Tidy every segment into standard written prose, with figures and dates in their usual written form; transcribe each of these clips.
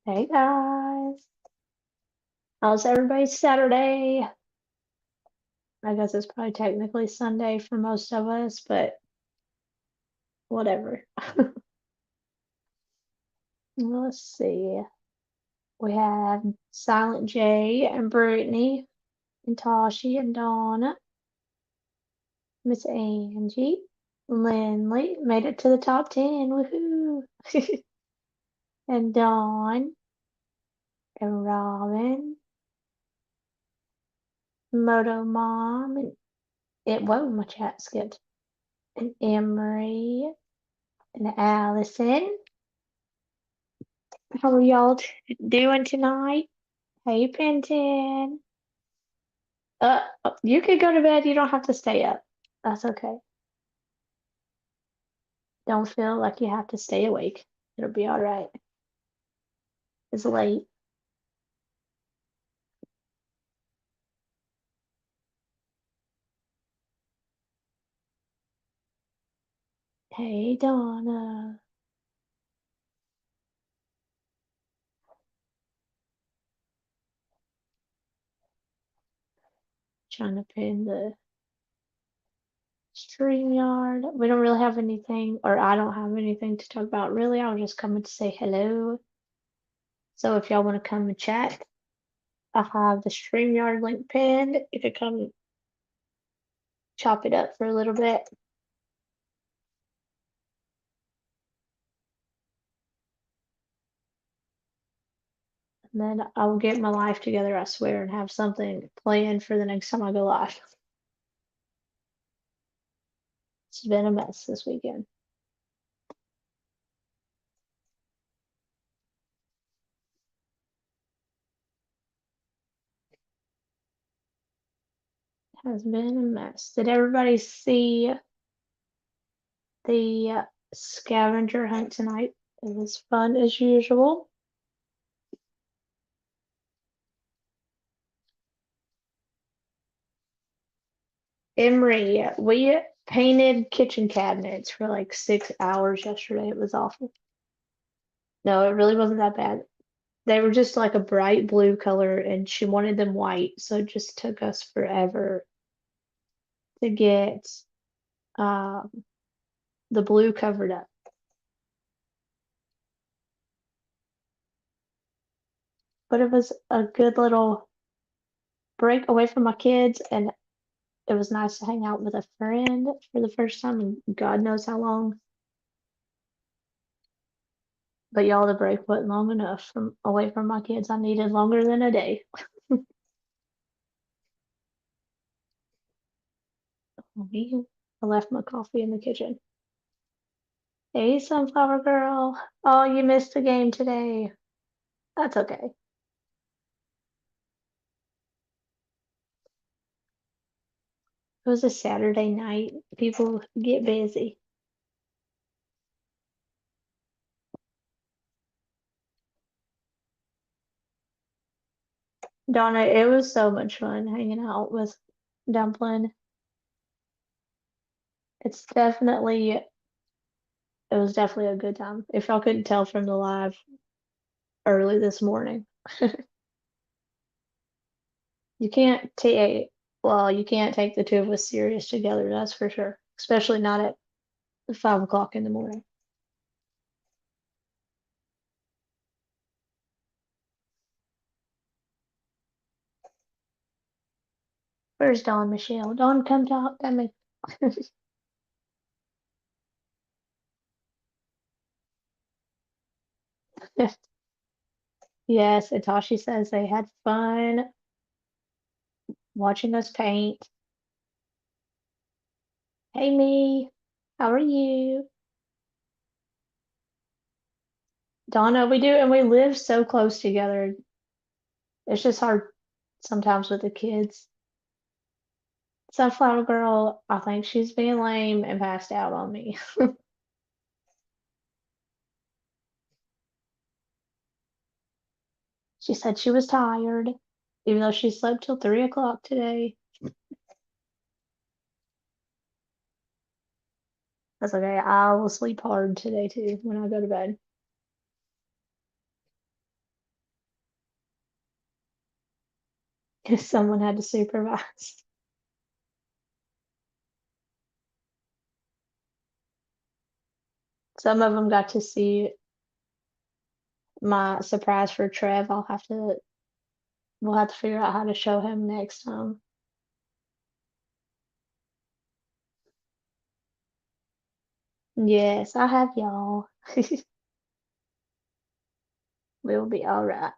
Hey guys, how's everybody's Saturday? I guess it's probably technically Sunday for most of us, but whatever. Let's see. We have Silent J and Brittany and Tashi and Donna, Miss Angie, Lindley made it to the top 10, woohoo! And Dawn and Robin, Moto Mom, and whoa, my chat skipped. And Emery and Allison. How are y'all doing tonight? Hey, Penton. You could go to bed. You don't have to stay up. That's okay. Don't feel like you have to stay awake. It'll be all right. It's late. Hey, Donna. Trying to pin the StreamYard. We don't really have anything, or I don't have anything to talk about really. I was just coming to say hello. So if y'all want to come and chat, I have the StreamYard link pinned. You could come chop it up for a little bit. And then I will get my life together, I swear, and have something planned for the next time I go live. It's been a mess this weekend. It has been a mess. Did everybody see the scavenger hunt tonight? It was fun as usual. Emery, we painted kitchen cabinets for like 6 hours yesterday. It was awful. No, it really wasn't that bad. They were just like a bright blue color, and she wanted them white, so it just took us forever to get um, the blue covered up. But it was a good little break away from my kids, and it was nice to hang out with a friend for the first time in God knows how long. But y'all, the break wasn't long enough from away from my kids. I needed longer than a day. I left my coffee in the kitchen. Hey, Sunflower Girl. Oh, you missed the game today. That's okay. It was a Saturday night. People get busy. Donna, it was so much fun hanging out with Dumpling. It's definitely, it was definitely a good time. If y'all couldn't tell from the live early this morning. You can't take, well, you can't take the two of us serious together, that's for sure. Especially not at 5 o'clock in the morning. Where's Dawn Michelle? Dawn, come talk to me. Yes, Itachi says they had fun watching us paint. Hey, me, how are you? Donna, we do, and we live so close together. It's just hard sometimes with the kids. Sunflower Girl, I think she's being lame and passed out on me. She said she was tired, even though she slept till 3 o'clock today. That's okay. I will sleep hard today too when I go to bed. because someone had to supervise. Some of them got to see my surprise for Trev. We'll have to figure out how to show him next time. Yes, I have y'all. We'll be all right.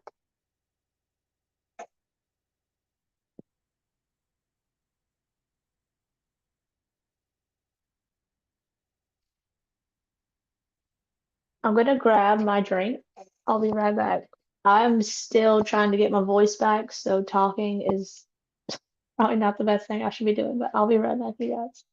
I'm gonna grab my drink. I'll be right back. I'm still trying to get my voice back, so talking is probably not the best thing I should be doing, but I'll be right back, you guys.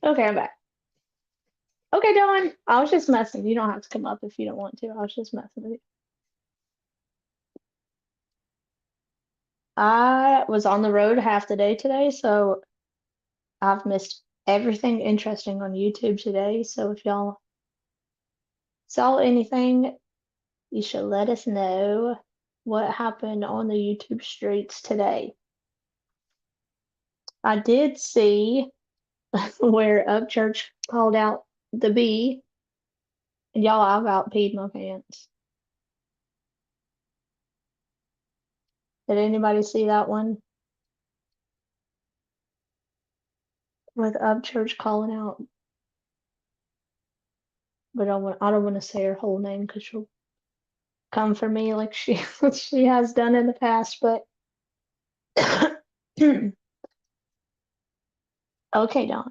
Okay, I'm back. Okay, Dawn. I was just messing. You don't have to come up if you don't want to. I was just messing with you. I was on the road half the day today, so I've missed everything interesting on YouTube today. So if y'all saw anything, you should let us know what happened on the YouTube streets today. I did see where Upchurch called out the bee, and y'all, I've out peed my pants. Did anybody see that one with Upchurch calling out? But I don't want to say her whole name because she'll come for me like she has done in the past. But okay, Donna,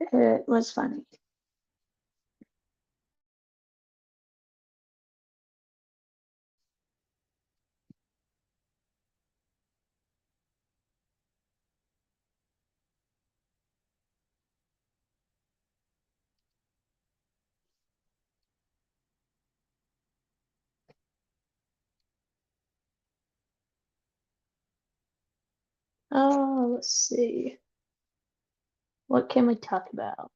it was funny. Oh, let's see. What can we talk about?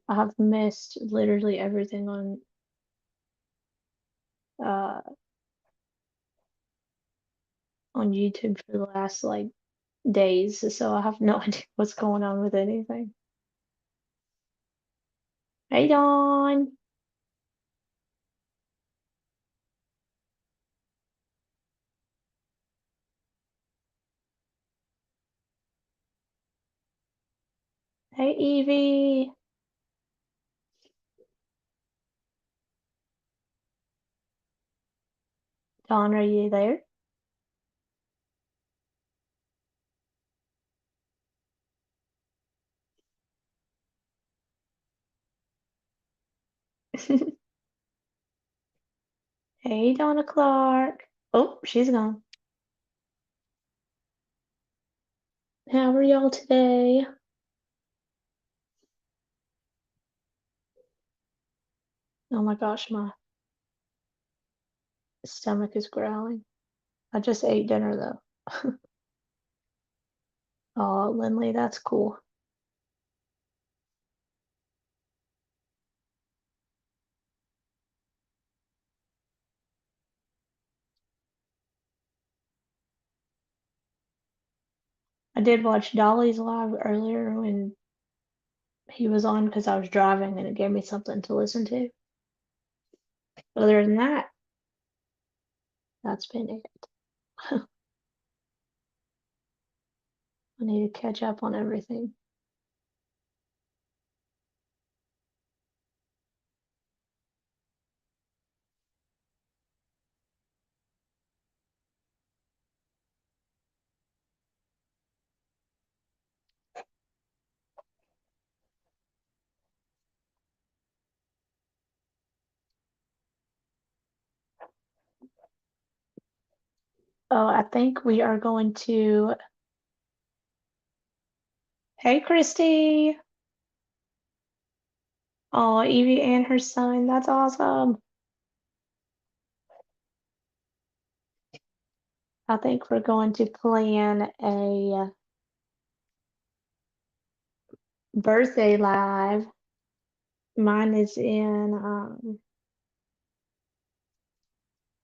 I have missed literally everything uh on YouTube for the last like days, so I have no idea what's going on with anything. Hey Dawn. Hey Evie. Dawn, are you there? Hey Donna Clark. Oh, she's gone. How are y'all today? Oh my gosh, my stomach is growling. I just ate dinner though. Oh, Lindley, that's cool. I did watch Dolly's live earlier when he was on because I was driving and it gave me something to listen to. Other than that, that's been it. I need to catch up on everything. Oh, I think we are going to. Hey, Christy. Oh, Evie and her son. That's awesome. I think we're going to plan a birthday live. Mine is in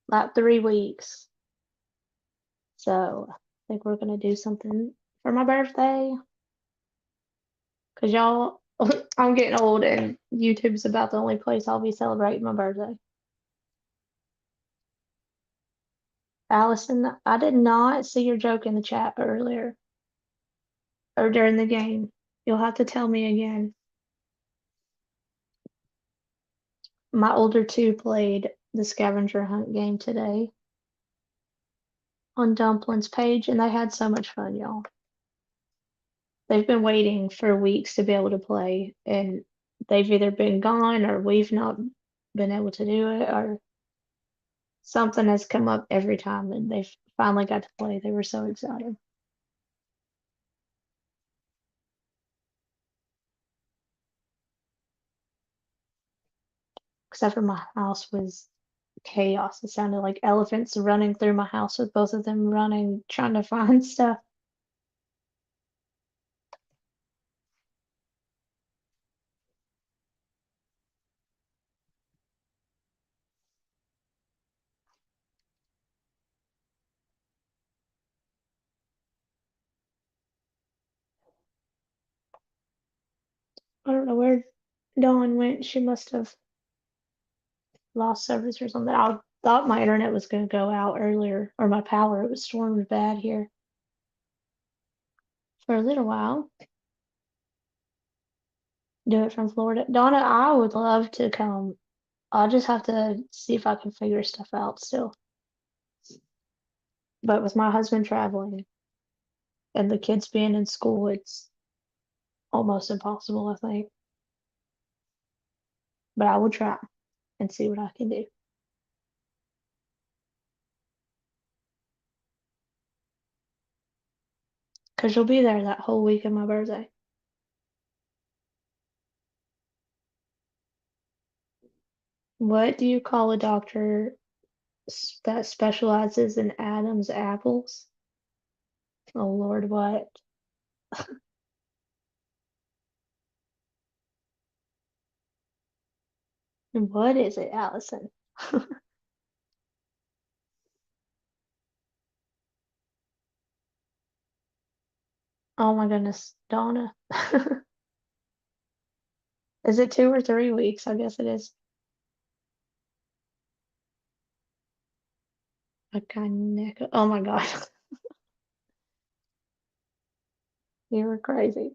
about 3 weeks. So I think we're gonna do something for my birthday. Cause y'all, I'm getting old and YouTube's about the only place I'll be celebrating my birthday. Allison, I did not see your joke in the chat earlier or during the game. You'll have to tell me again. My older two played the scavenger hunt game today on Dumpling's page, and they had so much fun, y'all. They've been waiting for weeks to be able to play, and they've either been gone or we've not been able to do it, or something has come up every time, and they've finally got to play. They were so excited. Except for my house was chaos. It sounded like elephants running through my house with both of them running, trying to find stuff. I don't know where Dawn went. She must have lost service or something. I thought my internet was going to go out earlier, or my power. It was storming bad here for a little while. Do it from Florida. Donna, I would love to come. I'll just have to see if I can figure stuff out still. But with my husband traveling and the kids being in school, it's almost impossible, I think. But I will try and see what I can do. Because you'll be there that whole week of my birthday. What do you call a doctor that specializes in Adam's apples? Oh Lord, what? What is it, Allison? Oh my goodness, Donna. Is it 2 or 3 weeks? I guess it is. A gyneco. Oh my God. You were crazy.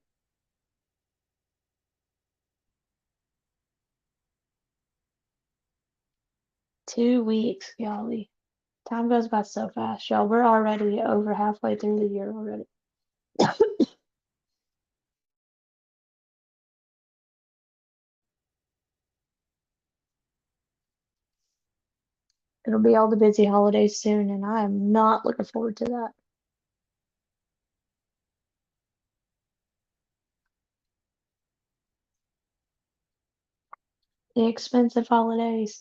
2 weeks, golly. Time goes by so fast, y'all. We're already over halfway through the year already. It'll be all the busy holidays soon, and I am not looking forward to that. The expensive holidays.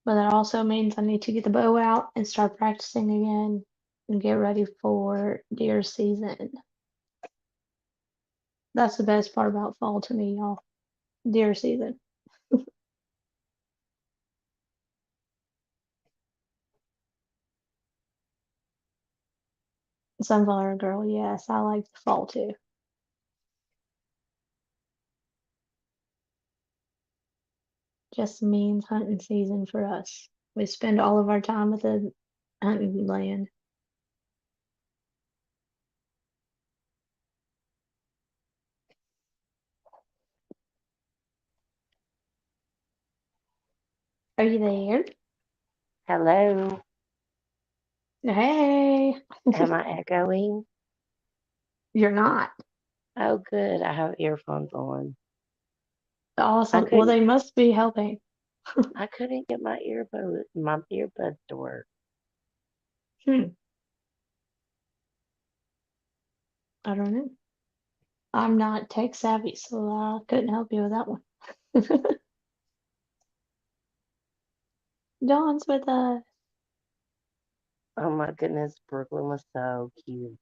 But that also means I need to get the bow out and start practicing again and get ready for deer season. That's the best part about fall to me, y'all. Deer season. Sunflower girl, yes, I like the fall too. Just means hunting season for us. We spend all of our time at the hunting land. Are you there? Hello. Hey, Am I echoing? you're not. Oh, good. I have earphones on. I Awesome. Well, couldn't they must be helping. I couldn't get my earbuds to work. Hmm, I don't know. I'm not tech savvy, so I couldn't help you with that one. Dawn's with us. Oh my goodness, Brooklyn was so cute.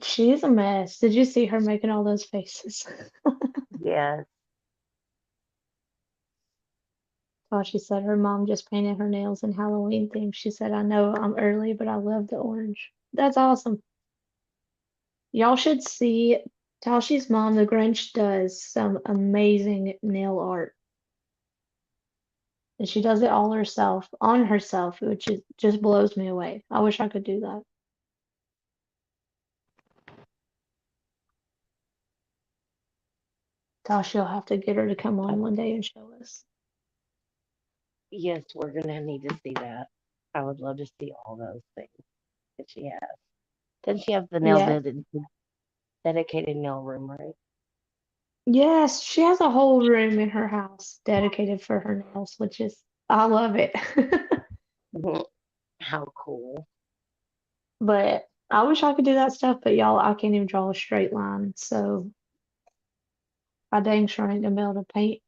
She's a mess. Did you see her making all those faces? Yes. Oh, she said her mom just painted her nails in Halloween theme. She said, I know I'm early, but I love the orange. That's awesome. Y'all should see Tashi's mom, the Grinch, does some amazing nail art. And she does it all herself, on herself, which is, just blows me away. I wish I could do that. Tashi will have to get her to come on one day and show us. Yes, we're gonna need to see that. I would love to see all those things that she has. Then she has the Yeah. dedicated nail room, right? Yes, she has a whole room in her house dedicated for her nails, which is, I love it. Mhm. How cool. But I wish I could do that stuff, but y'all, I can't even draw a straight line. So I dang sure ain't gonna be able to paint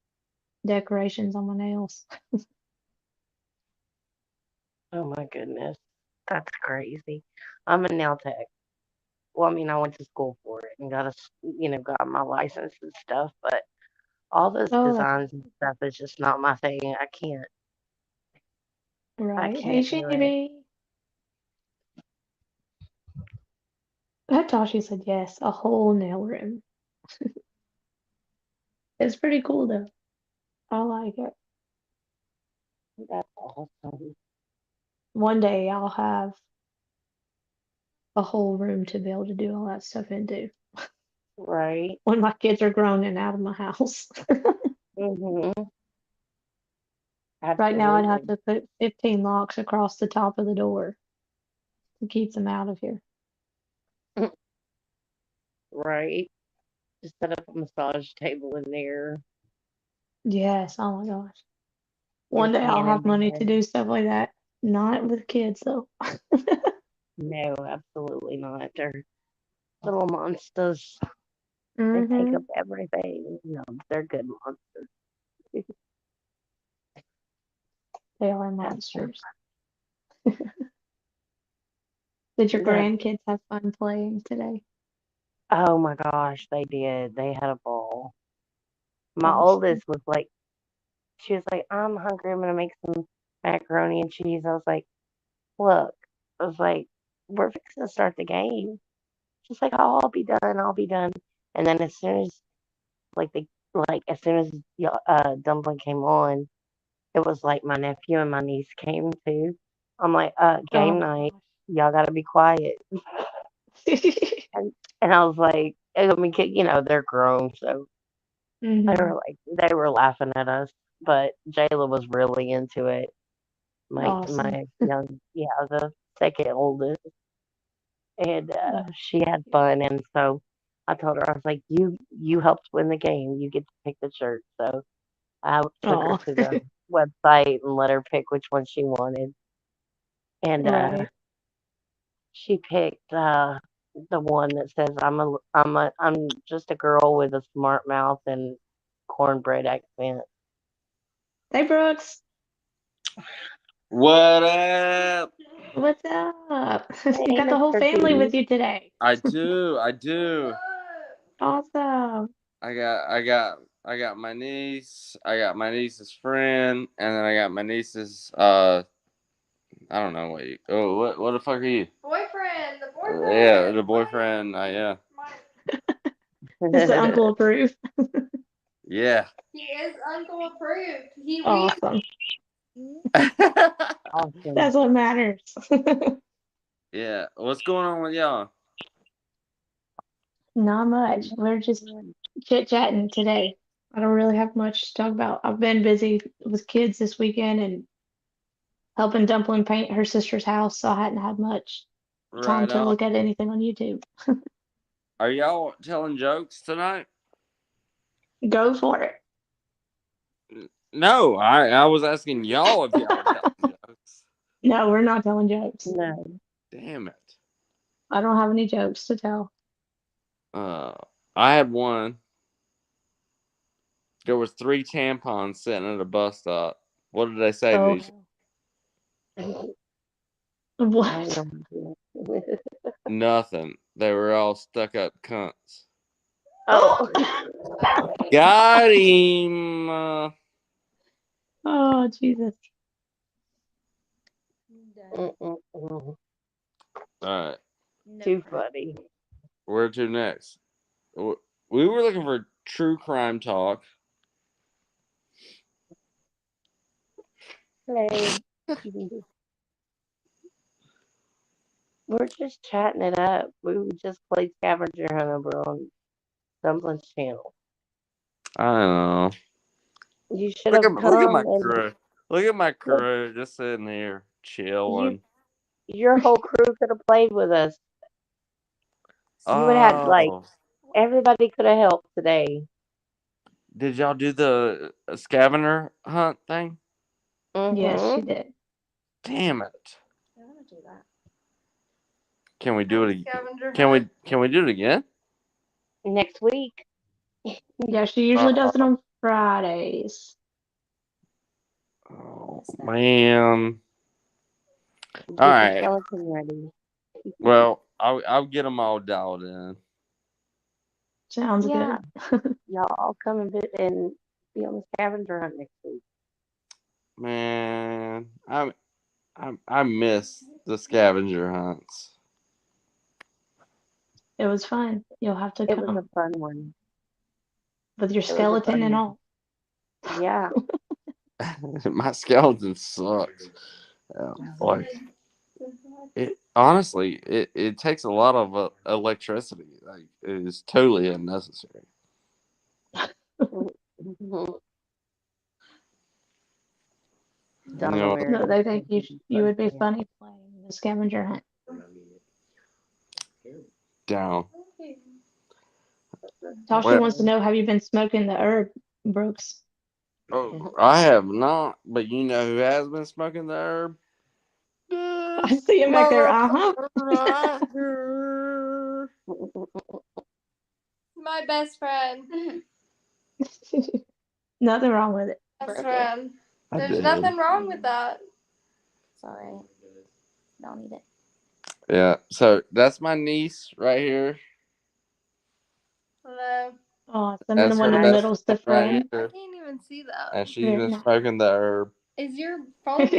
decorations on my nails. Oh my goodness. That's crazy. I'm a nail tech. Well, I mean, I went to school for it and got my license and stuff, but all those Oh, that's designs and stuff is just not my thing. I right. Hey, can't do Sheenie it. Bee. Tashi said yes, a whole nail room. It's pretty cool though. I like it. That's awesome. One day I'll have a whole room to be able to do all that stuff into Right? when my kids are grown and out of my house. Mhm. Right now I'd have Absolutely. to put 15 locks across the top of the door to keep them out of here. Right? Just set up a massage table in there, Yes, oh my gosh. get One a day I'll fan in have money to there. do stuff like that. Not with kids though. No, absolutely not. They're little monsters. They take Mm-hmm. up everything. No, they're good monsters. They are monsters. Did your That, grandkids have fun playing today? oh my gosh, they did. They had a ball. My Awesome. oldest was like, she was like, I'm hungry. I'm gonna make some macaroni and cheese. I was like, look, I was like, we're fixing to start the game. She's like, oh, I'll be done. I'll be done. And then like the as soon as Dumpling came on, it was like my nephew and my niece came too. I'm like, Oh game my night. Y'all gotta be quiet. gosh. And I was like, I mean, they're grown, so Hmm. they were laughing at us. But Jayla was really into it. Awesome. My the second oldest, and Oh, she had fun. And so I told her, I was like, you helped win the game. You get to pick the shirt. So I took her oh, to the website and let her pick which one she wanted. And right. she picked the one that says I'm just a girl with a smart mouth and cornbread accent. Hey, Brooks. What up? What's up? You Hey, got the whole Mr. family with D. you today. I do. Awesome. I got my niece, I got my niece's friend, and then I got my niece's I don't know what the fuck are you? Boyfriend, the Yeah, boyfriend. the boyfriend, yeah. Is the uncle approved? Yeah. He is uncle approved. We Awesome. Awesome. That's what matters. Yeah. What's going on with y'all? Not much. We're just chit-chatting today. I don't really have much to talk about. I've been busy with kids this weekend and helping Dumpling paint her sister's house, so I hadn't had much time Right to on. look at anything on YouTube. Are y'all telling jokes tonight? Go for it. No, I was asking y'all if y'all were telling jokes. No, we're not telling jokes. No. Damn it. I don't have any jokes to tell. I had one. There was 3 tampons sitting at a bus stop. What did they say to Oh, each? I what? have no idea. Nothing. They were all stuck up cunts. Oh. Got him. Oh, Jesus. Mm-mm-mm. All right. Too funny. Where to next? We were looking for true crime talk. Hello. We're just chatting it up. We just played Scavenger Hunt over on Dumpling's channel. I don't know. You should Look have at my come and crew. Look at my look, crew just sitting here you, chilling. your whole crew could have played with us. You would have had like Oh, everybody could have helped today. did y'all do the scavenger hunt thing? Yes, Mm-hmm. she did. Damn it! I want to do that. Can we do it? Scavenger Can hunt. we do it again? Next week. Yeah, she usually does it on Fridays. Oh man! Get All your right. skeleton ready. Well, I'll get them all dialed in. Sounds Yeah, good. y'all come and be on the scavenger hunt next week. Man, I miss the scavenger hunts. It was fun. You'll have to It was a come fun one. with your It was a skeleton fun and one. all. Yeah. My skeleton sucks. Like it honestly, it takes a lot of electricity. Like it is totally unnecessary. You Donna know, wearing No, her they think you would be sweatpants. funny playing the scavenger hunt. down. Tasha Well, wants to know, have you been smoking the herb, Brooks? oh, I have not, but you know who has been smoking the herb? I This see him back there. Uh-huh. motherfucker right here. My best friend. Nothing wrong with it. Best friend. I There's did. nothing wrong with that. It's alright. Don't eat it. Yeah, so that's my niece right here. Hello. Awesome. And the That's one her in the Nice. best middle is the friend friend. right I here, can't even see that. and she's Very been nice. smoking the herb. Is your phone,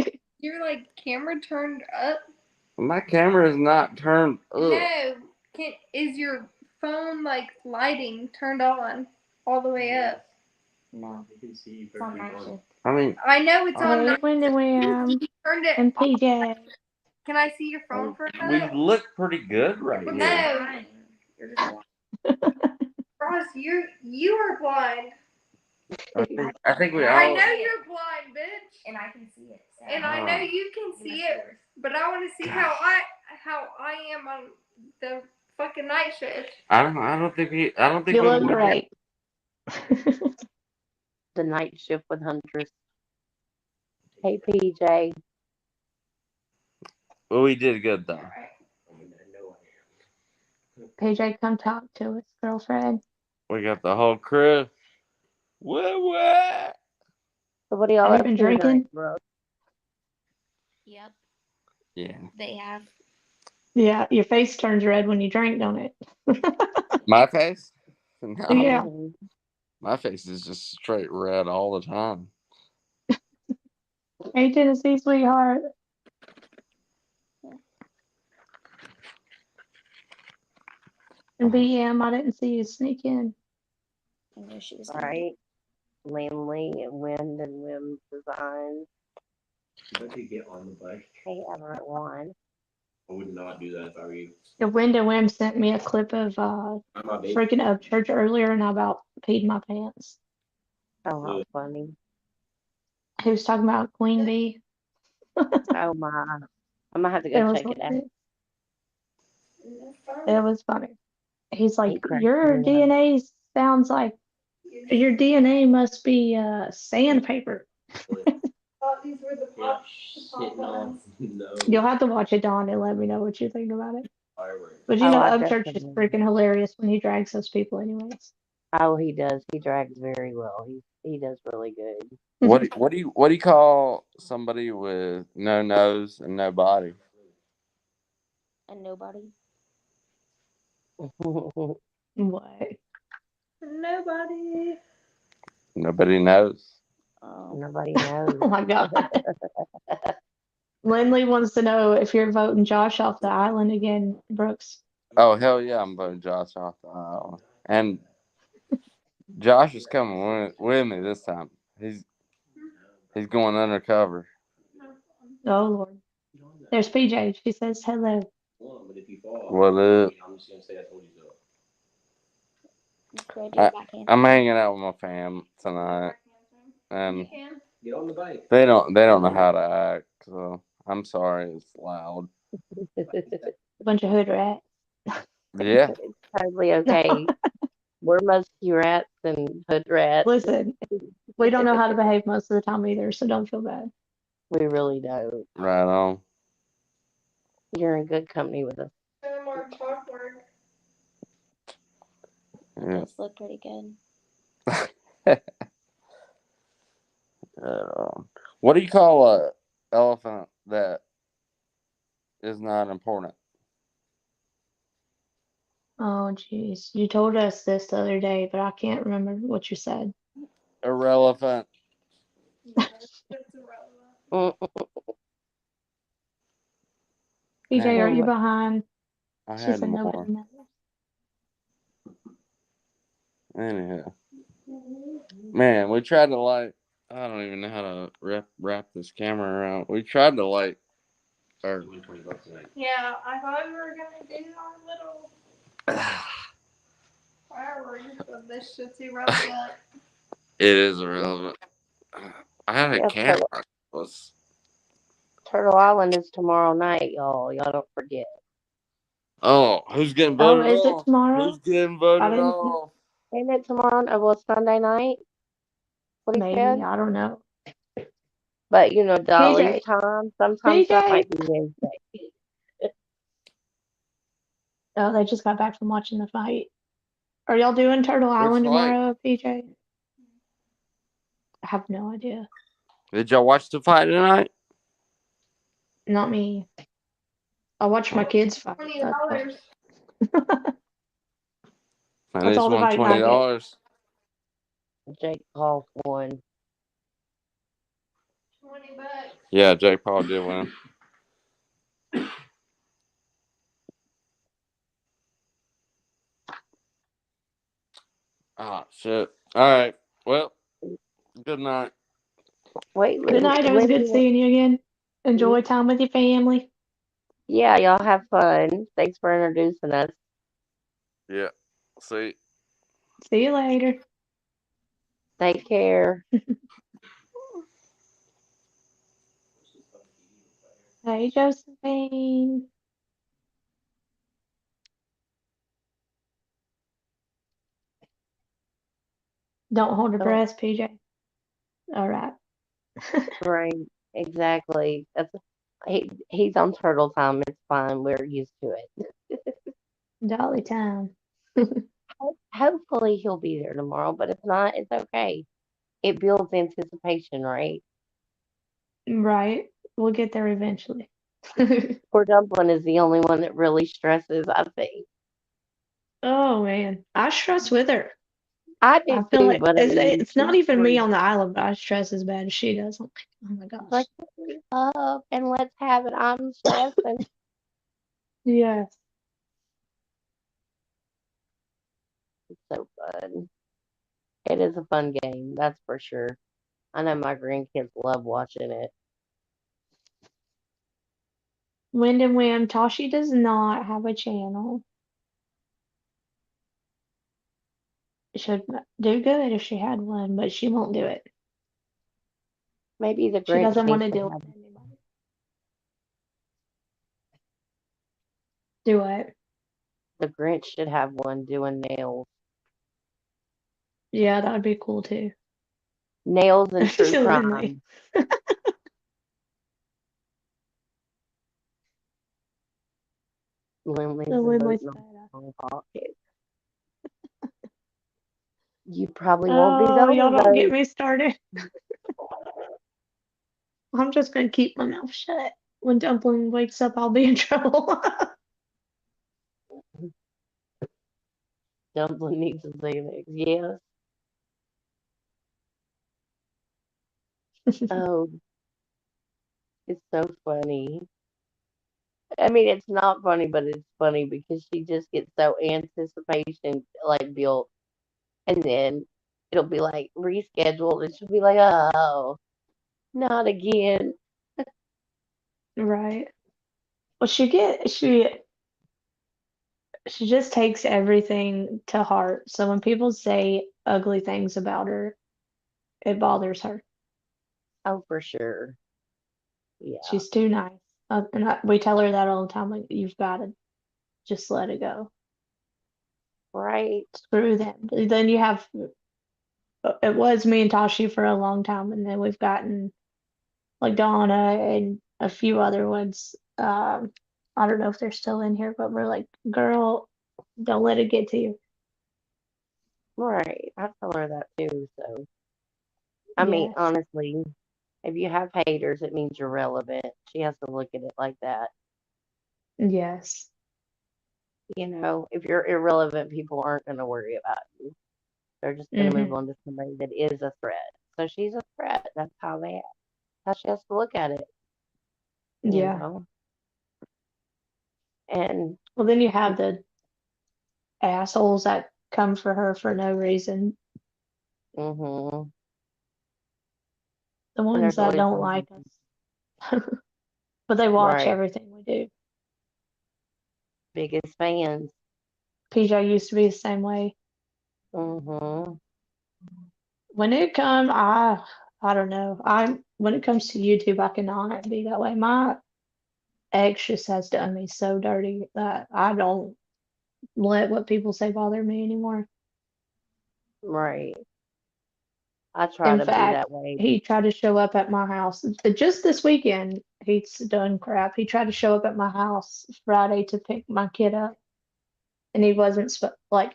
your like camera turned up? My camera is not turned up. No. Is your phone like lighting turned on all the way up? No. It's on night shift. I mean, I know it's on Hey, night. Wendy Wham Turned it. and PJ. Can I see your phone for a we minute? look pretty good right No. here. You're just Ross, you are blind. I think we I all. know you're blind, bitch. And I can see it. So. And I know you can see it, but I want to see how I am on the fucking night shift. I don't think we. I don't think You we. look great. The night shift with Huntress. Hey, PJ. Well, we did good though. PJ, come talk to us, girlfriend. We got the whole crew. What? So what are y'all Have you up been to tonight, drinking? bro? Yep. Yeah. They have. Yeah, your face turns red when you drink, don't it? My face? No. Yeah. Mhm. My face is just straight red all the time. Hey, Tennessee, sweetheart. And BM, I didn't see you sneak in. I knew she was All gonna do. right. Landley and Wind and Wim Designs. What did you get on the bike? Hey, Everett One. I would not do that if I were you. The Window Wim sent me a clip of I'm not big. freaking up church earlier, and I about peed my pants. Oh, how funny. He was talking about Queen Bee. Oh, my. I'm going to have to go It was check it out. hilarious. It was funny. He's He like, cracks your me up. DNA sounds like your DNA must be sandpaper. Thought these were the pop, Shitting off. No. You'll have to watch it, Dawn, and let me know what you think about it. Fireworks. But Oh, I Upchurch is definitely. freaking hilarious when he drags those people, anyways. Oh, he does. He drags very well. He does really good. What do you call somebody with no nose and no body? And nobody. What? Nobody. Nobody knows. Oh. Nobody knows. Oh my God. Lindley wants to know if you're voting Josh off the island again, Brooks. Oh hell yeah, I'm voting Josh off the aisle. And Josh is coming with me this time. He's going undercover. Oh Lord. There's PJ. She says hello. But if you fall, What up? I'm just gonna say I told you so. Go do your backhand. I'm hanging out with my fam tonight, and Get on the bike. they don't know how to act. So I'm sorry, it's loud. A bunch of hood rats. Yeah, Totally okay. We're musky rats and hood rats. Listen, we don't know how to behave most of the time either, so don't feel bad. We really don't. right on. You're in good company with us. No more clockwork. Yeah. Those look pretty good. What do you call a elephant that is not important? Oh jeez. You told us this the other day, but I can't remember what you said. Irrelevant. Yes, that's irrelevant. Mm, PJ, are Dang, you mm, behind? I She had said nobody more. knows. Anyhow, man, we tried to I don't even know how to wrap this camera around. We tried to or $20 tonight. Yeah, I thought we were gonna do our little fireworks, but this shit's irrelevant. it is irrelevant. I had a yeah, camera. Was Turtle Island is tomorrow night, y'all. Y'all don't forget. who's getting Oh, voted is it off? tomorrow? Who's getting I voted didn't know. off? Ain't it tomorrow? Well, Sunday night. What he Maybe. said. I don't know. But Dolly's PJ, time. Sometimes that PJ. might be Wednesday. Oh, they just got back from watching the fight. Are y'all doing Turtle Which Island fight? tomorrow, PJ? I have no idea. Did y'all watch the fight tonight? Not me. I watched my kids fight. $20. That's all. I That's just all the won fighting twenty I get. dollars. Jake Paul won. 20 bucks. Yeah, Jake Paul did win. Ah, shit. All right. Well, good night. Wait, Good night. It was good seeing you again. Enjoy time with your family. yeah, y'all have fun. Thanks for introducing us. Yeah. See. See you later. Take care. Hey, Josephine. Don't hold your Oh, breath, PJ. All right. right. Exactly. He's on turtle time. It's fine. We're used to it. Dolly time. Hopefully he'll be there tomorrow, but if not, it's okay. It builds anticipation, right? Right. We'll get there eventually. Poor Dublin is the only one that really stresses, I think. Oh man, I stress with her. I I do feel too, like but I mean, it's not even me she's on the island, but I stress as bad as she does. I'm like, oh my gosh. like, "Hurry up and let's have it. I'm stressing." Yes. It's so fun. It is a fun game, that's for sure. I know my grandkids love watching it. Wind and Whim. Tashi does not have a channel. Should do good if she had one, but she won't do it. Maybe the She Grinch doesn't want needs to to deal have. with anybody. Do it. The Grinch should have one doing nails. Yeah, that'd be cool too. Nails and true Lindley. crime. Lindley's The a Lindley's voting on badass. wrong pocket. You probably won't be Oh, y'all voting don't get though. me started. I'm just gonna keep my mouth shut. When Dumpling wakes up, I'll be in trouble. Dumpling needs to say next. Yes. Oh, it's so funny. I mean, it's not funny, but it's funny because she just gets so anticipation like built, and then it'll be like rescheduled, and she'll be like, "Oh, not again." Right. Well, she just takes everything to heart. So when people say ugly things about her, it bothers her. Oh, for sure. Yeah. She's too nice. We tell her that all the time. Like, you've got to just let it go. Right. Screw them. Then you have, it was me and Tashi for a long time, and then we've gotten like Donna and a few other ones. I don't know if they're still in here, but we're like, girl, don't let it get to you. Right. I tell her that too. So, I mean, Yes. honestly, if you have haters, it means you're relevant. She has to look at it like that. Yes. If you're irrelevant, people aren't going to worry about you. They're just going to move Hmm. on to somebody that is a threat. So she's a threat. That's how she has to look at it, you Yeah. know. And Well, then you have the assholes that come for her for no reason. mhm. The And ones there's that always don't gonna like be us. But they watch right everything we do. biggest fans. PJ used to be the same way. Mhm. When it comes, I don't know. When it comes to YouTube, I cannot be that way. My ex just has done me so dirty that I don't let what people say bother me anymore. Right. I try In to be fact, that way. he tried to show up at my house just this weekend. He's done crap. He tried to show up at my house Friday to pick my kid up, and he wasn't like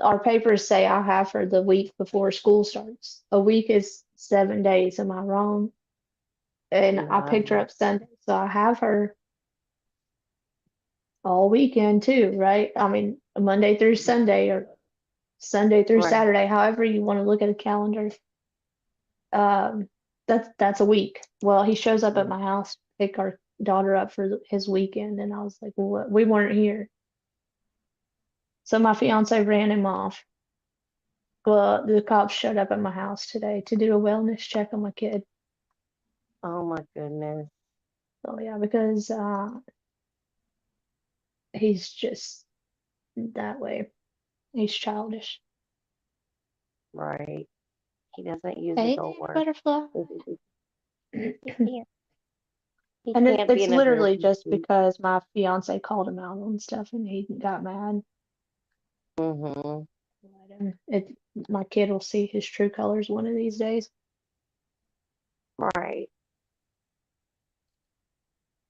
our papers say I have her the week before school starts. A week is 7 days. Am I wrong? And I picked her No. up Sunday, so I have her all weekend too, right? I mean, Monday through Sunday or Sunday through Right. Saturday, however you want to look at a calendar. Um, that's a week. Well, he shows up at my house to pick our daughter up for his weekend, and I was like, "What? We weren't here." So my fiance ran him off. Well, the cops showed up at my house today to do a wellness check on my kid. Oh my goodness. So yeah, because he's just that way. He's childish. Right. He doesn't use Hey adult there, words. butterfly. He can't. He And can't be it's an adult. literally just because my fiance called him out on stuff and he got mad. Mhm. Let him. My kid will see his true colors one of these days. Right.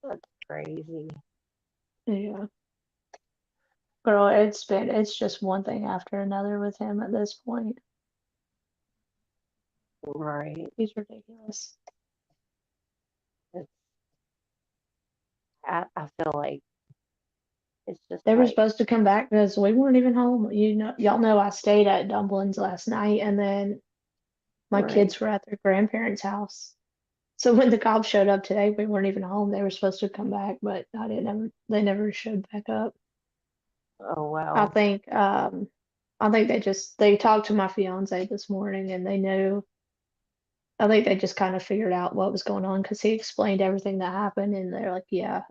That's crazy. Yeah. Girl, it's just one thing after another with him at this point. Right. He's ridiculous. It's, I feel like it's just They were like supposed to come back because we weren't even home. Y'all know I stayed at Dumplings last night and then my right. kids were at their grandparents' house. So when the cops showed up today, we weren't even home. They were supposed to come back, but they never showed back up. Oh I wow. think I think they talked to my fiance this morning and they knew I think they just kind of figured out what was going on because he explained everything that happened and they're like, yeah,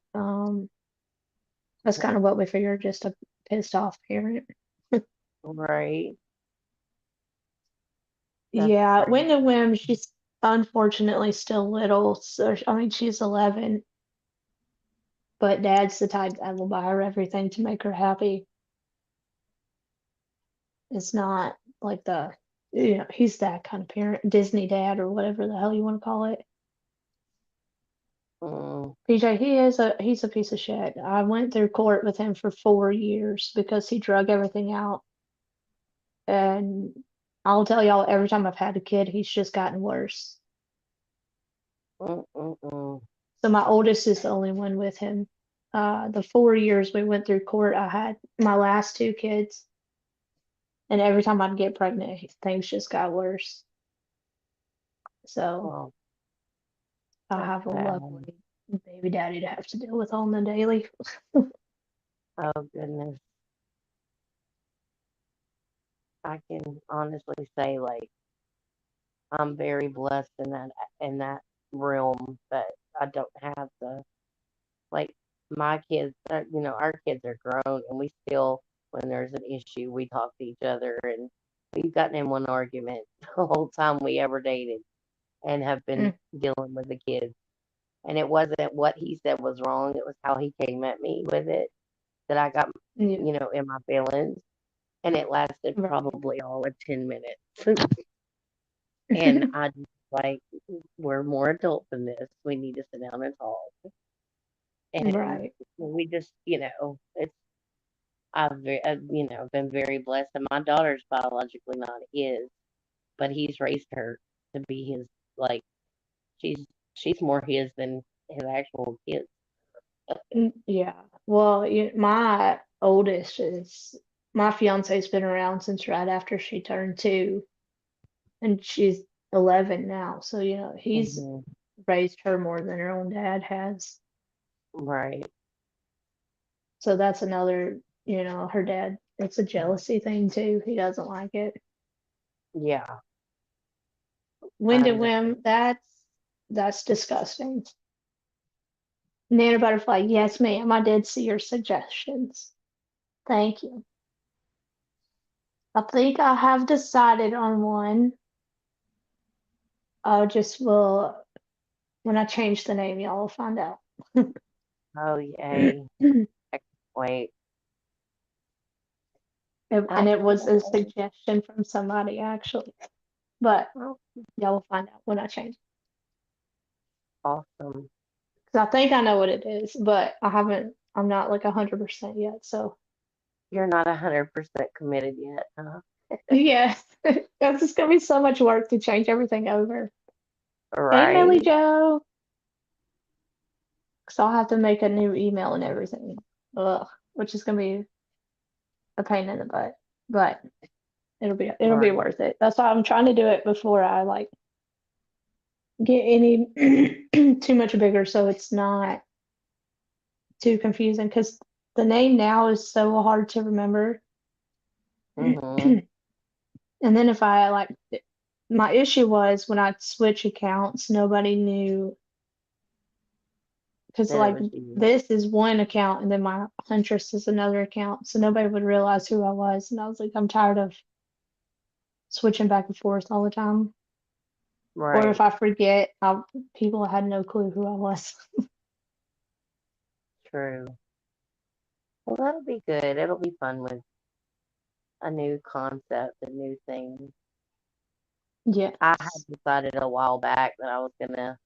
that's kind of what we figured, just a pissed off parent. Right. That's Yeah, crazy. Win to Whim, she's unfortunately still little, so I mean she's 11, but dad's the type that will buy her everything to make her happy. It's not like he's that kind of parent, Disney dad or whatever the hell you want to call it. Mm, PJ, he's a piece of shit. I went through court with him for 4 years because he drug everything out. And I'll tell y'all, every time I've had a kid, he's just gotten worse. mm, mm, mm. So my oldest is the only one with him. The 4 years we went through court, I had my last two kids, and every time I'd get pregnant, things just got worse. So Oh, I that's have a sad. lovely baby daddy to have to deal with on the daily. Oh, goodness. I can honestly say, like, I'm very blessed in that realm that I don't have like, my kids, our kids are grown, and we still, when there's an issue, we talk to each other, and we've gotten in one argument the whole time we ever dated and have been Mm, dealing with the kids. And it wasn't what he said was wrong, it was how he came at me with it that I got, yeah, in my feelings. And it lasted right. probably all of 10 minutes. And I just like, we're more adult than this. We need to sit down and talk. And Right. we just, it's, been very blessed. And my daughter's biologically not his, but he's raised her to be his, like, she's, she's more his than his actual kids. Yeah. Well, my fiance's been around since right after she turned 2, and she's 11 now. So, he's Hmm. raised her more than her own dad has. Right. So that's another, her dad, it's a jealousy thing too. He doesn't like it. Yeah, I Wind and understand. whim, that's disgusting. Nana Butterfly, yes, ma'am. I did see your suggestions. Thank you. I think I have decided on one. I just will, when I change the name, y'all will find out. Oh, yay. I can't wait. I And it was can't a wait. suggestion from somebody actually, but Oh, y'all will find out when I change. awesome. Because I think I know what it is, but I'm not like 100% yet. So, You're not 100% committed yet, huh? yes, it's just going to be so much work to change everything over. Hey, Millie Right. Joe. Because I'll have to make a new email and everything. Ugh, which is going to be a pain in the butt. But it'll be Right. worth it. That's why I'm trying to do it before I like get any too much bigger so it's not too confusing because the name now is so hard to remember. Mm-hmm. And then if I like my issue was when I'd switch accounts, nobody knew because That it like was you. this is one account and then my Huntress is another account, so nobody would realize who I was. And I was like, I'm tired of switching back and forth all the time. Or if Right. I forget, people had no clue who I was. True. Well, that'll be good. It'll be fun with a new concept, a new thing. I Yes. had decided a while back that I was gonna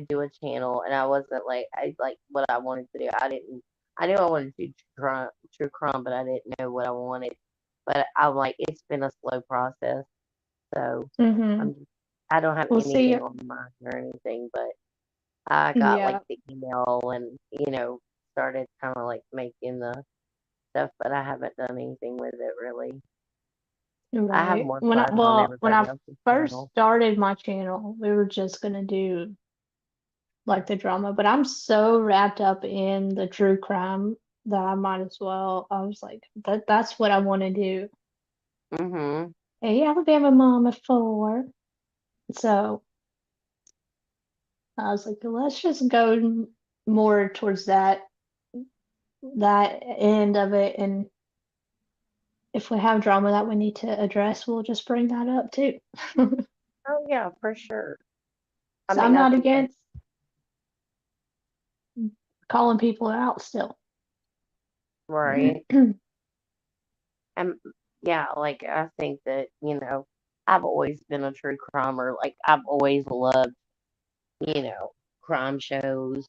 do a channel, and I wasn't like I like what I wanted to do. I didn't. I knew I wanted to do true crime, but I didn't know what I wanted. But I'm like, it's been a slow process, so Mm-hmm. I'm. I don't have We'll see. anything on mind or anything, but I got like Yeah, the email and started kind of like making the stuff, but I haven't done anything with it really. I have right. more When I fun on well, when everybody I else's first channel. started my channel, we were just gonna do like the drama, but I'm so wrapped up in the true crime that I might as well. I was like, that's what I want to do. Mhm. Hey, Alabama Mama 4. So I was like, let's just go more towards that end of it, and if we have drama that we need to address, we'll just bring that up too. Oh yeah, for sure. I So mean, I'm I not think that against calling people out still. Right. And yeah, like I think that, I've always been a true crimer. Like I've always loved, you know, crime shows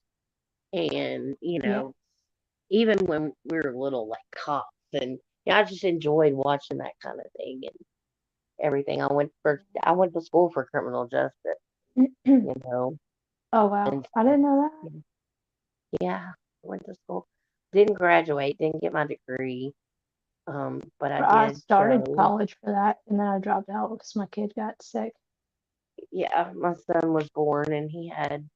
and, Yeah, even when we were little, like cops and I just enjoyed watching that kind of thing and everything. I went to school for criminal justice, you know, oh wow, and I didn't know yeah, went to school. Didn't graduate, didn't get my degree, but I that. I did started go. college for that, and then I dropped out because my kid got sick. Yeah, my son was born and he had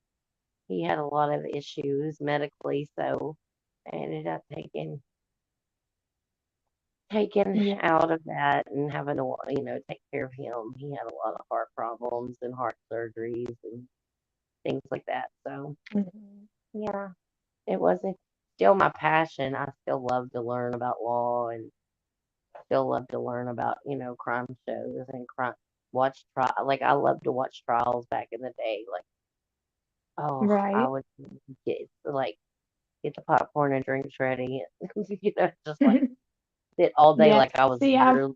a lot of issues medically, so I ended up taken Yeah. out of that and having to, take care of him. He had a lot of heart problems and heart surgeries and things like that. So Mhm. yeah, it wasn't still my passion. I still love to learn about law and still love to learn about, crime shows and watch trial. Like I love to watch trials back in the day. Like, oh, I Right. would get the popcorn and drinks ready. Just like sit all day Yeah. like I was See, real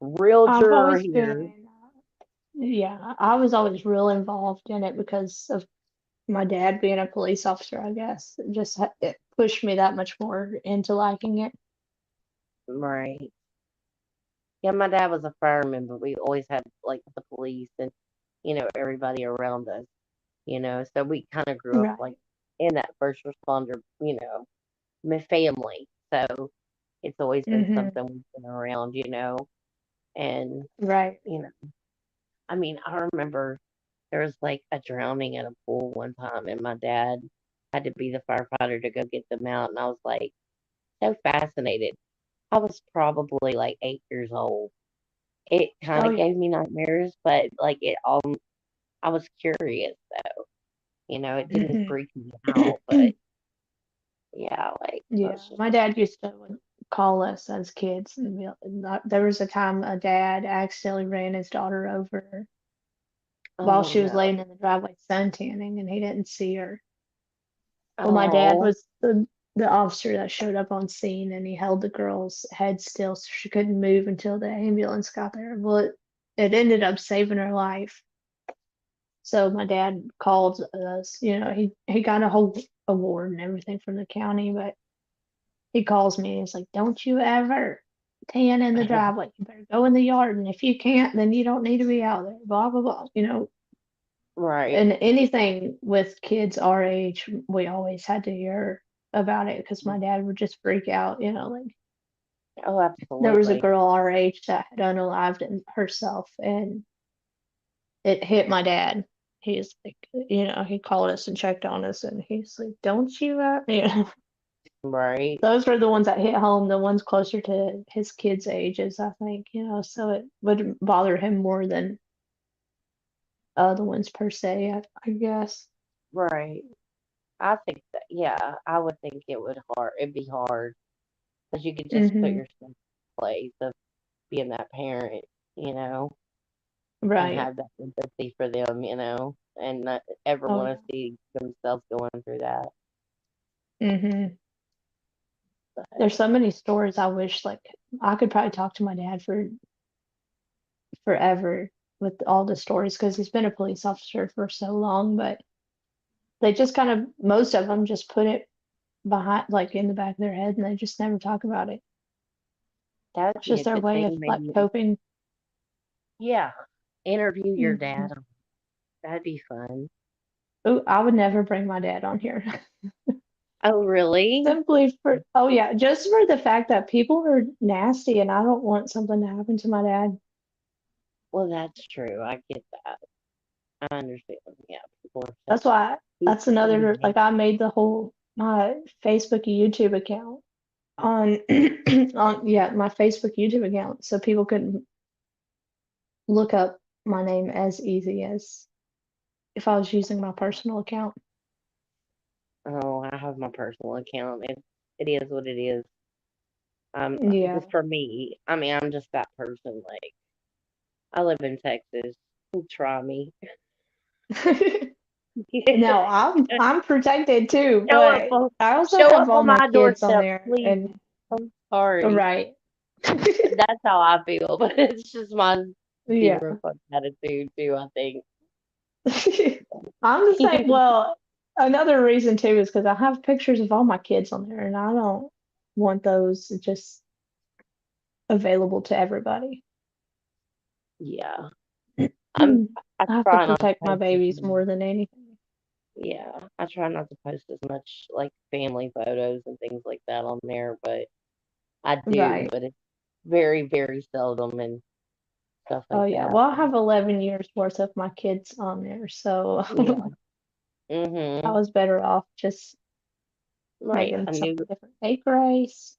I've juror always here. been, yeah, I was always real involved in it because of my dad being a police officer, I guess. It pushed me that much more into liking it. Right. Yeah, my dad was a fireman, but we always had like the police and, everybody around us, so we kind of grew up like Right. in that first responder, my family. So it's always been Hmm. something we've been around, and, Right. you know, I mean, I remember there was like a drowning at a pool one time, and my dad had to be the firefighter to go get them out, and I was like so fascinated. I was probably like 8 years old. It kind Oh of yeah. gave me nightmares, but like I was curious though. It didn't Hmm. freak me out, but yeah, like I Yeah. was just My dad used to call us as kids, and there was a time a dad accidentally ran his daughter over while oh she was no, laying in the driveway suntanning, and he didn't see her. Well, my dad oh was the officer that showed up on scene, and he held the girl's head still so she couldn't move until the ambulance got there. Well, it ended up saving her life. So my dad called us. He got a whole award and everything from the county, but he calls me. He's like, "Don't you ever tan in the driveway. You better go in the yard, and if you can't, then you don't need to be out there." Blah blah blah. right, And anything with kids our age, we always had to hear about it because my dad would just freak out. Like oh there was a absolutely, girl our age that had unalived herself, and it hit my dad. He's like, he called us and checked on us, and he's like, "Don't you?" right, Those were the ones that hit home, the ones closer to his kids' ages, I think. So it would bother him more than the ones per se, I guess. right. I think that yeah, I would think it'd be hard because you could just put Hmm. yourself in the place of being that parent, you know, and Right. have that empathy for them, and not ever Oh want to yeah. see themselves going through that. Hmm. But There's so many stories I wish, like, I could probably talk to my dad for forever with all the stories because he's been a police officer for so long, but they just kind of, most of them just put it behind, like in the back of their head, and they just never talk about it. that would It's be just a their good way thing, of like maybe. coping. Yeah, interview your Hmm. dad. That'd be fun. Ooh, I would never bring my dad on here. Oh, really? Simply for, oh yeah, just for the fact that people are nasty and I don't want something to happen to my dad. Well, that's true. I get that. I understand. Yeah, people are That's such why, people that's can be another, mean. like, I made my Facebook YouTube account on, yeah, my Facebook YouTube account so people could look up my name as easy as if I was using my personal account. Oh, I have my personal account. It is what it is. Yeah. Just for me. I mean, I'm just that person. Like, I live in Texas. Try me. No, I'm protected too, Show up but on I also show have up all on my my kids on doorstep, there, please. and I'm sorry. right. That's how I feel, but it's just my Yeah. zero fuck attitude too, I think. I'm the same. Well, another reason too is because I have pictures of all my kids on there, and I don't want those just available to everybody. Yeah. I'm I I have to try not to protect my post as babies much. more than anything. Yeah, I try not to post as much like family photos and things like that on there, but I do, Right. but it's very, very seldom and stuff Oh like yeah. that. Well, I have 11 years worth of my kids on there, so Yeah. I Mhm. was better off just Right. making I knew something different. Hey, Grace.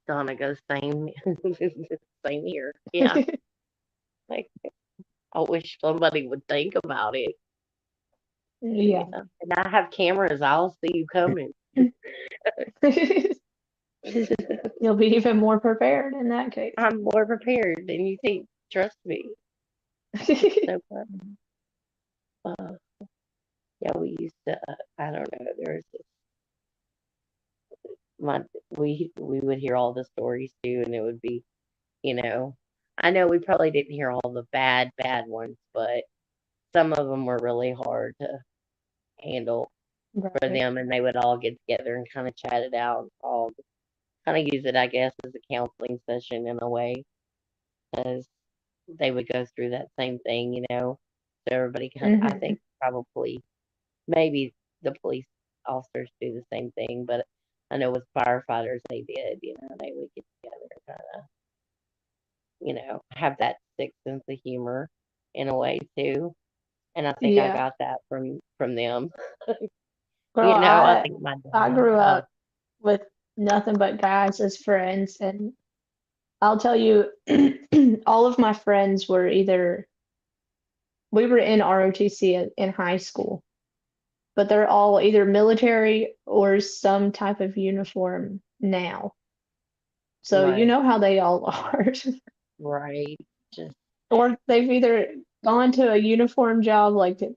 Donna goes same same here. Yeah. Like I wish somebody would think about it. Yeah. Yeah. And I have cameras, I'll see you coming. You'll be even more prepared in that case. I'm more prepared than you think. Trust me. It's so fun. Uh, yeah, we used to. I don't know. There was this, my we would hear all the stories too, and it would be, you know, I know we probably didn't hear all the bad ones, but some of them were really hard to handle for Right. them, and they would all get together and kind of chat it out, all kind of use it, I guess, as a counseling session in a way, as they would go through that same thing, you know. So everybody kind of, I Hmm. think probably maybe the police officers do the same thing, but I know with firefighters they did, you know, they would get together and kind of, you know, have that sick sense of humor in a way too. And I think I Yeah. got that from them. Girl, You know, I I think my I dad. grew Oh, up with nothing but guys as friends, and I'll tell you, all of my friends were either we were in ROTC in high school, but they're all either military or some type of uniform now. So you right, know how they all are. right. Just Or they've either gone to a uniform job like the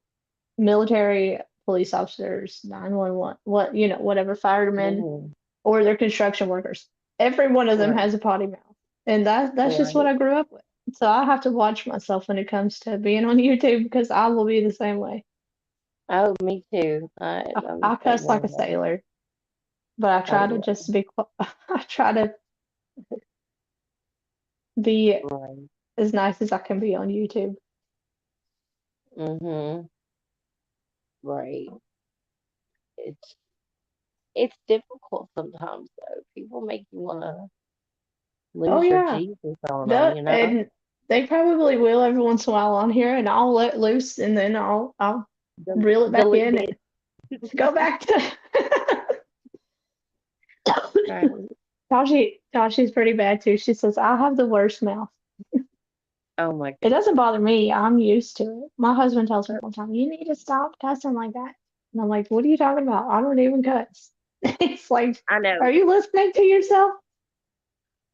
military, police officers, 911, what, whatever, firemen, mhm, or they're construction workers. Every one of them right, has a potty mouth. And that's just what right. I grew up with. So I have to watch myself when it comes to being on YouTube because I will be the same way. Oh, me too. I'm the I same cuss like a way. sailor, but I Oh try to yeah, just be, I try to be right. as nice as I can be on YouTube. Mhm, right. It's it's difficult sometimes though. People make you wanna Oh lose your yeah. Jesus on them, you know? And they probably will every once in a while on here, and I'll let loose, and then I'll reel it back Delete in and it. go back to. Right. Tashi's pretty bad too. She says I have the worst mouth. Oh my It goodness. doesn't bother me. I'm used to it. My husband tells me all the time, "You need to stop cussing like that." And I'm like, "What are you talking about? I don't even cuss." It's like, I are know. you listening to yourself?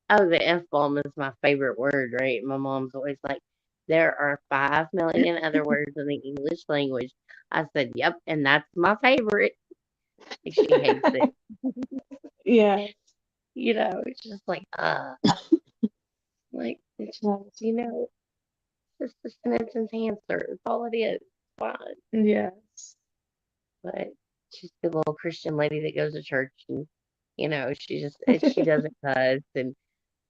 Oh, the F bomb is my favorite word, right? My mom's always like, there are 5 million other words in the English language. I said, yep, and that's my favorite. Like, she hates it. Yeah. You know, it's just like, it's just, Yes. you know, it's just a sentence enhancer. That's all it is. It's fine. Yes. But she's a good little Christian lady that goes to church and, you know, she doesn't cuss. And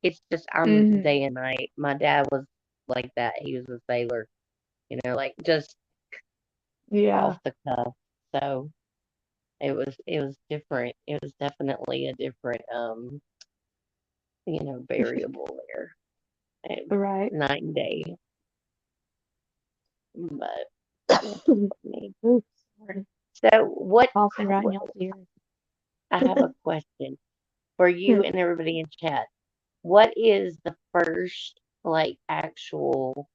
it's just, I'm Hmm. day and night. My dad was like that. He was a sailor, you know, like just Yeah. off the cuff. So it was different. It was definitely a different variable there. And Right. night and day. But that's funny. Oops, sorry. So what, Coughing right in what y'all's ears. I have a question for you and everybody in chat. What is the first like actual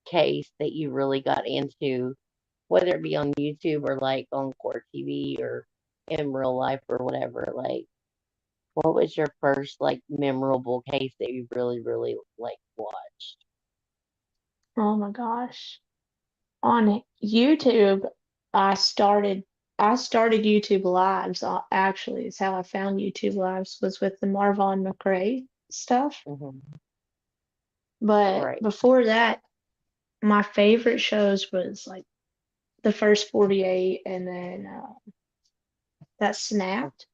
case that you really got into, whether it be on YouTube or like on court TV or in real life or whatever? Like, what was your first like memorable case that you really, really like watched? Oh my gosh. On YouTube, I started I started YouTube Lives, actually. Is how I found YouTube Lives was with the Marvin McRae stuff. Hmm. But Right. before that, my favorite shows was like the first 48 and then that Snapped.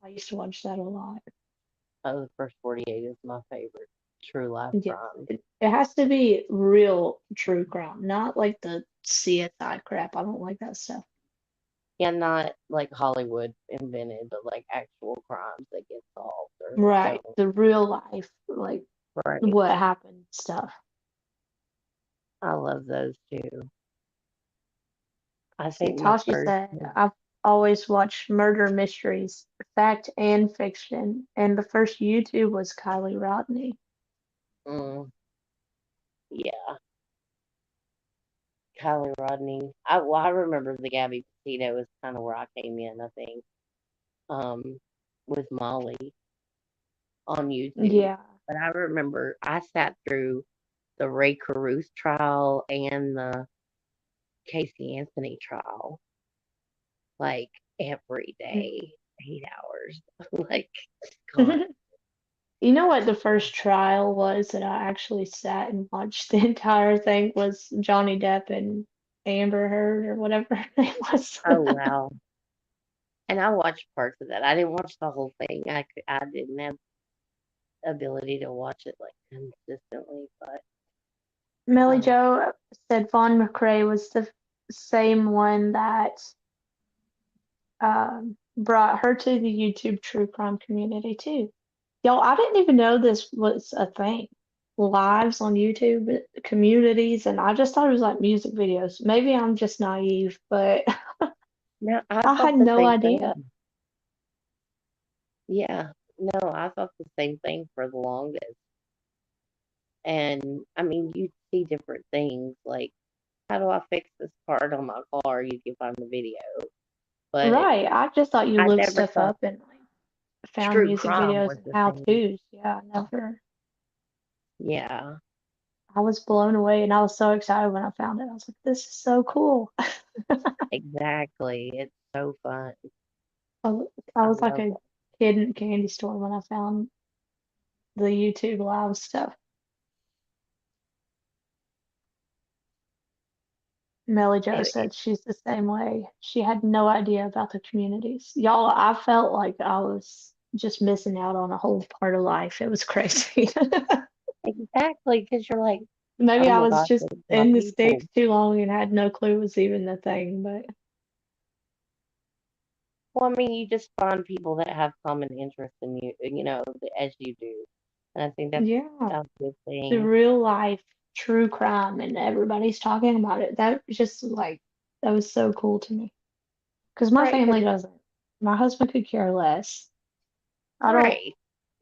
I used to watch that a lot. Oh, the first 48 is my favorite. True life Yes, crime. it has to be real true crime, not like the CSI crap. I don't like that stuff. Yeah, not like Hollywood invented, but like actual crimes that get solved or Right, don't. the real life, like Right. what happened stuff. I love those too. I See, think my Tashi first. said I've always watched murder mysteries, fact and fiction, and the first YouTube was Kylie Rodney. Mm, yeah, Kylie Rodney. I remember the Gabby Petito was kind of where I came in. I think with Molly on YouTube. Yeah. But I remember I sat through the Ray Caruth trial and the Casey Anthony trial like every day, 8 hours. Like, God, You know what the first trial was that I actually sat and watched the entire thing was Johnny Depp and Amber Heard or whatever her name was. oh wow. And I watched parts of that. I didn't watch the whole thing. I didn't have ability to watch it like consistently, but Melly um, Joe said Vaughn McRae was the same one that brought her to the YouTube true crime community too. Y'all, I didn't even know this was a thing. Lives on YouTube, communities, and I just thought it was like music videos. Maybe I'm just naive, but no, I I thought had the no same idea. thing. Yeah, no, I thought the same thing for the longest. And I mean, you see different things like, how do I fix this part on my car? You can find the video. But Right. I just thought you I looked never stuff thought up and like found true music crime videos was and the how same. to's. Yeah, I never. Yeah, I was blown away and I was so excited when I found it. I was like, this is so cool. exactly. It's so fun. I I was like love a it. kid in a candy store when I found the YouTube live stuff. Melly Jo It, said she's the same way. She had no idea about the communities. Y'all, I felt like I was just missing out on a whole part of life. It was crazy. exactly, because you're like, Maybe oh I my was gosh, just it's my in the people. States too long and had no clue it was even a thing, but Well, I mean, you just find people that have common interests in you, as you do. And I think that's yeah, a good the thing. real life true crime and everybody's talking about it. That was just like, that was so cool to me. Because my Right, family because, doesn't. My husband could care less. I don't right.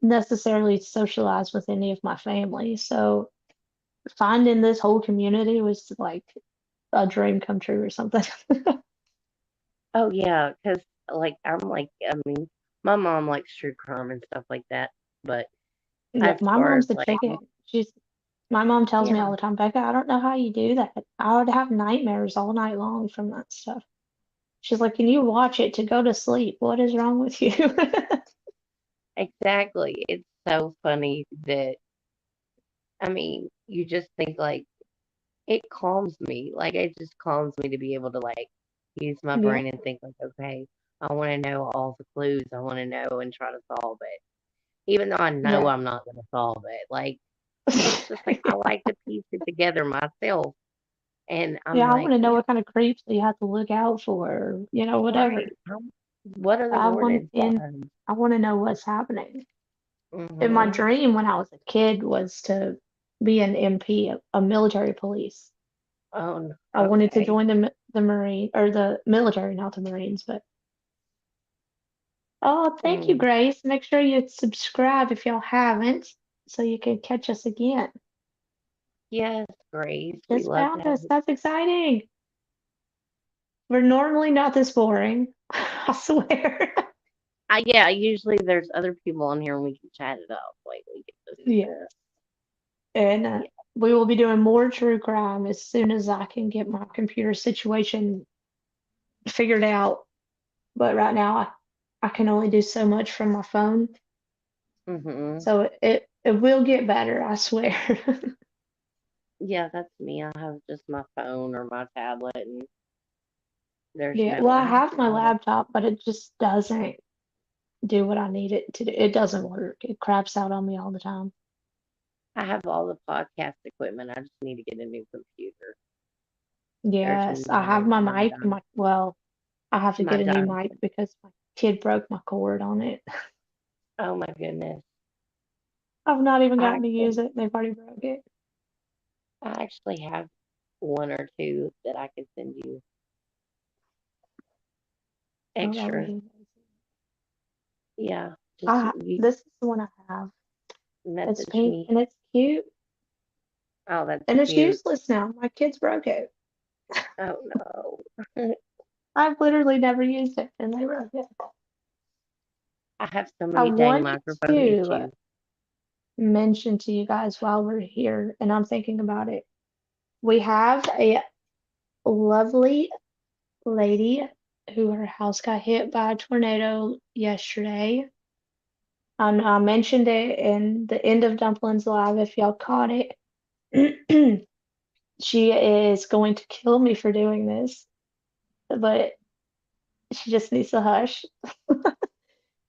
necessarily socialize with any of my family, so finding this whole community was like a dream come true or something. Oh, yeah, because, like, I'm like, I mean, my mom likes true crime and stuff like that. But Yeah, as my far as, mom's the like, chicken. My mom tells me yeah, all the time, Becca, I don't know how you do that. I would have nightmares all night long from that stuff. She's like, can you watch it to go to sleep? What is wrong with you? exactly. It's so funny that, I mean, you just think, like, it calms me. Like, it just calms me to be able to, like, use my Yeah, brain and think, like, okay, I want to know all the clues. I want to know and try to solve it. Even though I know yeah. I'm not going to solve it. Like, it's just like, I like to piece it together myself. And I'm Yeah, I like, want to know yeah, what kind of creeps you have to look out for, whatever. right. What are the I want warning in signs? I want to know what's happening. And my Hmm. dream when I was a kid was to be an MP, a military police. Oh, I wanted to okay. join the Marine or the military, not the Marines, but oh, thank you, Mm. Grace. Make sure you subscribe if y'all haven't, so you can catch us again. Yes, Grace. We Just love to found have us. you. That's exciting. We're normally not this boring. I swear. Yeah, usually there's other people on here and we can chat it up. Like, we can just, Yeah. And yeah. we will be doing more true crime as soon as I can get my computer situation figured out. But right now, I can only do so much from my phone. Mhm. So it will get better, I swear. Yeah, that's me. I have just my phone or my tablet, and there's Yeah, no well, I app have my on it. laptop, but it just doesn't do what I need it to do. It doesn't work. It craps out on me all the time. I have all the podcast equipment. I just need to get a new computer. There's Yes, I have no my my mic. Well, I have to my get a new dime. mic because my kid broke my cord on it. Oh my goodness. I've not even I gotten to use actually it. They've already broke it. I actually have one or two that I could send you Oh, that would extras. be amazing. Yeah, just you This is the one I have. It's message pink me. and it's cute Oh, that's and it's cute. useless now. My kids broke it. Oh no. I've literally never used it and they broke it. I have so I many dang wanted microphone to issues. mention to you guys while we're here, and I'm thinking about it. We have a lovely lady who her house got hit by a tornado yesterday. I mentioned it in the end of Dumplings Live if y'all caught it. She is going to kill me for doing this, but she just needs to hush.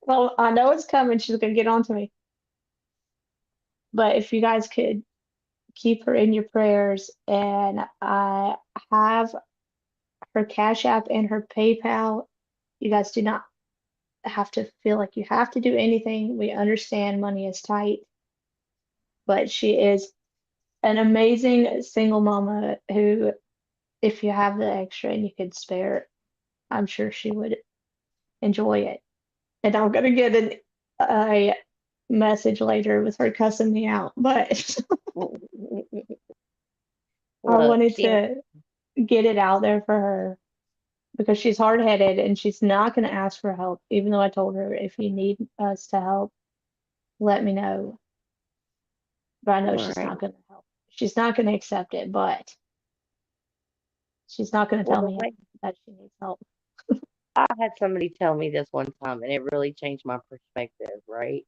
Well, I know it's coming. She's gonna get on to me. But if you guys could keep her in your prayers, and I have her Cash App and her PayPal. You guys do not have to feel like you have to do anything. We understand money is tight, but she is an amazing single mama who, if you have the extra and you could spare it, I'm sure she would enjoy it. And I'm gonna get a message later with her cussing me out, but I Look, wanted she to get it out there for her because she's hard-headed and she's not going to ask for help, even though I told her if you need us to help, let me know. But I know she's right. not going to help. She's not going to accept it, but she's not going to tell Well, me like that she needs help. I had somebody tell me this one time, and it really changed my perspective. Right?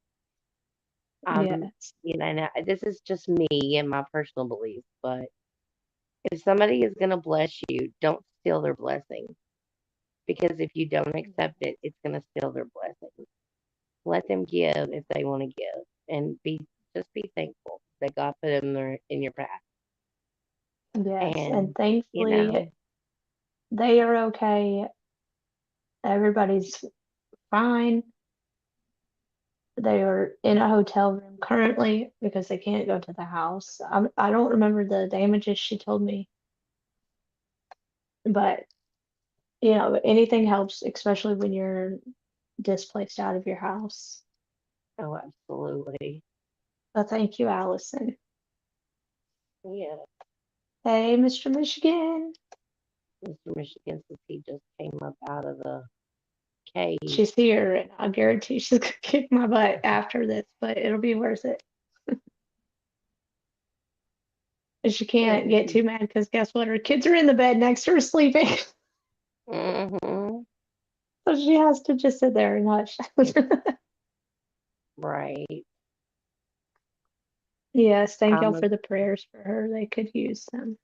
Yes. Now, this is just me and my personal beliefs, but if somebody is gonna bless you, don't steal their blessing because if you don't accept it, it's gonna steal their blessing. Let them give if they want to give, and be thankful that God put them there in your path. Yes. And And you thankfully, know, they are okay. Everybody's fine. They are in a hotel room currently because they can't go to the house. I don't remember the damages she told me, but anything helps, especially when you're displaced out of your house. oh, absolutely, But thank you, Allison. yeah. Hey, Mr. Michigan. Mr. Michigan says he just came up out of the cave. She's here, and I guarantee she's gonna kick my butt after this, but it'll be worth it. And she can't get too mad because guess what? Her kids are in the bed next to her sleeping. Mm-hmm. So she has to just sit there and hush. Right. Yes, thank y'all I'm a, for the prayers for her. They could use them.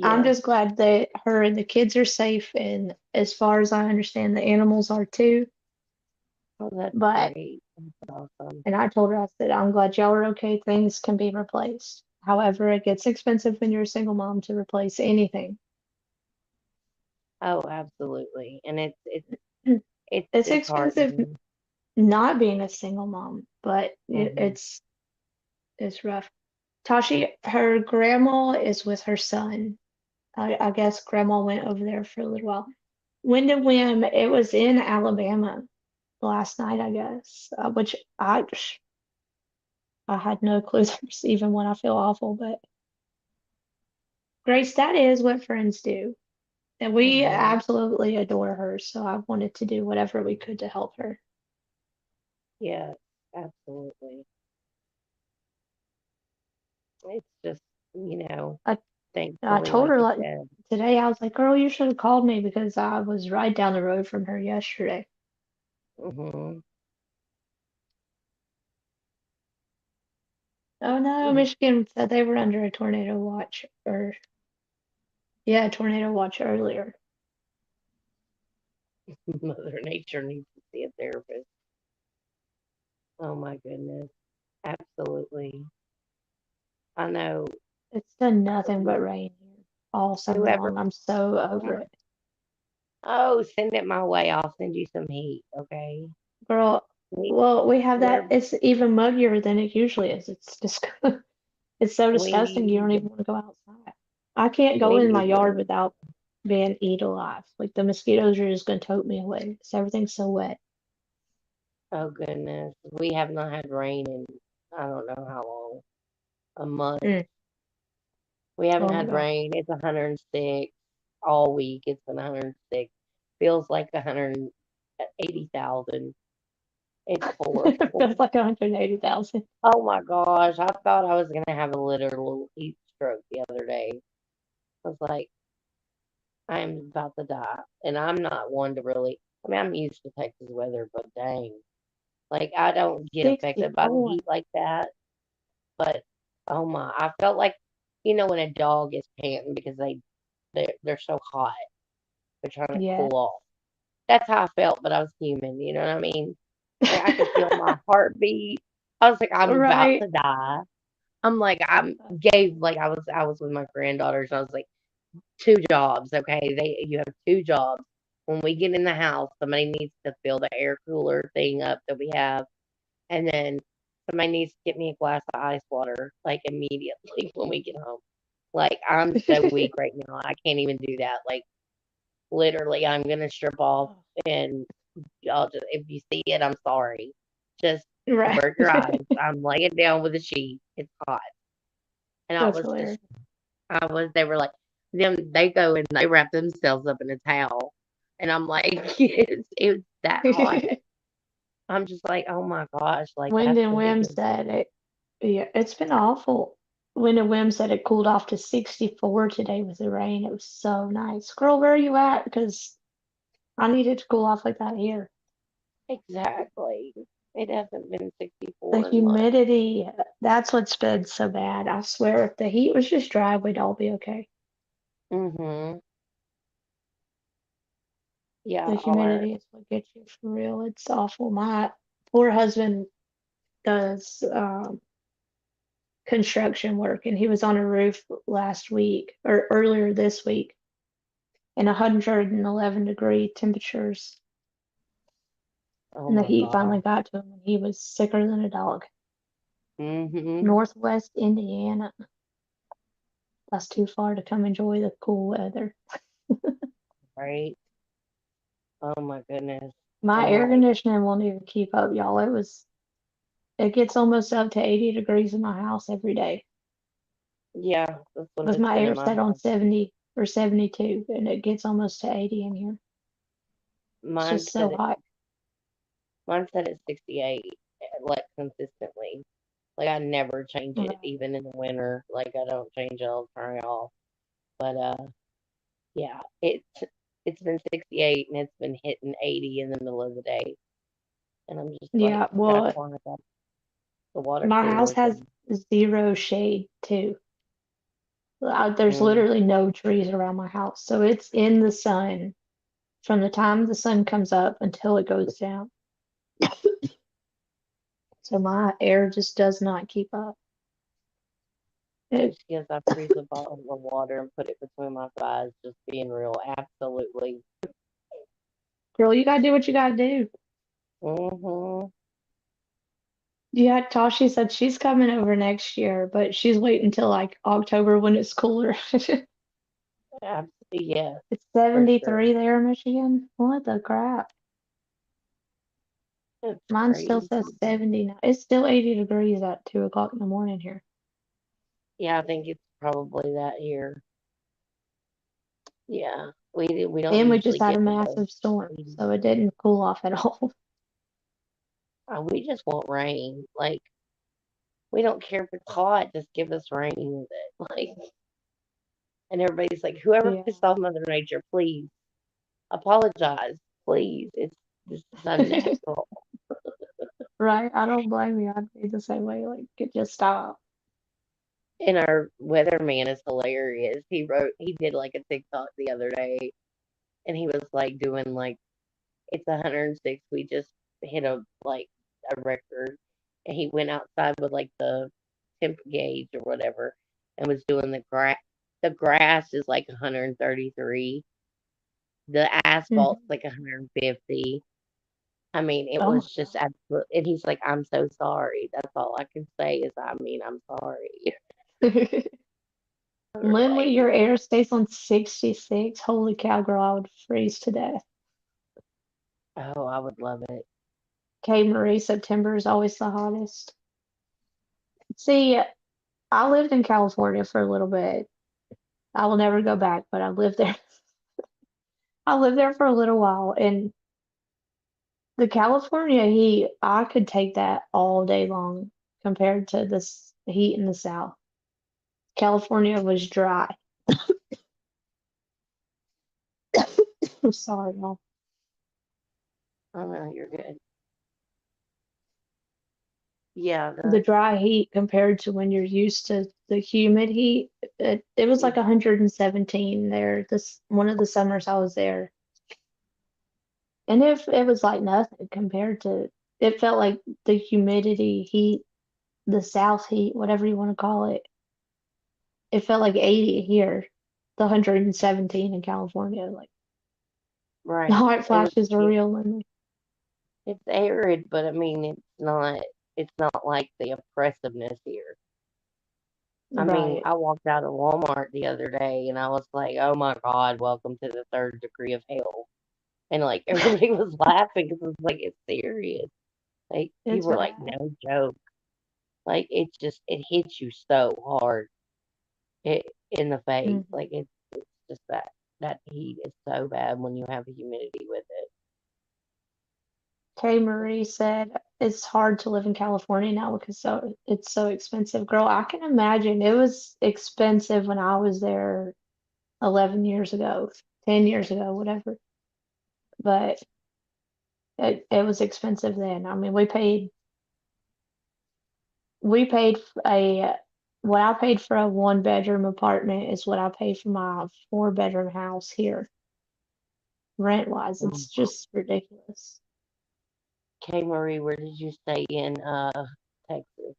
I'm yes. just glad that her and the kids are safe, and as far as I understand, the animals are too. Oh, that's But great. That's awesome. And I told her, I said, I'm glad y'all are okay. Things can be replaced. However, it gets expensive when you're a single mom to replace anything. Oh, absolutely. And It's it's hard. expensive not being a single mom, but Hmm. it's rough. Tashi, her grandma is with her son. I guess grandma went over there for a little while. When did Whim? It was in Alabama last night, I guess, which I had no clue there's even when I feel awful, but Grace, that is what friends do. And we Hmm. absolutely adore her, so I wanted to do whatever we could to help her. Yes, absolutely. It's just, you know, I I thankfully, told like her you like said. today, I was like, girl, you should have called me because I was right down the road from her yesterday. Hmm. Oh no, Michigan said they were under a tornado watch, or yeah, tornado watch earlier. Mother Nature needs to see a therapist. Oh my goodness. Absolutely. I know. It's done nothing but rain here all summer Whoever. long. I'm so over it. Oh, send it my way. I'll send you some heat, okay? Girl, We well, we have that. we're It's even muggier than it usually is. It's just, it's so we disgusting. You don't need even want to go outside. I can't go we in my need yard without being eat alive. Like the mosquitoes are just gonna tote me away. So everything's so wet. oh goodness. We have not had rain in I don't know how long. A month. Mm. We haven't Oh my had God. rain. It's 106 all week. It's been 106. Feels like 180,000. It's It horrible. feels like 180,000. Oh my gosh. I thought I was going to have a literal heat stroke the other day. I was like, I'm about to die. And I'm not one to really, I mean, I'm used to Texas weather, but dang. Like, I don't get affected by the 64. heat like that. But, oh my, I felt like, when a dog is panting because they're so hot. They're trying to Yeah. cool off. That's how I felt, but I was human. You know what I mean? Like I could feel my heartbeat. I was like, I'm about Right. to die. I'm like, I was with my granddaughters. I was like, two jobs, okay? You have two jobs. When we get in the house, somebody needs to fill the air cooler thing up that we have, and then somebody needs to get me a glass of ice water like immediately when we get home. Like I'm so weak right now, I can't even do that. Like literally, I'm gonna strip off and y'all just if you see it, I'm sorry. Just Right. avert your eyes. I'm laying down with a sheet. It's hot. And That's hilarious. they were like, they go and they wrap themselves up in a towel. And I'm like, it's that hot. I'm just like, oh my gosh, like Wind that's and Wim ridiculous. said it. Yeah, it's been awful. Wind and Wim said it cooled off to 64 today with the rain. It was so nice. Girl, where are you at? Because I needed to cool off like that here. Exactly. It hasn't been The 64 in months. humidity, that's what's been so bad. I swear, if the heat was just dry, we'd all be okay. Mhm. The Yeah, humidity is what gets you for real. It's awful. My poor husband does construction work, and he was on a roof last week or earlier this week in 111-degree temperatures, oh and the my heat finally God. got to him, and he was sicker than a dog. Mhm. Northwest Indiana. That's too far to come enjoy the cool weather. Right. Oh my goodness. My I'm air like, conditioning won't even keep up, y'all. It gets almost up to 80 degrees in my house every day. yeah, that's what With it's my been air in my set on house. 70 or 72, and it gets almost to 80 in here. It's Mine just said so it. hot. Mine said it's 68, like consistently. Like I never change it, Right. even in the winter. Like I don't change it. I'll turn it off. But yeah, it's been 68 and it's been hitting 80 in the middle of the day, and I'm just like, Yeah, that's well, why I got the water my house cooler has thing. zero shade too. There's Mm, literally no trees around my house. So it's in the sun from the time the sun comes up until it goes down. So my air just does not keep up. It, just because I freeze a bottle of water and put it between my thighs, just being real, absolutely. girl, you gotta do what you gotta do. Mhm. Yeah, Tashi said she's coming over next year, but she's waiting until like October when it's cooler. Absolutely, yeah, It's for sure. 73 there in Michigan. What the crap? It's Mine still crazy. says 70 now. It's still 80 degrees at 2 o'clock in the morning here. Yeah, I think it's probably that here. Yeah, we don't And we just usually had a get above massive storm, 80. so it didn't cool off at all. We just want rain. Like We don't care if it's hot. Just give us rain with it. Like, and everybody's like, whoever Yeah. pissed off Mother Nature, please apologize, please. It's This is unnatural. Right. I don't blame you. I'd be the same way. Like, it just stop. And our weatherman is hilarious. He did like a TikTok the other day, and he was like doing like it's 106. We just hit a record, and he went outside with like the temp gauge or whatever, and was doing the grass. The grass is like 133. The asphalt's Mhm. like 150. I mean, it Oh was just absolute. And he's like, "I'm so sorry." That's all I can say is, I mean, I'm sorry. my God. We're Lindley, like, your air stays on 66. Holy cow, girl, I would freeze to death. oh, I would love it. K Marie, September is always the hottest. See, I lived in California for a little bit. I will never go back, but I lived there. I lived there for a little while, and the California heat, I could take that all day long compared to this heat in the South. California was dry. I'm sorry, y'all. Oh no, you're good. Yeah, The dry heat compared to when you're used to the humid heat, it was like 117 there. This one of the summers I was there, and if it was like nothing compared to, it felt like the humidity heat, the South heat, whatever you want to call it. It felt like 80 here, the 117 in California. Like the right. hot It was. flashes are real in me. It's arid, but I mean, it's not. It's not like the oppressiveness here. I mean, Right. I walked out of Walmart the other day, and I was like, "Oh my God, welcome to the third degree of hell." And like everybody was laughing because it's like it's serious. Like It's people were like, bad. "No joke." Like it hits you so hard it in the face. Mhm. Like it's just that heat is so bad when you have humidity with it. Kay Marie said it's hard to live in California now because it's so expensive. Girl, I can imagine it was expensive when I was there 11 years ago, 10 years ago, whatever. But it was expensive then. I mean, we paid a what I paid for a one bedroom apartment is what I paid for my four bedroom house here. Rent wise, Mm. it's just ridiculous. K Marie, where did you stay in Texas?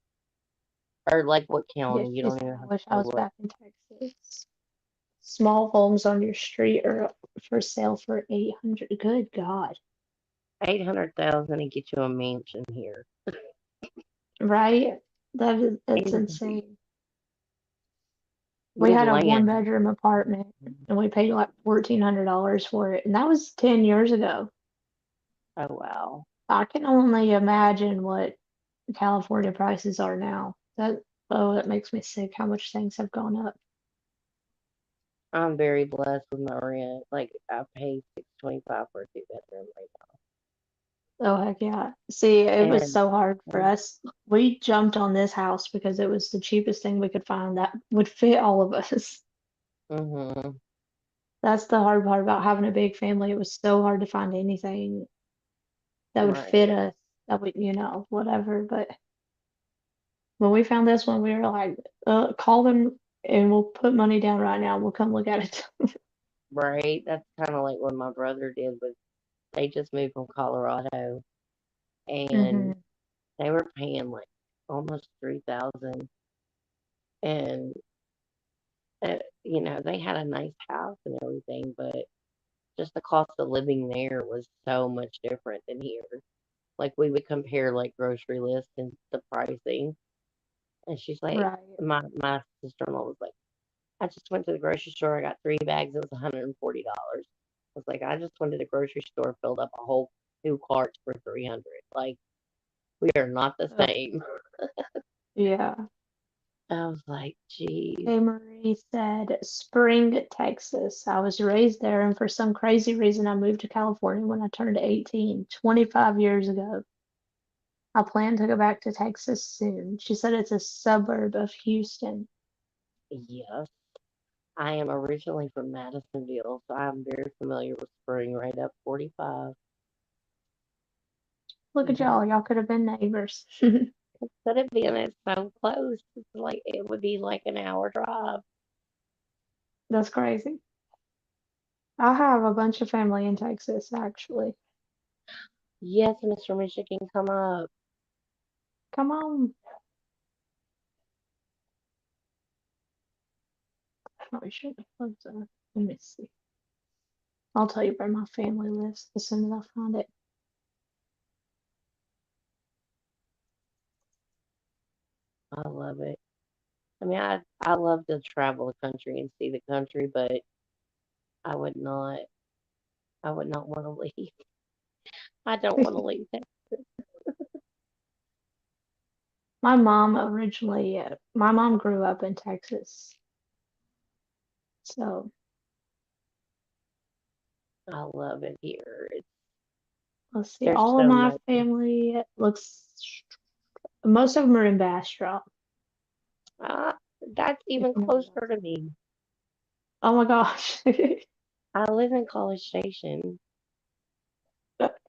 Or like what Yeah, county? You she don't said, even I have to wish I say was what. back in Texas. Small homes on your street are up for sale for 800. Good God. 800,000 and get you a mansion here. Right? That's And insane. We with had a one land. bedroom apartment and we paid like $1,400 for it. And that was 10 years ago. Oh wow. I can only imagine what California prices are now. That makes me sick how much things have gone up. I'm very blessed with my rent. Like I pay 625 for a two bedroom right Oh, heck yeah. See, it now. was so hard for us. We jumped on this house because it was the cheapest thing we could find that would fit all of us. Mm-hmm. That's the hard part about having a big family. It was so hard to find anything that would fit Right. us, that would, whatever. But when we found this one, we were like, call them and we'll put money down right now. We'll come look at it. Right. That's kind of like what my brother did with. They just moved from Colorado, hmm and they were paying like almost 3,000, and they had a nice house and everything, but just the cost of living there was so much different than here. Like we would compare like grocery lists and the pricing, and she's like, Right. my sister-in-law was like, I just went to the grocery store. I got 3 bags. It was $140. I was like, I just went to the grocery store, filled up a whole 2 carts for 300. Like we are not the Oh, same. yeah. I was like, geez. Hey, Marie said, Spring, Texas. I was raised there, and for some crazy reason, I moved to California when I turned 18, 25 years ago. I plan to go back to Texas soon. She said it's a suburb of Houston. Yes. I am originally from Madisonville, so I'm very familiar with spring right up 45. Look at Mhm. y'all could have been neighbors. Could it be? And it's so close. It's like it would be like an hour drive. That's crazy. I have a bunch of family in Texas, actually. Yes, Mr. Michigan, come up. Come on. Probably should have looked up. Let me see. I'll tell you where my family lives as soon as I find it. I love it. I mean, I love to travel the country and see the country, but I would not I would not want to leave. I don't want to leave that. My mom grew up in Texas. So I love it here. let's see. There's All of so my much. family most of them are in Bastrop, Ah, that's if even you know where that closer to me. Oh my gosh. I live in College Station.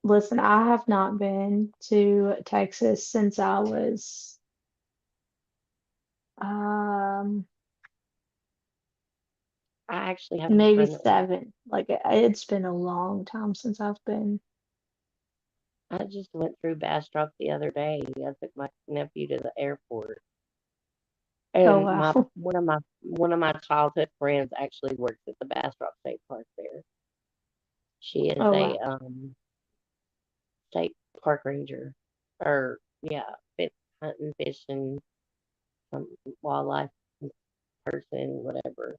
Listen, I have not been to Texas since I was um I actually have a maybe friend that lives. 7. Like it's been a long time since I've been. I just went through Bastrop the other day. I took my nephew to the airport, Oh and my wow. one of my childhood friends actually works at the Bastrop State Park there. She is Oh a wow. state park ranger, or yeah, hunting, fishing, some wildlife person, whatever.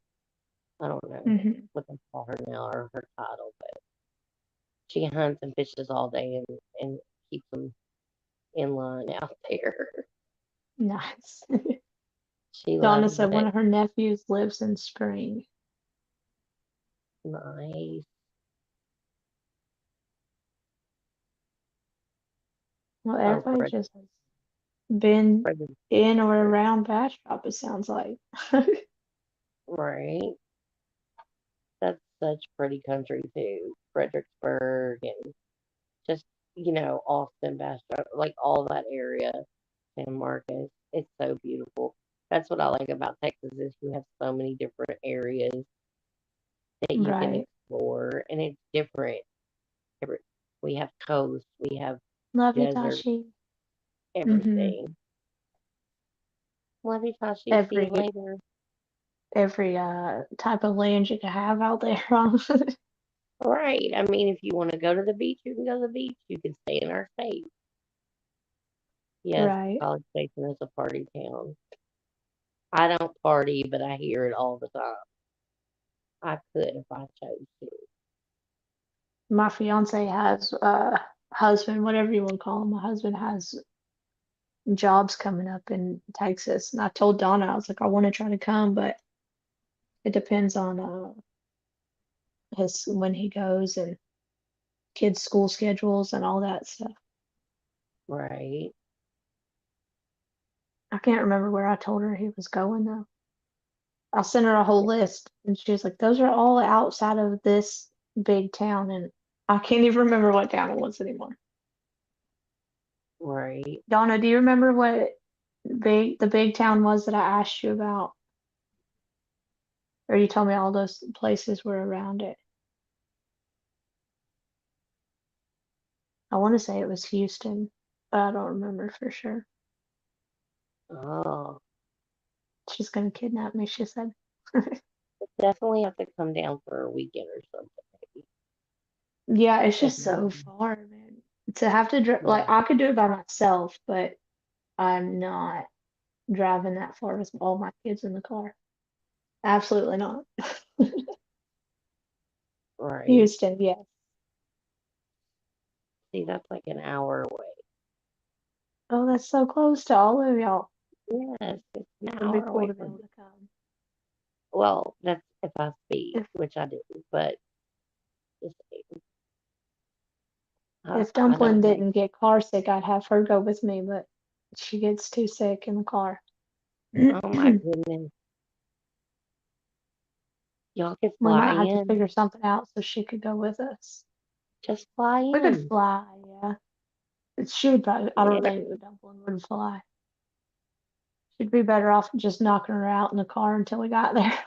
I don't know Hmm. what they call her now or her title, but she hunts and fishes all day and keeps them in line out there. Nice. She Donna loves said one it. of her nephews lives in Spring. Nice. Well, Oh, everybody just has been Frederick, in or around Bastrop, it sounds like. right? That's such pretty country too. Fredericksburg and just Austin, Bastrop, like all that area, San Marcos. It's so beautiful. That's what I like about Texas is you have so many different areas that you can Right. explore, and it's different. Every, we have coast, we have Love you, desert, Tashi. Hmm. everything. Love you, Tashi. See you Every later. every type of land you can have out there. Huh? Right. I mean, if you want to go to the beach, you can go to the beach. You can stay in our state. Yes, Right. College Station is a party town. I don't party, but I hear it all the time. I could if I chose to. My fiance has husband, whatever you want to call him. My husband has jobs coming up in Texas, and I told Donna I was like I want to try to come, but it depends on his when he goes and kids' school schedules and all that stuff. Right. I can't remember where I told her he was going though. I sent her a whole list, and she was like, "Those are all outside of this big town," and I can't even remember what town it was anymore. Right. Donna, do you remember what the big town was that I asked you about? Or you told me all those places were around it. I want to say it was Houston, but I don't remember for sure. Oh, She's gonna kidnap me, she said. definitely have to come down for a weekend or something. Yeah, it's Maybe. just so far, man. To have to drive, Yeah. like, I could do it by myself, but I'm not driving that far with all my kids in the car. Absolutely not. Right. Houston, yes. See, that's like an hour away. Oh, that's so close to all of y'all. Yes, it's an It'd be hour cool away to be from able me. to come. Well, that's if I speed, If which I do, but just If I Dumpling don't like. didn't get car sick, I'd have her go with me, but she gets too sick in the car. Oh my goodness. Y'all could We fly might have to in. figure something out so she could go with us. Just fly We could in. fly, yeah. She would probably, I don't Yeah, think Dumpling would fly. She'd be better off just knocking her out in the car until we got there.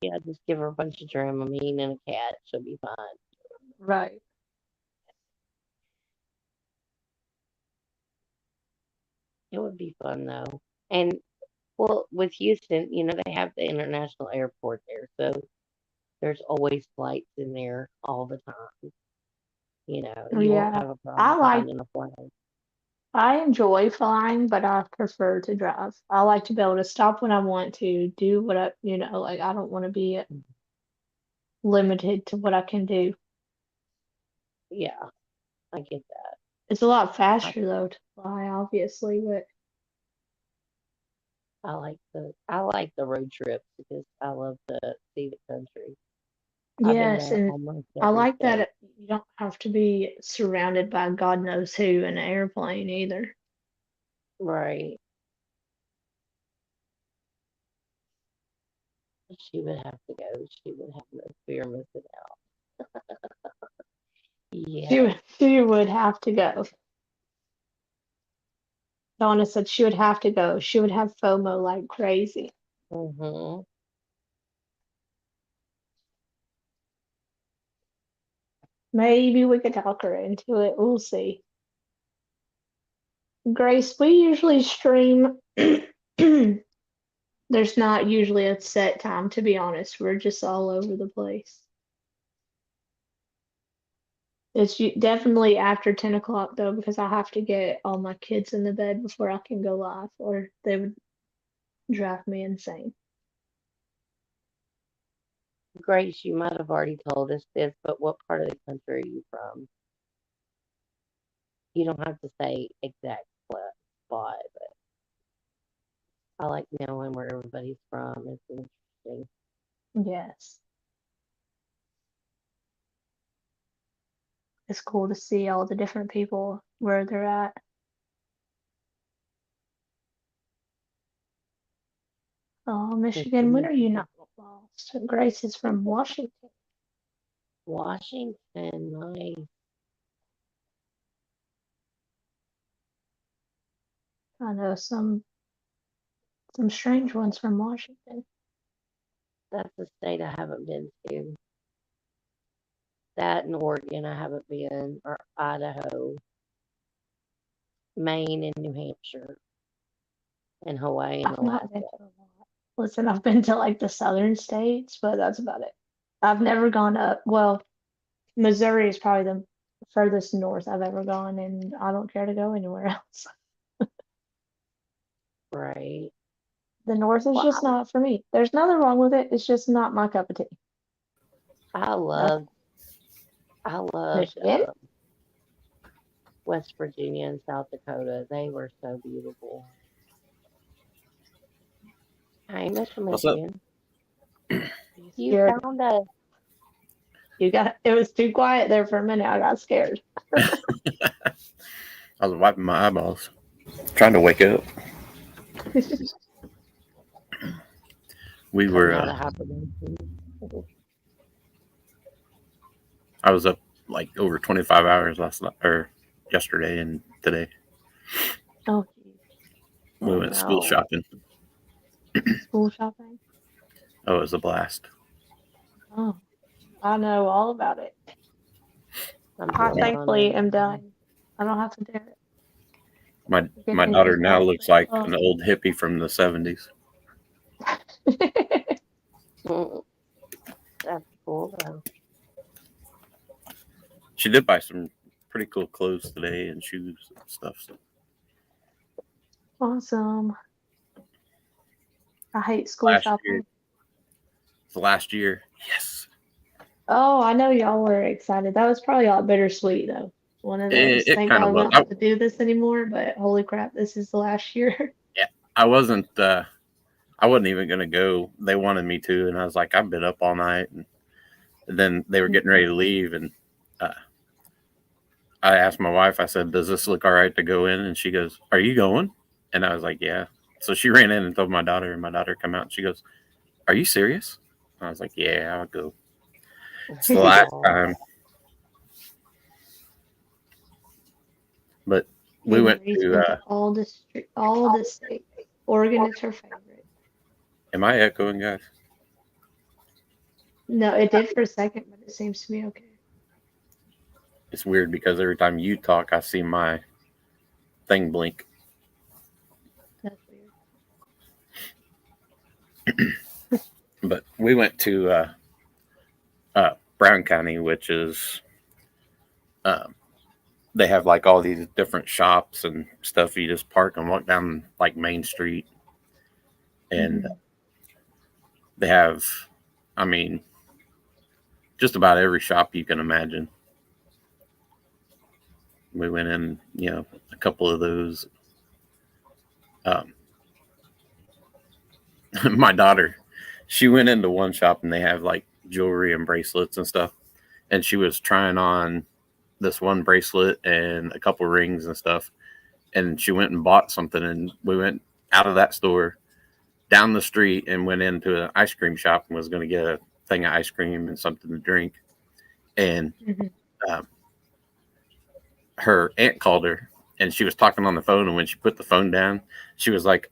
yeah, just give her a bunch of Dramamine and a cat. She'll be fine. Right. It would be fun though. And well, with Houston, they have the international airport there, so there's always flights in there all the time. You won't Yeah. have a problem I like, finding a flight. I enjoy flying, but I prefer to drive. I like to be able to stop when I want to, do what like I don't want to be limited to what I can do. Yeah, I get that. It's a lot I, faster though to fly, obviously, but I like the road trips because I love to see the country. I've been yes, to and almost I every like that state. you don't have to be surrounded by God knows who in an airplane either. Right. She would have to go. She would have no fear of missing out. Yes. She would have to go. Donna said she would have to go. She would have FOMO like crazy. Mhm. Maybe we could talk her into it. We'll see. Grace, we usually stream. There's not usually a set time, to be honest. We're just all over the place. It's definitely after 10 o'clock, though, because I have to get all my kids in the bed before I can go live, or they would drive me insane. Grace, you might have already told us this, but what part of the country are you from? You don't have to say exact spot, but I like knowing where everybody's from. It's interesting. Yes. It's cool to see all the different people where they're at. Oh, It's Michigan, when are you beautiful. not lost? Grace is from Washington. Washington, nice. I know some strange ones from Washington. That's a state I haven't been to. That and Oregon I haven't been, or Idaho, Maine, and New Hampshire, and Hawaii and I've not been Alaska. to a lot. Listen, I've been to like the southern states, but that's about it. I've never gone up. Well, Missouri is probably the furthest north I've ever gone, and I don't care to go anywhere else. Right. The north is Well, just not for me. There's nothing wrong with it. It's just not my cup of tea. I That's loved, I loved Michigan. West Virginia and South Dakota. They were so beautiful. Hey, Mr. What's up? Michigan, You you scared me. found us. It was too quiet there for a minute. I got scared. I was wiping my eyeballs, trying to wake up. We Coming were. out of hibernation. I was up like over 25 hours last night or yesterday and today. Oh, geez. We Oh went school no. shopping. School shopping. Oh, it was a blast. Oh, I know all about it. I'm I jealous My on that. thankfully am done. I don't have to do it. my, Get my to daughter use now that. looks like Oh. an old hippie from the 70s. Mm, that's cool though. She did buy some pretty cool clothes today and shoes and stuff. So Awesome. I hate school shopping. the last year, yes, Oh, I know y'all were excited. That was probably all bittersweet though. One of those. it Thank kind God of we was. won't have to do this anymore, but holy crap, this is the last year. Yeah, I wasn't. I wasn't even gonna go. They wanted me to, and I was like, I've been up all night, and then they were getting ready to leave, and uh, I asked my wife, I said, "Does this look all right to go in?" And she goes, "Are you going?" And I was like, "Yeah." So she ran in and told my daughter, and my daughter come out and she goes, "Are you serious?" I was like, "Yeah, I'll go." It's the last Aw. time. But we went Emery's to been to all the states. Oregon is her favorite. am I echoing, guys? No, it did for a second, but it seems to be okay. It's weird because every time you talk, I see my thing blink. That's weird. But we went to Brown County, which is um, they have like all these different shops and stuff. You just park and walk down like Main Street, and Mhm. they have, I mean, just about every shop you can imagine. We went in, a couple of those. Um, my daughter, she went into one shop and they have like jewelry and bracelets and stuff, and she was trying on this one bracelet and a couple rings and stuff, and she went and bought something, and we went out of that store down the street and went into an ice cream shop and was going to get a thing of ice cream and something to drink, and Mhm. um, her aunt called her and she was talking on the phone, and when she put the phone down, she was like,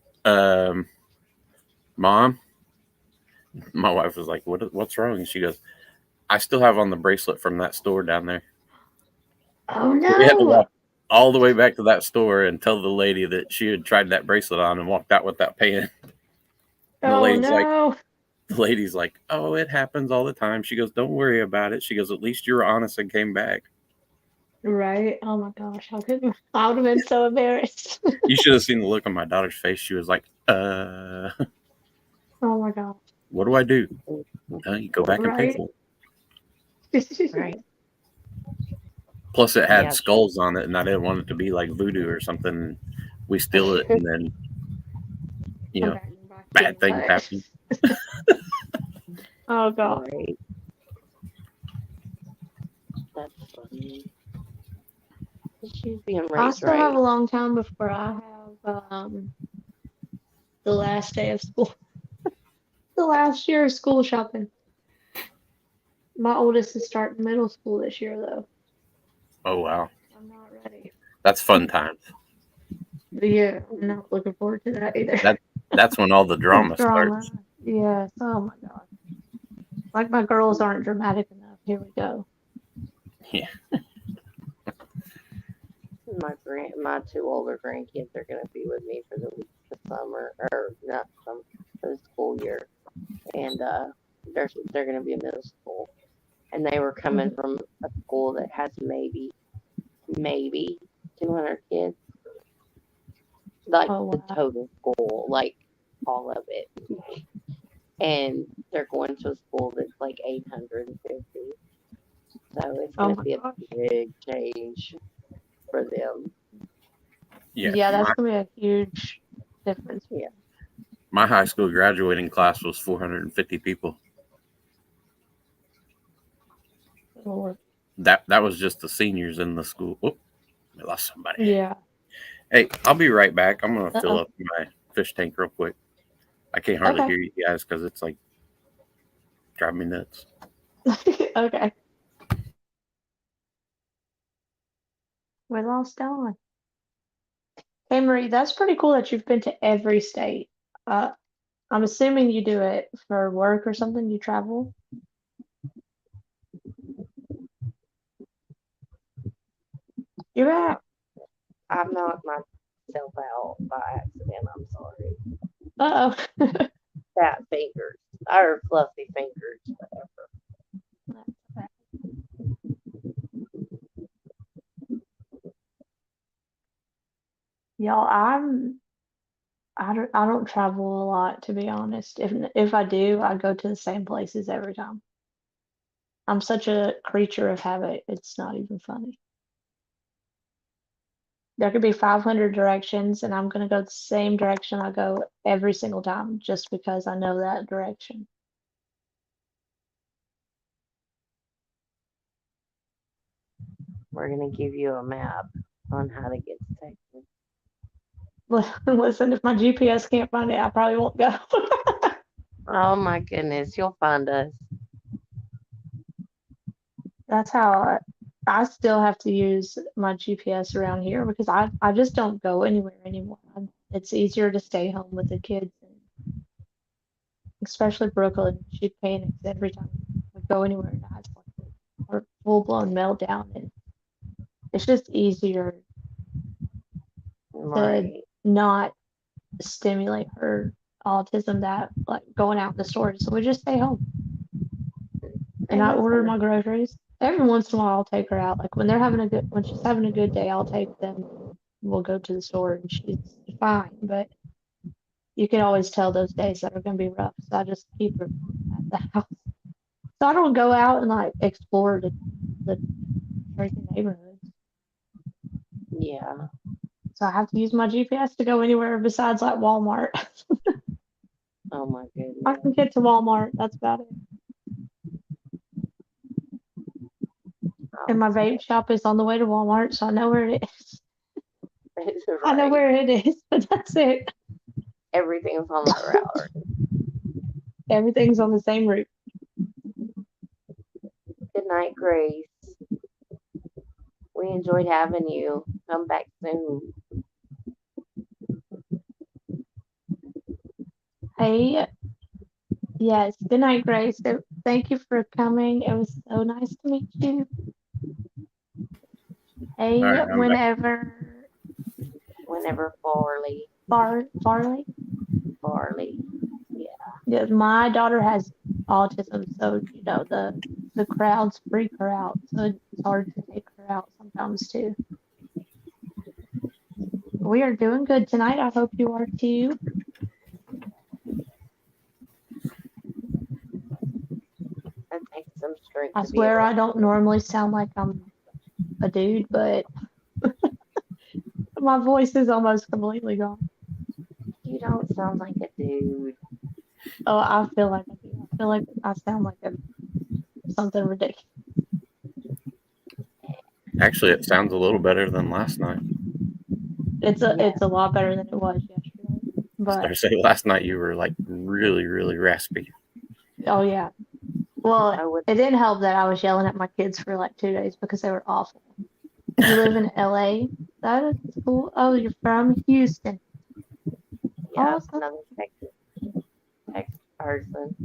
"Mom." My wife was like, what's wrong? And she goes, "I still have on the bracelet from that store down there." Oh So we had to no! walk all the way back to that store and tell the lady that she had tried that bracelet on and walked out without paying. And the Oh lady's like, no! "Oh, it happens all the time." She goes, "Don't worry about it." She goes, "At least you were honest and came back." Right? Oh my gosh! How could I would have been so embarrassed. You should have seen the look on my daughter's face. She was like, Oh my gosh! what do I do? You go back and pay Right? for it. Right. Plus, it had Yeah. skulls on it, and I didn't want it to be like voodoo or something. We steal it, and then, you Come know, back and bite you in bad the things happen. butt. Oh god! Right. That's funny. She's being I raised still have right. a long time before I have the last day of school, the last year of school shopping. My oldest is starting middle school this year though. Oh, wow. I'm not ready. That's fun times. But yeah, I'm not looking forward to that either. That That's when all the The drama drama. starts. Yes. Oh my god. Like my girls aren't dramatic enough. Here we go. Yeah. My two older grandkids are gonna be with me for the summer, or not some for the school year, and they're gonna be in middle school, and they were coming Mhm. from a school that has maybe 200 kids, like Oh the wow. total school, like all of it, and they're going to a school that's like 850. So it's Oh gonna my be a gosh. big change for them. Yeah. Yeah, that's gonna be a huge difference for Yeah. them. My high school graduating class was 450 people. Lord. That was just the seniors in the school. Whoop, we lost somebody. Yeah. Hey, I'll be right back. I'm going to fill Uh-oh. up my fish tank real quick. I can't hardly Okay. hear you guys because it's like driving me nuts. Okay. We lost Dawn. Hey Marie, that's pretty cool that you've been to every state. Uh, I'm assuming you do it for work or something. You travel. You're back. I knocked myself out by accident. I'm sorry. Uh-oh. Fat fingers or fluffy fingers, whatever. Y'all, I don't travel a lot to be honest. If I do, I go to the same places every time. I'm such a creature of habit. It's not even funny. There could be 500 directions, and I'm gonna go the same direction I go every single time just because I know that direction. We're gonna give you a map on how to get to Texas. Listen, if my GPS can't find it, I probably won't go. Oh my goodness, you'll find us. That's how I still have to use my GPS around here because I just don't go anywhere anymore. It's easier to stay home with the kids, and especially Brooklyn. She panics every time we go anywhere and has like a full blown meltdown, and it's just easier to Right. not stimulate her autism that like going out in the stores. So we just stay home and And I that's order my under- groceries. Every once in a while, I'll take her out. Like when she's having a good day, I'll take them. We'll go to the store and she's fine. But you can always tell those days that are going to be rough. So I just keep her at the house. So I don't go out and like explore the crazy neighborhoods. yeah. So I have to use my GPS to go anywhere besides like Walmart. Oh my I goodness. can get to Walmart. That's about it. And my vape shop is on the way to Walmart, so I know where it is. I know Right. where it is, but that's it. Everything's on that route. Everything's on the same route. Good night, Grace. We enjoyed having you. Come back soon. Hey, yes. Good night, Grace. Thank you for coming. It was so nice to meet you. All Hey, right, I'm back. Whenever Farley. Farley. Yeah. Yeah, my daughter has autism, so you know the crowds freak her out. So it's hard to take her out sometimes too. We are doing good tonight. I hope you are too. That takes some strength I to be swear able I don't normally sound like I'm a dude, but my voice is almost completely gone. You don't sound like a dude. Oh, I feel like I do. I feel like I sound like something ridiculous. Actually, it sounds a little better than last night. Yeah. It's a lot better than it was yesterday. I But say last night you were like really, really raspy. oh yeah. Well, I would. it didn't help that I was yelling at my kids for like 2 days because they were awful. You live in LA? That is cool. Oh, you're from Houston. Yeah. Awesome. Another Texas person.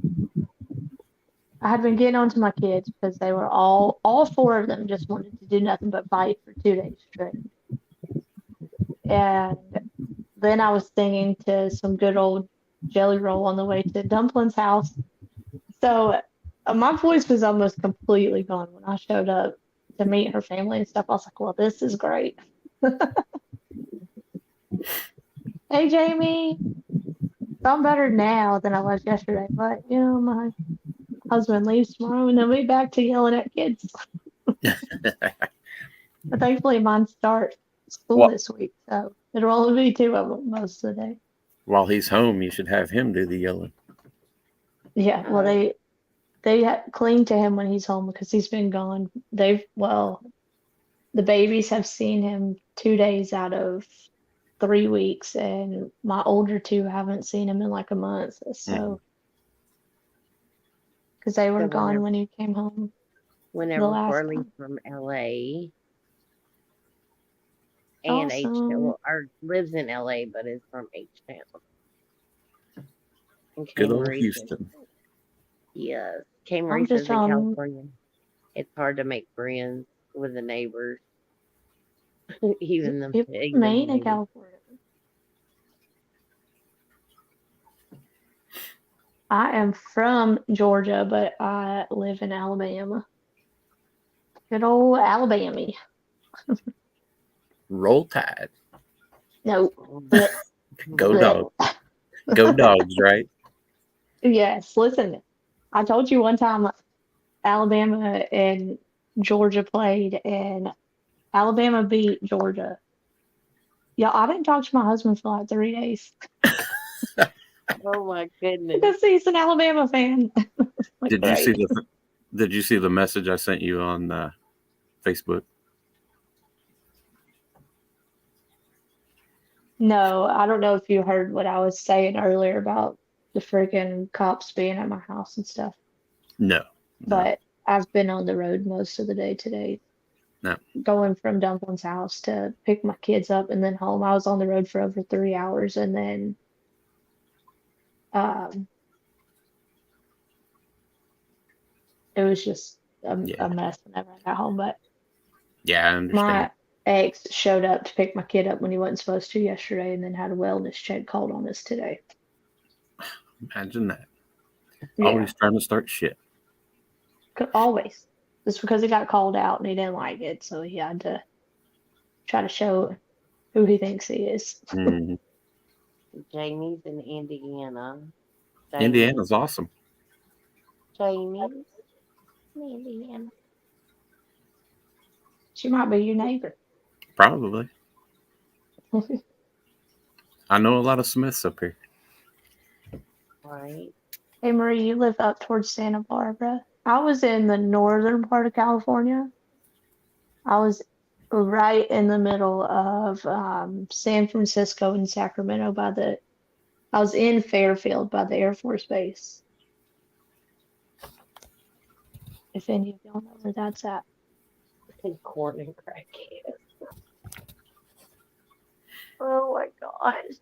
I had been getting on to my kids because they were all four of them just wanted to do nothing but fight for 2 days straight. And then I was singing to some good old Jelly Roll on the way to Dumpling's house. So my voice was almost completely gone when I showed up to meet her family and stuff. I was like, well, this is great. Hey, Jamie. So I'm better now than I was yesterday, but you know, my husband leaves tomorrow and he'll be back to yelling at kids. But thankfully, mine start school Well, this week, so it'll only be two of them most of the day. while he's home, you should have him do the yelling. Yeah, well, they cling to him when he's home because he's been gone. The babies have seen him 2 days out of 3 weeks, and my older two haven't seen him in like a month. So, because they were So gone when he came home the whenever last Farley's time. from LA and H Awesome. or lives in LA but is from H Town. And Good came old recent. Houston. Yes. Came I'm just recently in California. It's hard to make friends with the neighbors. Even the people pigs from and the Maine and neighbors. California. I am from Georgia, but I live in Alabama. Good old Alabama. Roll Tide. No, but Go dogs. Go dogs, right? yes, listen. I told you one time Alabama and Georgia played and Alabama beat Georgia. Yeah, I didn't talk to my husband for like 3 days Oh my goodness. because he's an Alabama fan. Like, Did you see great. the Did you see the message I sent you on Facebook? No, I don't know if you heard what I was saying earlier about the freaking cops being at my house and stuff, No. but I've been on the road most of the day today, No. going from Dumplin's house to pick my kids up and then home. I was on the road for over 3 hours, and then um, it was just Yeah. a mess whenever I got home. But Yeah, I understand. my ex showed up to pick my kid up when he wasn't supposed to yesterday, and then had a wellness check called on us today. Imagine that. Yeah, Always trying to start shit. always. Just because he got called out and he didn't like it, so he had to try to show who he thinks he is. Mhm. Jamie's in Indiana. Indiana's awesome. Jamie's in Indiana. She might be your neighbor. Probably. I know a lot of Smiths up here. Right. Hey Marie, you live up towards Santa Barbara. I was in the northern part of California. I was right in the middle of San Francisco and Sacramento I was in Fairfield by the Air Force Base. If any of y'all know where that's at. Corn and crackhead. Oh my gosh.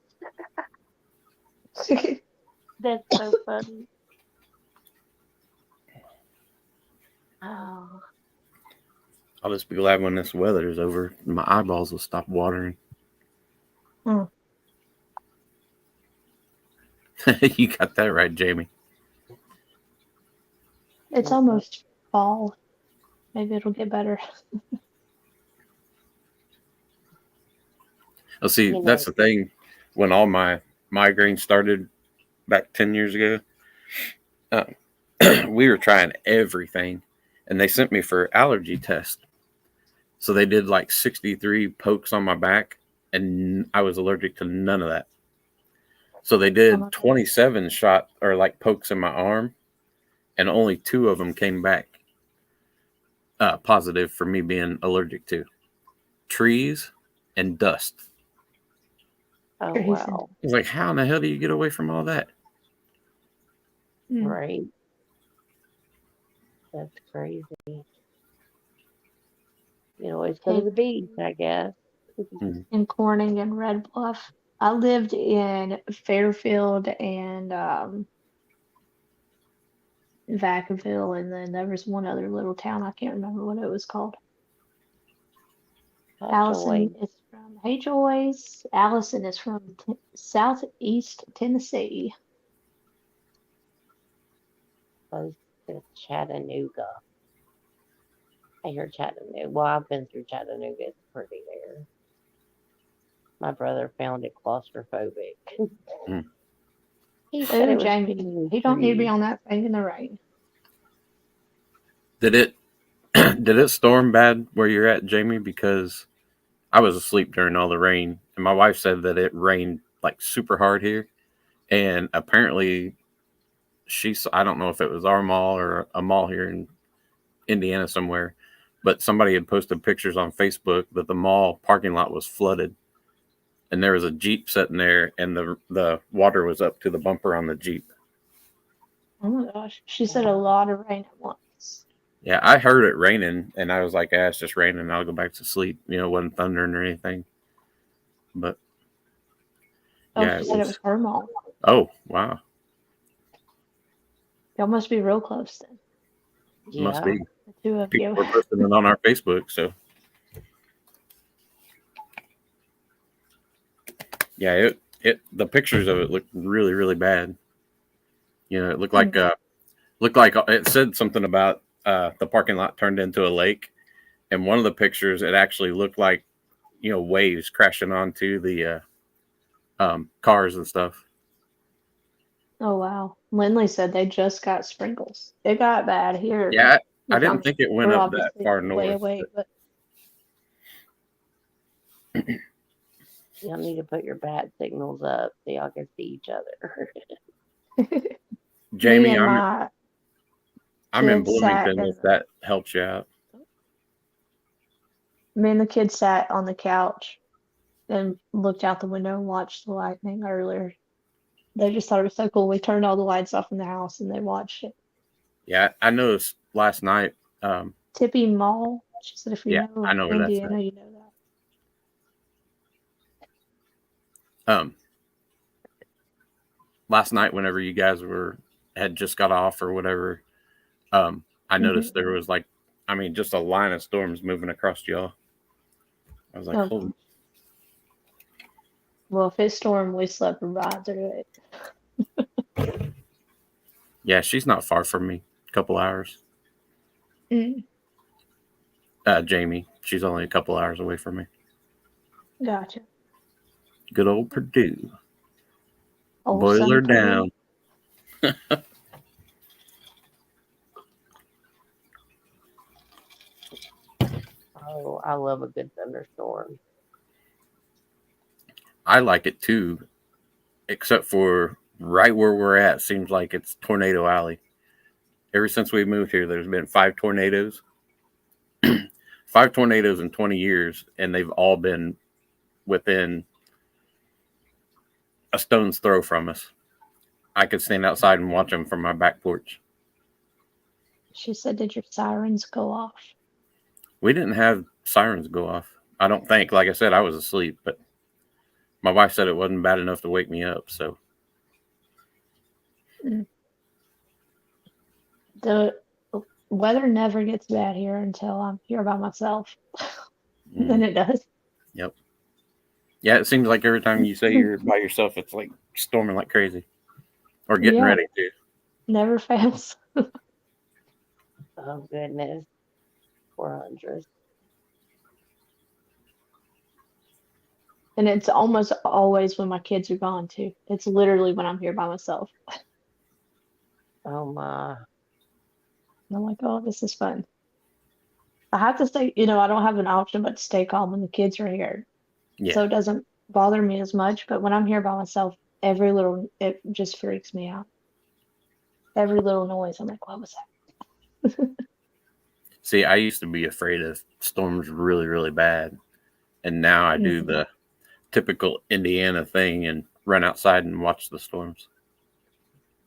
That's so funny. Oh. I'll just be glad when this weather is over. My eyeballs will stop watering. Hmm. You got that right, Jamie. It's almost fall. Maybe it'll get better. Well, see, You that's know, the thing. When all my migraines started back 10 years ago, we were trying everything, and they sent me for allergy test. So they did like 63 pokes on my back, and I was allergic to none of that. So they Oh did my God. 27 shot or like pokes in my arm, and only 2 of them came back positive for me being allergic to trees and dust. oh Trees and wow. I was like, how in the hell do you get away from all that? Right. That's crazy. You always go to the beach, I guess. in Corning and Red Bluff. I lived in Fairfield and Vacaville, and then there was one other little town. I can't remember what it was called. Hi, Allison Joy. is from, hey Joyce. Allison is from Southeast Tennessee. Close to Chattanooga. I hear Chattanooga. Well, I've been through Chattanooga. It's pretty there. My brother found it claustrophobic. Mm. He said Ooh, it was Jamie, too many he don't need to be trees. on that thing in the rain. Did it did it storm bad where you're at, Jamie? Because I was asleep during all the rain, and my wife said that it rained like super hard here. And apparently, I don't know if it was our mall or a mall here in Indiana somewhere, but somebody had posted pictures on Facebook that the mall parking lot was flooded, and there was a Jeep sitting there, and the water was up to the bumper on the Jeep. Oh my gosh. She said a lot of rain at once. Yeah, I heard it raining, and I was like, "Ah, it's just raining. I'll go back to sleep." You know, it wasn't thundering or anything, but Oh, yeah, she it said it was. was her mall. Oh, wow. Y'all must be real close then, Must Yeah. be. the two of People you. were posting it on our Facebook, so yeah, it the pictures of it looked really, really bad. You know, it looked like it said something about the parking lot turned into a lake, and one of the pictures it actually looked like, you know, waves crashing onto the cars and stuff. Oh wow. Lindley said they just got sprinkles. It got bad here. Yeah, I Which I didn't mean, think it went we're up that obviously far way north. away, but Y'all need to put your bat signals up so y'all can see each other. me Jamie, and I'm my I'm in kids sat Bloomington. in If that helps you out. me and the kids sat on the couch and looked out the window and watched the lightning earlier. They just thought it was so cool. We turned all the lights off in the house and they watched it. Yeah, I noticed last night. Tippy Mall. She said, if you Yeah, I know know where that's Indiana, you know that. at. Last night, whenever you guys had just got off or whatever, I noticed there was like, I mean, just a line of storms moving across y'all. I was like, Oh, holy. well, if it stormed, we slept right through it. Yeah, she's not far from me. A couple hours. Mm, Jamie, she's only a couple hours away from me. gotcha. Good old Purdue. Old Boil her Sunny Purdue. down. Oh, I love a good thunderstorm. I like it too, except for right where we're at. Seems like it's Tornado Alley. Ever since we moved here, there's been 5 tornadoes. 5 tornadoes in 20 years, and they've all been within a stone's throw from us. I could stand outside and watch them from my back porch. She said, did your sirens go off? We didn't have sirens go off. I don't think. Like I said, I was asleep, but my wife said it wasn't bad enough to wake me up. So The weather never gets bad here until I'm here by myself. Then it does. Yep. Yeah, it seems like every time you say you're by yourself, it's like storming like crazy, or getting ready to. Never fails. Oh, goodness. 400. And it's almost always when my kids are gone too. It's literally when I'm here by myself. Oh, my. And I'm like, oh, this is fun. I have to stay, I don't have an option but to stay calm when the kids are here. Yeah. So it doesn't bother me as much. But when I'm here by myself, it just freaks me out. Every little noise, I'm like, what was that? See, I used to be afraid of storms really, really bad. And now I do the typical Indiana thing and run outside and watch the storms.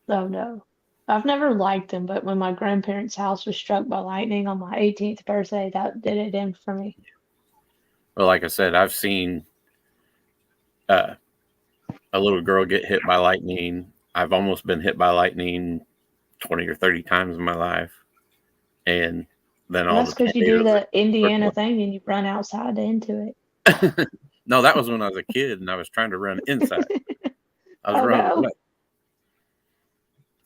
Oh no. I've never liked them, but when my grandparents' house was struck by lightning on my 18th birthday, that did it in for me. Well, like I said, I've seen a little girl get hit by lightning. I've almost been hit by lightning 20 or 30 times in my life. And then all That's the because you do tornadoes. the Indiana thing and you run outside into it. No, that was when I was a kid and I was trying to run inside. I was Oh running no. away.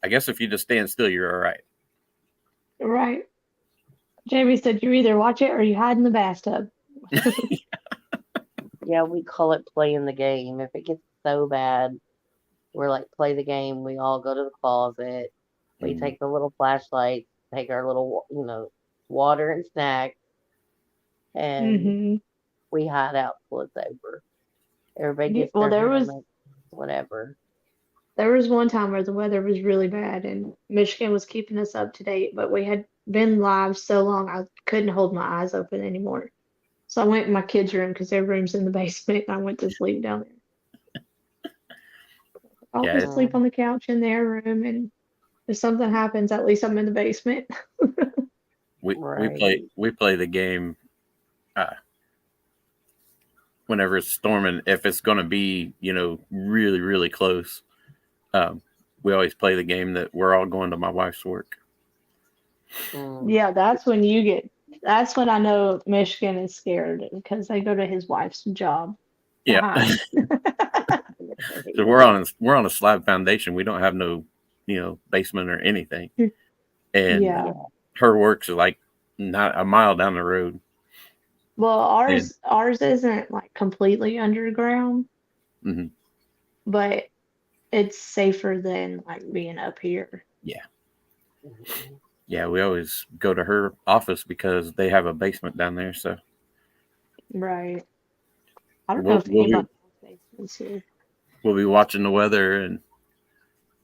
I guess if you just stand still, you're all right. Right. Jamie said you either watch it or you hide in the bathtub. Yeah, we call it playing the game. If it gets so bad, we're like, play the game. We all go to the closet. We take the little flashlight, take our little, water and snacks, and we hide out till it's over. Everybody gets Well, their helmets, whatever. there was one time where the weather was really bad and Michigan was keeping us up to date, but we had been live so long I couldn't hold my eyes open anymore. So I went in my kids' room because their room's in the basement and I went to sleep down there. I'll just sleep on the couch in their room, and if something happens, at least I'm in the basement. We play the game whenever it's storming. If it's going to be really really close, we always play the game that we're all going to my wife's work. Yeah, that's when I know Michigan is scared because they go to his wife's job. Yeah. So we're on a slab foundation. We don't have no basement or anything. And her work's like not a mile down the road. Well, ours isn't like completely underground, but it's safer than like being up here. Yeah. Yeah, we always go to her office because they have a basement down there. So right. I don't know if anybody has basements here. We'll be watching the weather, and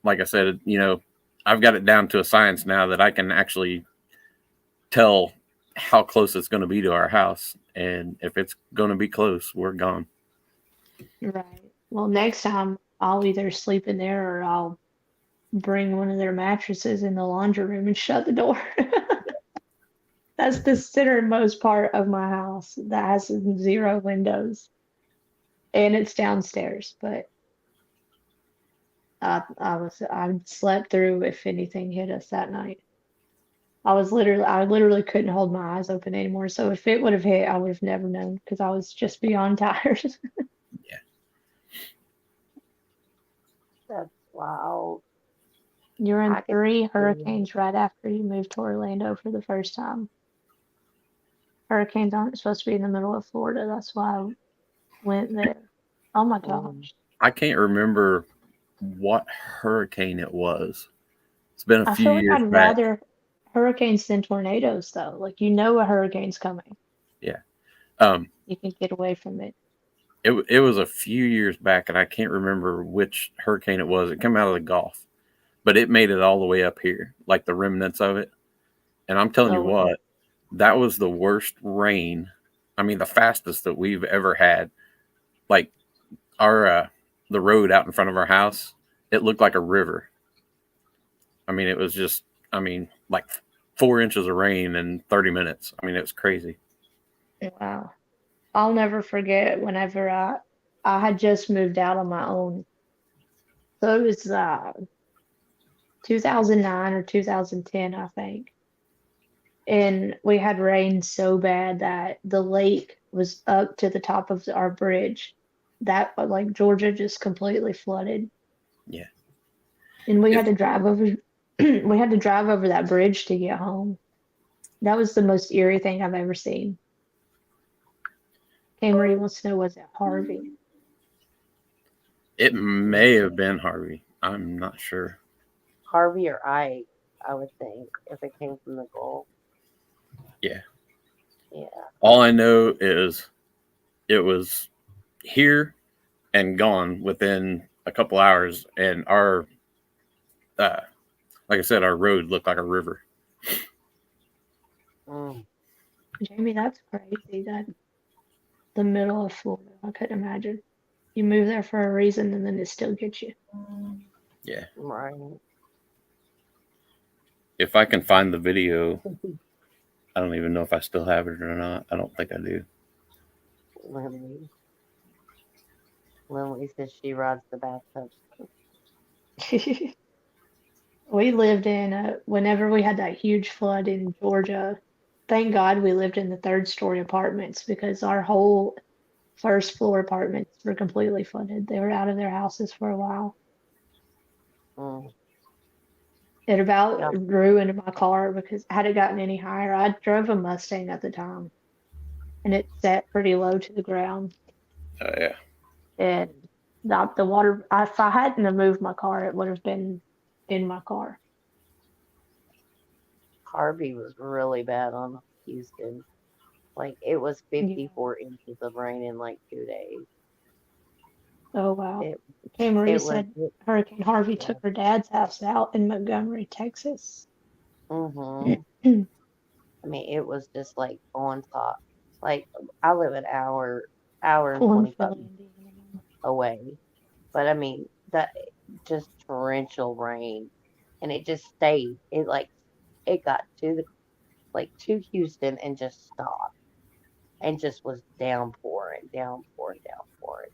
like I said, I've got it down to a science now that I can actually tell how close it's going to be to our house, and if it's going to be close, we're gone. Right. Well, next time I'll either sleep in there or I'll bring one of their mattresses in the laundry room and shut the door. That's the centermost part of my house that has zero windows, and it's downstairs. But I slept through if anything hit us that night. I literally couldn't hold my eyes open anymore. So if it would have hit, I would have never known because I was just beyond tired. That's wild. You're in I could three see it. hurricanes right after you moved to Orlando for the first time. Hurricanes aren't supposed to be in the middle of Florida. That's why I went there. Oh my Mm. gosh. I can't remember what hurricane it was. It's been a I few feel like years I'd back. rather hurricanes than tornadoes, though. Like, you know a hurricane's coming. Yeah. Um, You can get away from it. it was a few years back, and I can't remember which hurricane it was. It came out of the Gulf, but it made it all the way up here, like the remnants of it. And I'm telling you Oh, wow. what, that was the worst rain. I mean, the fastest that we've ever had. Like our the road out in front of our house, it looked like a river. I mean, it was just, I mean, like 4 inches of rain in 30 minutes. I mean, it was crazy. Wow. I'll never forget whenever I had just moved out on my own. So it was 2009 or 2010, I think. And we had rain so bad that the lake was up to the top of our bridge. That like Georgia just completely flooded. Yeah. And we had If to drive over we had to drive over that bridge to get home. That was the most eerie thing I've ever seen. Marie wants to know, was it Harvey? it may have been Harvey. I'm not sure. Harvey or Ike, I would think, if it came from the Gulf. Yeah. Yeah. All I know is it was here and gone within a couple hours, and our, uh, like I said, our road looked like a river. Mm. Jamie, that's crazy. That the middle of Florida. I couldn't imagine. You move there for a reason and then it still gets you. Yeah. Right. If I can find the video, I don't even know if I still have it or not. I don't think I do. Lily. Lily says she rides the bathtub. We lived in whenever we had that huge flood in Georgia. Thank God we lived in the third story apartments because our whole first floor apartments were completely flooded. They were out of their houses for a while. Mm. It about Yeah. ruined my car because had it gotten any higher, I drove a Mustang at the time and it sat pretty low to the ground. Yeah. And the water, if I hadn't have moved my car, it would have been in my car. Harvey was really bad on Houston. Like it was Yeah. 54 inches of rain in like 2 days. Oh wow. It Kay Marie it was said Hurricane Harvey yeah. took her dad's house out in Montgomery, Texas. Mhm. I mean, it was just like on top. Like I live an hour and Cornfield, 25 Indiana. away, but I mean that just torrential rain, and it just stayed. It like it got to the like to Houston and just stopped, and just was downpouring, downpouring, downpouring,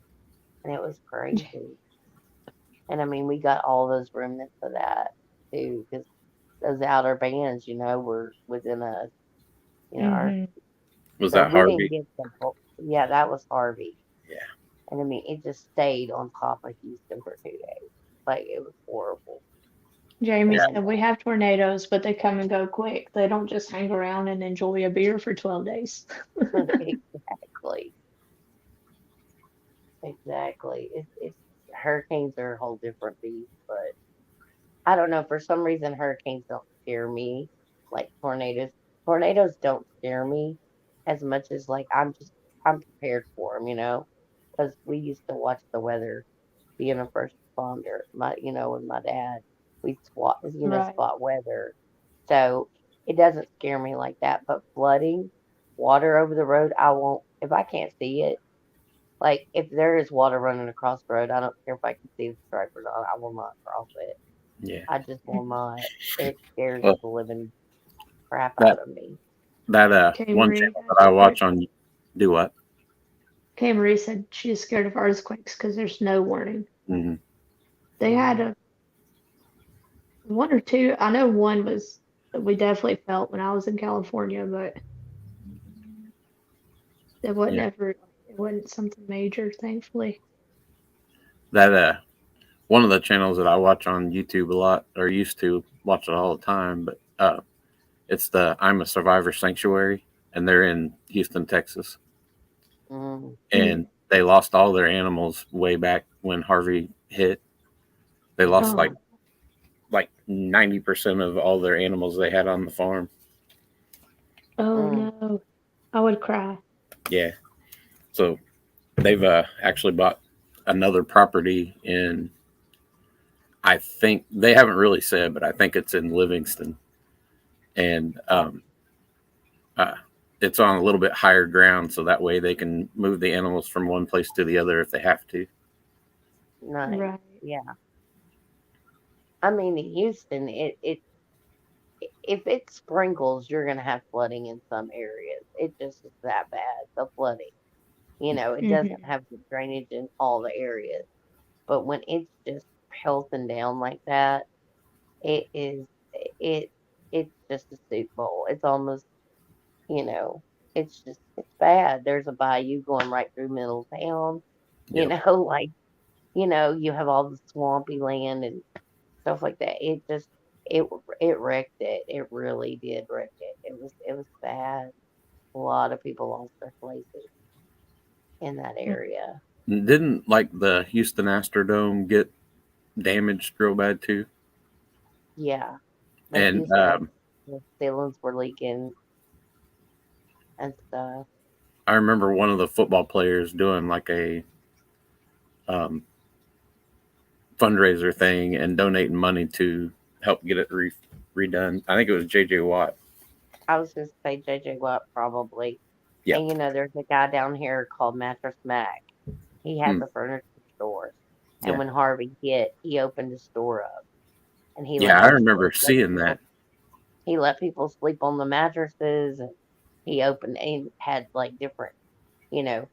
and it was crazy. And I mean, we got all those remnants of that too, because those outer bands, were within us. Our Hmm. Was so that we didn't Harvey? get the yeah, that was Harvey. Yeah. And I mean, it just stayed on top of Houston for 2 days. Like it was horrible. Jamie Yeah. And said we have tornadoes, but they come and go quick. They don't just hang around and enjoy a beer for 12 days. exactly, exactly. It's hurricanes are a whole different beast, but I don't know. For some reason, hurricanes don't scare me like tornadoes. Tornadoes don't scare me as much as like I'm prepared for them, because we used to watch the weather being a first responder. With my dad, we Right. spot weather, so it doesn't scare me like that. But flooding, water over the road, I won't if I can't see it. Like, if there is water running across the road, I don't care if I can see the stripe or not. I will not cross it. Yeah. I just will not. It scares Well, the living crap that out of me. Kay one Marie channel has that I a quick. watch on do what? Kay Marie said she's scared of earthquakes because there's no warning. Mm-hmm. They had a one or two. I know one was that we definitely felt when I was in California, but it wasn't Yeah. ever. It wasn't something major, thankfully. That one of the channels that I watch on YouTube a lot, or used to watch it all the time, but it's the I'm a Survivor Sanctuary, and they're in Houston, Texas, Mm. Mm. and they lost all their animals way back when Harvey hit. They lost Oh, like 90% of all their animals they had on the farm. oh Mm. no, I would cry. Yeah, so they've actually bought another property in. I think they haven't really said, but I think it's in Livingston, and uh, it's on a little bit higher ground, so that way they can move the animals from one place to the other if they have to. Nice. Right. Yeah. I mean, in Houston, it if it sprinkles, you're gonna have flooding in some areas. It just is that bad. The flooding. It doesn't Hmm. have the drainage in all the areas. But when it's just pelting down like that, it is it it's just a soup bowl. It's almost, you know, it's bad. There's a bayou going right through middle town. You Yep. know, like, you have all the swampy land and stuff like that. It it wrecked it. It really did wreck it. It was bad. A lot of people lost their places in that area. Didn't like the Houston Astrodome get damaged real bad too? Yeah, the And Houston the ceilings were leaking and stuff. I remember one of the football players doing like a um, fundraiser thing and donating money to help get it redone. I think it was JJ Watt. I was going to say JJ Watt probably. And Yep. there's a guy down here called Mattress Mac. He has Mm, a furniture store. And yeah. when Harvey hit, he opened his store up and Yeah, I remember seeing that. he let people sleep on the mattresses, and he opened and had like different, you know,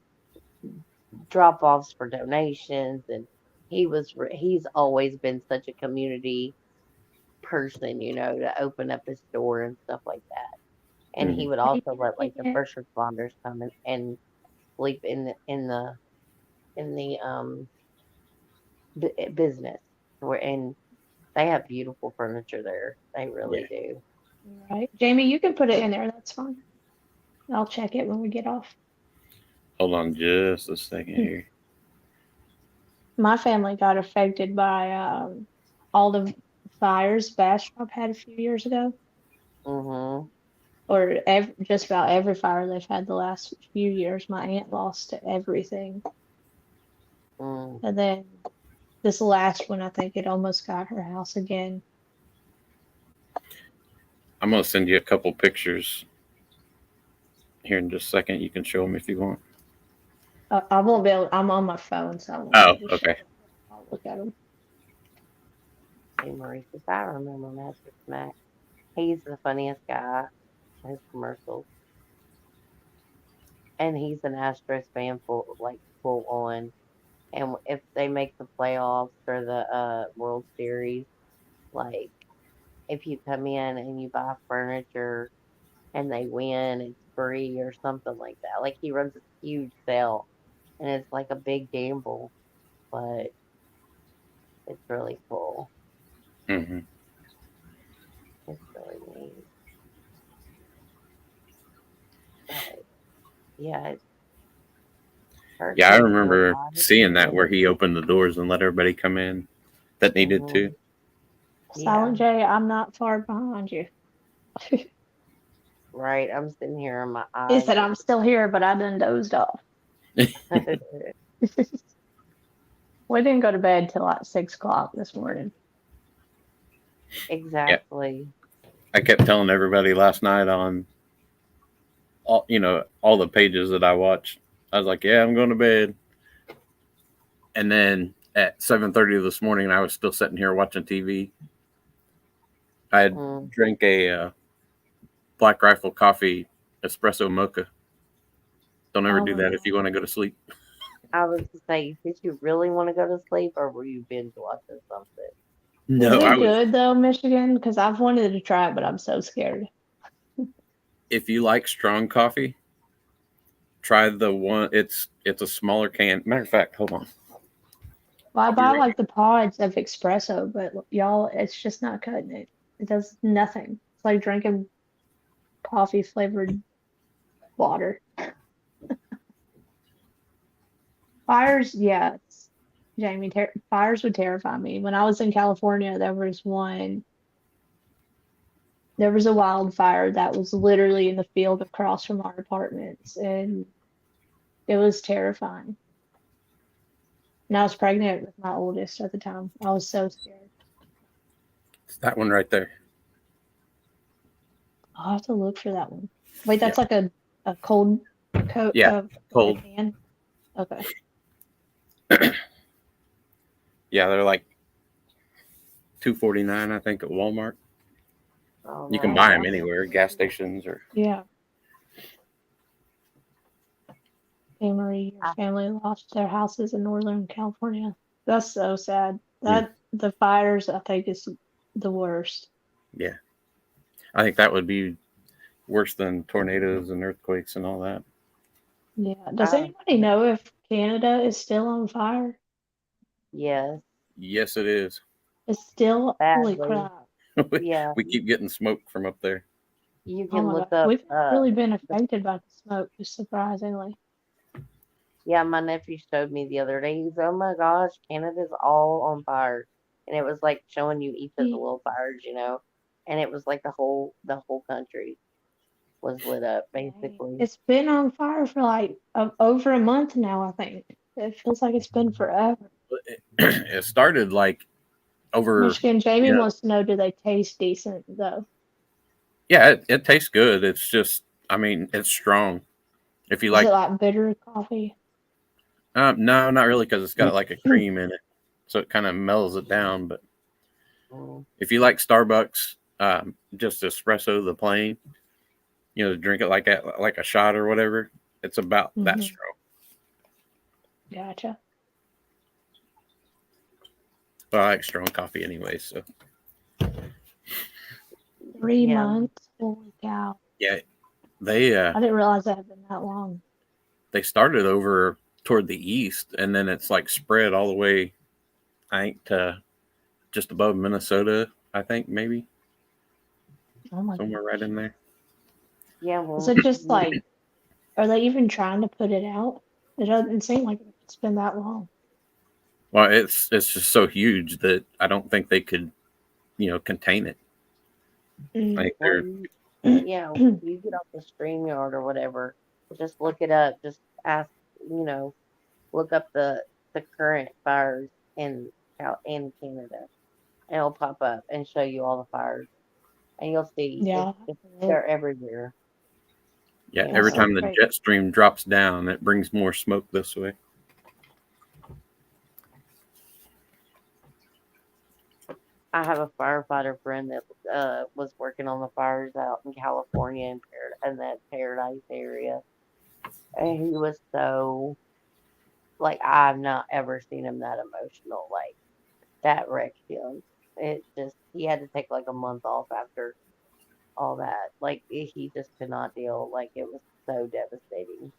drop offs for donations, and he's always been such a community person, to open up his store and stuff like that. And he Mm, would Dang also let like the it. first responders come and sleep in the business, and they have beautiful furniture there. They yeah. really do. Right. Jamie, you can put it in there. That's fine. I'll check it when we get off. Hold on just a second Hmm. here. My family got affected by all the fires Bastrop had a few years ago, Mhm. or just about every fire they've had the last few years. My aunt lost everything, Mm. and then this last one, I think it almost got her house again. I'm gonna send you a couple pictures here in just a second. You can show them if you want. I won't be able. I'm on my phone, so I won't be Oh, able to show okay. it. I'll look at them. Hey, Maurice, I remember Master Smack. He's the funniest guy in his commercials, and he's an Astros fan, full on. And if they make the playoffs or the World Series, like, if you come in and you buy furniture and they win, it's free or something like that. Like, he runs a huge sale, and it's like a big gamble, but it's really cool. Hmm. It's really neat. But yeah, Yeah, I hurricanes do a remember lot of seeing that damage. where he opened the doors and let everybody come in that needed to. Hmm. Yeah, Silent J, I'm not far behind you. right. I'm sitting here in my He eyes. said I'm still here, but I done dozed off. We didn't go to bed till like 6 o'clock this morning. Yeah, Exactly. I kept telling everybody last night on all the pages that I watched. I was like, "Yeah, I'm going to bed." And then at 7:30 this morning, I was still sitting here watching TV. I had drank a Black Rifle coffee espresso mocha. Don't ever Oh do my that if God. you want to go to sleep. I was to say, did you really want to go to sleep, or were you binge watching something? Is No, I it was. good though, Michigan? Because I've wanted to try it, but I'm so scared. If you like strong coffee, try the one. It's a smaller can. Matter of fact, hold on. Well, I I'll be buy right. like the pods of espresso, but y'all, it's just not cutting it. It does nothing. It's like drinking coffee flavored water. Fires, yeah, Jamie, fires would terrify me. When I was in California, there was a wildfire that was literally in the field across from our apartments, and it was terrifying. And I was pregnant with my oldest at the time. I was so scared. It's that one right there. I'll have to look for that one. Wait, Yeah, that's like a cold coat yeah, of like a cold. can. Okay. Yeah, they're like $2.49, I think, at Walmart. Oh You can my Oh buy them wow. God. anywhere, gas stations or. Yeah. Hey Marie, your I, family lost their houses in Northern California. That's so sad. Mm, That the fires, I think, is the worst. yeah, I think that would be worse than tornadoes and earthquakes and all that. Yeah. Does I, anybody know if Canada is still on fire? yes, Yes, it is. It's still, holy badly. crap. we Yeah, we keep getting smoke from up there. you Oh can my God. look up. We've not really been The, affected by the smoke, surprisingly. yeah, my nephew showed me the other day. He's, oh my gosh, Canada's all on fire, and it was like showing you each of the little fires, and it was like the whole country was lit up Dang. basically. It's been on fire for like over a month now, I think. It feels like it's been forever. It started like over, Michigan, Jamie you know, wants to know, do they taste decent though? yeah, it tastes good. It's just, I mean, it's strong. If you Is it like, like bitter coffee? no, not really, because it's got like a cream in it, so it kind of mellows it down. But Mm, if you like Starbucks, just espresso, the plain, drink it like a shot or whatever. It's about that Hmm. strong. Gotcha. But I like strong coffee anyway. So 3 yeah, months? Holy cow. yeah, they I didn't realize that had been that long. they started over toward the east, and then it's like spread all the way, I think, to just above Minnesota. I think maybe Oh my somewhere right gosh. in there. yeah. Is Well, it just like, are they even trying to put it out? It doesn't seem like it's been that long. Well, it's just so huge that I don't think they could, contain it. I Mm. think well, they're yeah. You get off the StreamYard or whatever, just look it up. Just ask, you know, look up the current fires in Canada, and it'll pop up and show you all the fires, and you'll see Yeah. they're everywhere. yeah. That's Every so time Um, the crazy. jet stream drops down, it brings more smoke this way. I have a firefighter friend that was working on the fires out in California in that Paradise area, and he was so like I've not ever seen him that emotional. Like that wrecked him. It just he had to take like a month off after all that. Like he just could not deal. Like it was so devastating.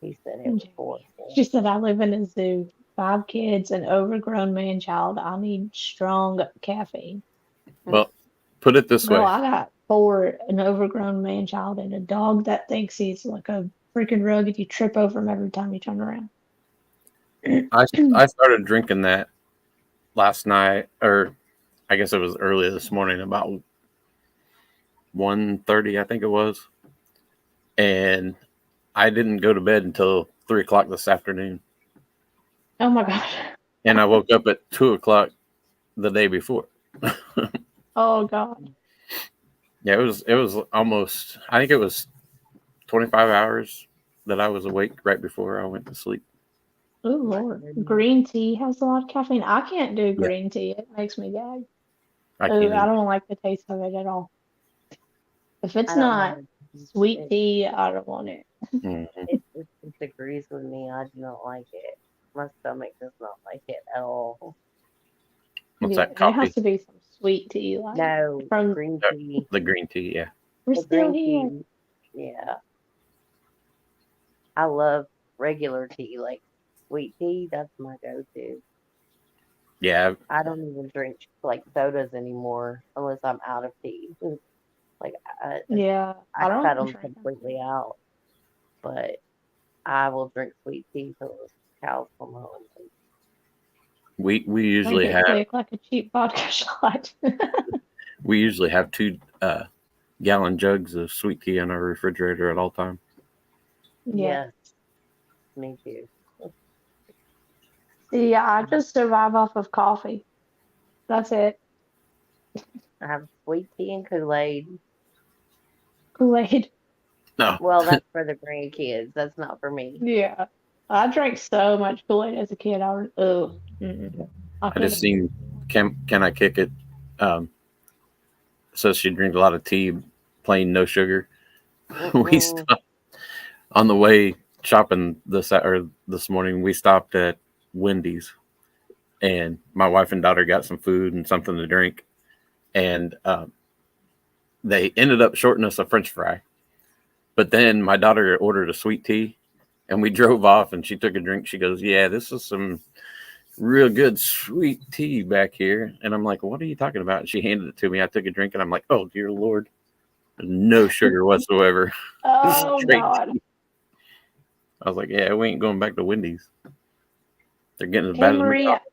He said it was Jamie. horrible. She said, I live in a zoo, 5 kids, an overgrown man child. I need strong caffeine. Well, put it this Girl, way. I got four, an overgrown man child, and a dog that thinks he's like a freaking rug if you trip over him every time you turn around. I started drinking that last night, or I guess it was early this morning, about 1:30, I think it was, and I didn't go to bed until 3 o'clock this afternoon, Oh my gosh. and I woke up at 2 o'clock the day before. Oh God. Yeah, it was almost. I think it was 25 hours that I was awake right before I went to sleep. Oh My Lord, goodness. green tea has a lot of caffeine. I can't do Yeah. green tea. It makes me gag. I Oh, can't I eat. don't like the taste of it at all. If it's I don't not mind sweet it. tea, I don't want it. Mhm. It disagrees with me. I do not like it. My stomach does not like it at all. What's Yeah, that? it has Coffee? to be some sweet tea, like No, from green Uh, tea. The green tea, yeah. we're The still green here. tea. Yeah. I love regular tea. Like sweet tea, that's my go-to. Yeah, I don't even drink like sodas anymore unless I'm out of tea. Like Yeah, I I don't cut them drink them. completely out, but I will drink sweet tea till the cows come home. we Drink usually it have quick like a cheap vodka shot. 2 gallon jugs of sweet tea in our refrigerator at all time. Yeah. Yes, me too. See, I just survive off of coffee. That's it. I have sweet tea and Kool-Aid. Kool-Aid. No, Well, that's for the grandkids. That's not for me. Yeah. I drank so much Kool-Aid as a kid. I I just couldn't. seen can I kick it? Um, so she drinks a lot of tea, plain no sugar. We Mm-mm. stopped on the way shopping this morning. We stopped at Wendy's, and my wife and daughter got some food and something to drink, and they ended up shorting us a French fry. But then my daughter ordered a sweet tea, and we drove off, and she took a drink. She goes, "Yeah, this is some real good sweet tea back here." And I'm like, "What are you talking about?" And she handed it to me. I took a drink, and I'm like, "Oh dear Lord, no sugar whatsoever, Oh straight Mm-mm. God. tea." I was like, "Yeah, we ain't going back to Wendy's. They're getting as Hey bad as Maria, McDonald's."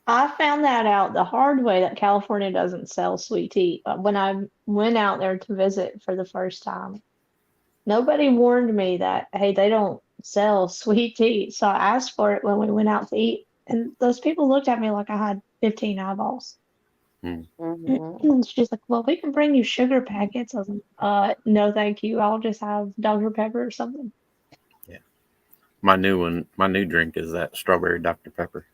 I found that out the hard way that California doesn't sell sweet tea. When I went out there to visit for the first time, nobody warned me that, hey, they don't sell sweet tea. So I asked for it when we went out to eat, and those people looked at me like I had 15 eyeballs. Hmm. Mm-hmm. And she's like, well, we can bring you sugar packets. I was like, no, thank you. I'll just have Dr. Pepper or something. Yeah, my new drink is that strawberry Dr Pepper.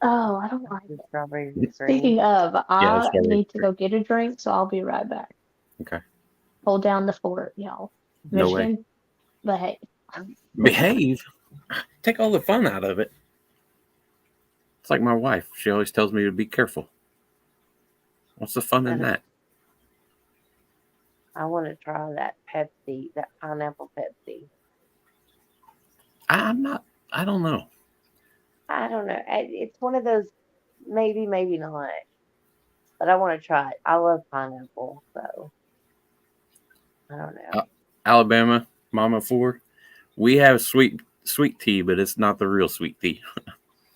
Oh, I don't like The it. strawberry Speaking cream. of, Yeah, I strawberry. need to go get a drink, so I'll be right back. Okay, Hold down the fort, y'all. no way. Michigan, behave. Behave. Take all the fun out of it. It's like my wife. She always tells me to be careful. What's the fun in And that? I want to try that Pepsi, that pineapple Pepsi. I'm not. I don't know. I don't know. It's one of those maybe, maybe not. But I want to try it. I love pineapple, so I don't know. Alabama, Mama Four. We have sweet tea, but it's not the real sweet tea.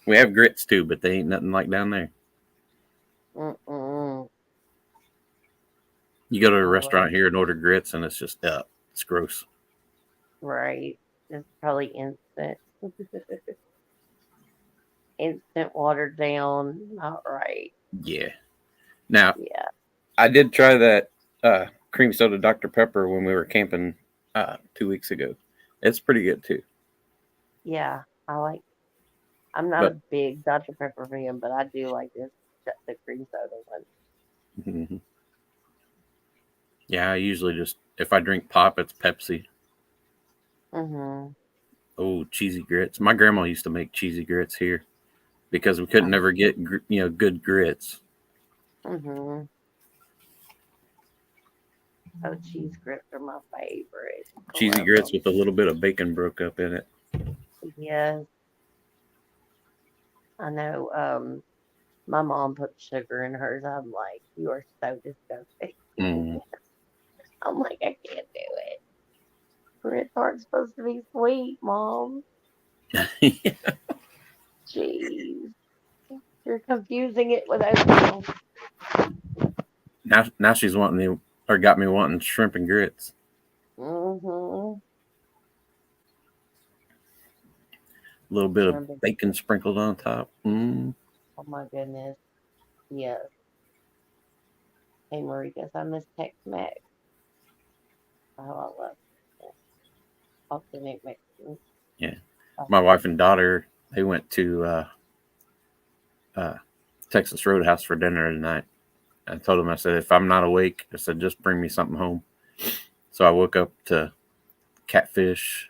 We have grits too, but they ain't nothing like down there. Mm-mm. You go to a I love restaurant here and order grits, and it's just it's gross. right. It's probably instant, instant watered down. Not right. Yeah. Now Yeah, I did try that cream soda Dr Pepper when we were camping 2 weeks ago. It's pretty good too. yeah. I like. I'm not But a big Dr Pepper fan, but I do like this the cream soda one. mhm. Yeah, I usually just if I drink pop, it's Pepsi. Mhm. Oh, cheesy grits. My grandma used to make cheesy grits here because we couldn't Oh. ever get good grits. Mhm. Oh, cheese grits are my favorite. I Cheesy love grits them. with a little bit of bacon broke up in it. Yes, I know. My mom put sugar in hers. I'm like, you are so disgusting. Mm. I'm like, I can't do it. Grits aren't supposed to be sweet, Mom. Jeez, you're confusing it with oatmeal. Now she's wanting me or got me wanting shrimp and grits. Mhm. A little bit of Shrimp and bacon sprinkled on top. Mm. oh my goodness. Yes. Hey, Marita, I miss Tex-Mex. Oh, I love authentic Mexican. Yeah. I my wife and daughter, they went to Texas Roadhouse for dinner tonight. I told them, I said, if I'm not awake, I said, just bring me something home. So I woke up to catfish,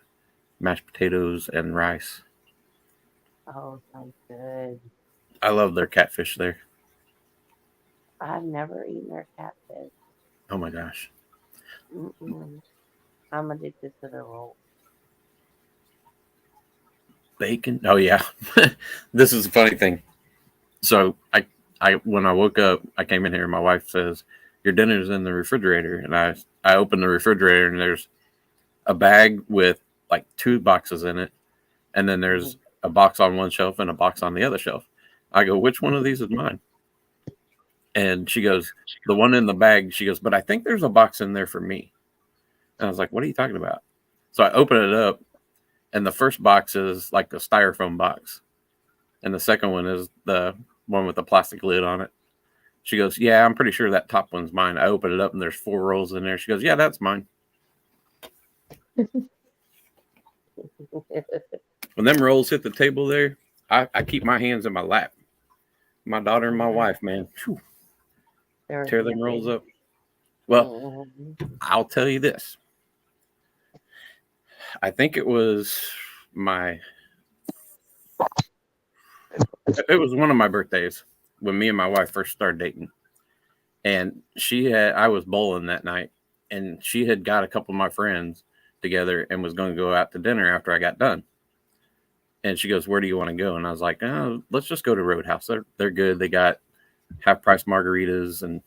mashed potatoes, and rice. Oh, sounds good. I love their catfish there. I've never eaten their catfish. Oh my gosh. Mm-mm. I'm addicted to the roll. Bacon. Oh yeah. This is a funny thing. So I when I woke up, I came in here and my wife says, your dinner's in the refrigerator. And I opened the refrigerator and there's a bag with like 2 boxes in it. And then there's a box on one shelf and a box on the other shelf. I go, which one of these is mine? And she goes, the one in the bag. She goes, but I think there's a box in there for me. And I was like, what are you talking about? So I open it up, and the first box is like a styrofoam box. And the second one is the one with the plastic lid on it. She goes, yeah, I'm pretty sure that top one's mine. I open it up, and there's 4 rolls in there. She goes, yeah, that's mine. When them rolls hit the table there, I keep my hands in my lap. My daughter and my wife, man, whew, tear them rolls up. Well, I'll tell you this. I think it was one of my birthdays when me and my wife first started dating. And I was bowling that night, and she had got a couple of my friends together and was going to go out to dinner after I got done. And she goes, where do you want to go? And I was like, oh, let's just go to Roadhouse. They're good. They got half price margaritas and,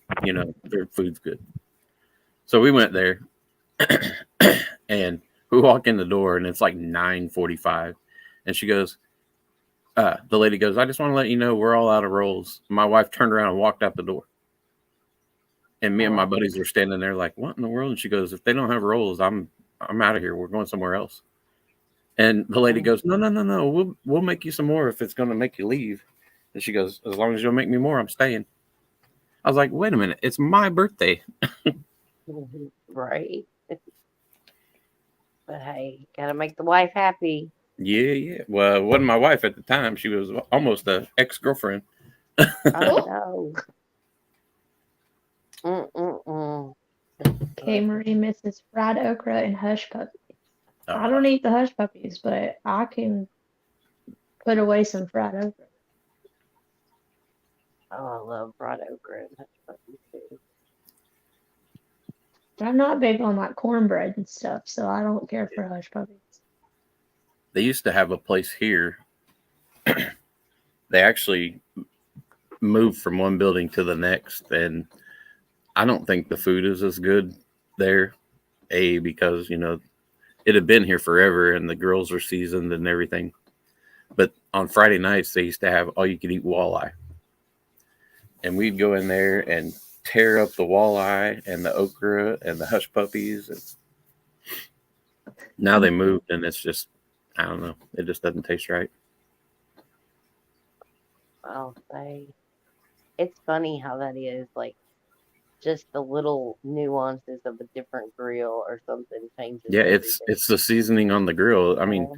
their food's good. So we went there and we walk in the door and it's like 9:45. And she goes, the lady goes, I just want to let you know we're all out of rolls. My wife turned around and walked out the door. And me and my buddies were standing there like, what in the world? And she goes, if they don't have rolls, I'm out of here. We're going somewhere else. And the lady goes, no. We'll make you some more if it's going to make you leave. And she goes, as long as you'll make me more, I'm staying. I was like, wait a minute. It's my birthday. Right. But hey, gotta make the wife happy. Yeah. Well, it wasn't my wife at the time. She was almost an ex-girlfriend. I know. Okay, Marie misses fried okra and hush puppies. I don't eat the hush puppies, but I can put away some fried okra. Oh, I love fried okra and hush puppies too. But I'm not big on like cornbread and stuff, so I don't care for hush puppies. They used to have a place here. They actually moved from one building to the next, and I don't think the food is as good there. Because it had been here forever, and the grills are seasoned and everything. But on Friday nights, they used to have all you could eat walleye, and we'd go in there and tear up the walleye and the okra and the hush puppies. And now they moved, and it's just, I don't know, it just doesn't taste right. I'll say it's funny how that is, like just the little nuances of a different grill or something changes. Yeah, it's the seasoning on the grill. I mean,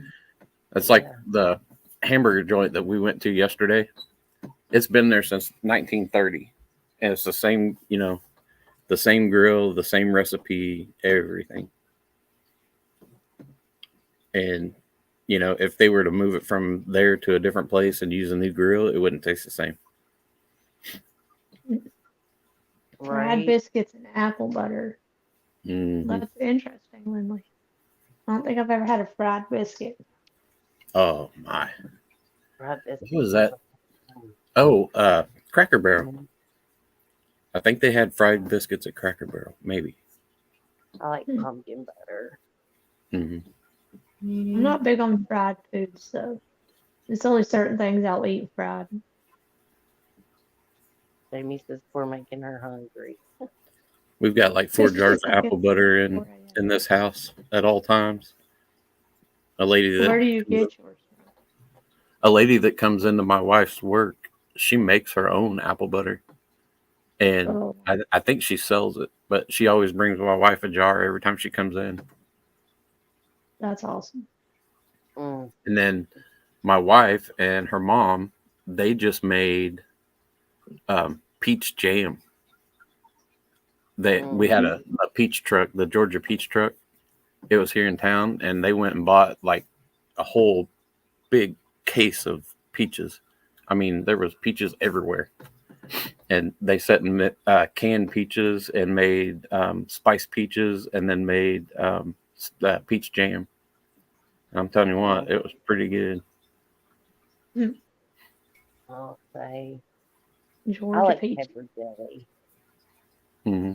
it's like the hamburger joint that we went to yesterday. It's been there since 1930, and it's the same, the same grill, the same recipe, everything. And if they were to move it from there to a different place and use a new grill, it wouldn't taste the same. Fried biscuits and apple butter. Mm-hmm. That's interesting, Lindley. I don't think I've ever had a fried biscuit. Oh my! Fried biscuits. What was that? Oh, Cracker Barrel. I think they had fried biscuits at Cracker Barrel. Maybe. I like pumpkin butter. Mm-hmm. I'm not big on fried foods, so there's only certain things I'll eat fried. Jamie says we're making her hungry. We've got like 4 jars of apple butter in this house at all times. Where do you get yours from? A lady that comes into my wife's work, she makes her own apple butter. And I think she sells it, but she always brings my wife a jar every time she comes in. That's awesome. Mm. And then my wife and her mom, they just made peach jam. We had a peach truck, the Georgia peach truck. It was here in town, and they went and bought like a whole big case of peaches. I mean, there was peaches everywhere, and they set and canned peaches and made spiced peaches, and then made peach jam. And I'm telling you what, it was pretty good. I'll say I Georgia like peach. pepper jelly. Mm-hmm.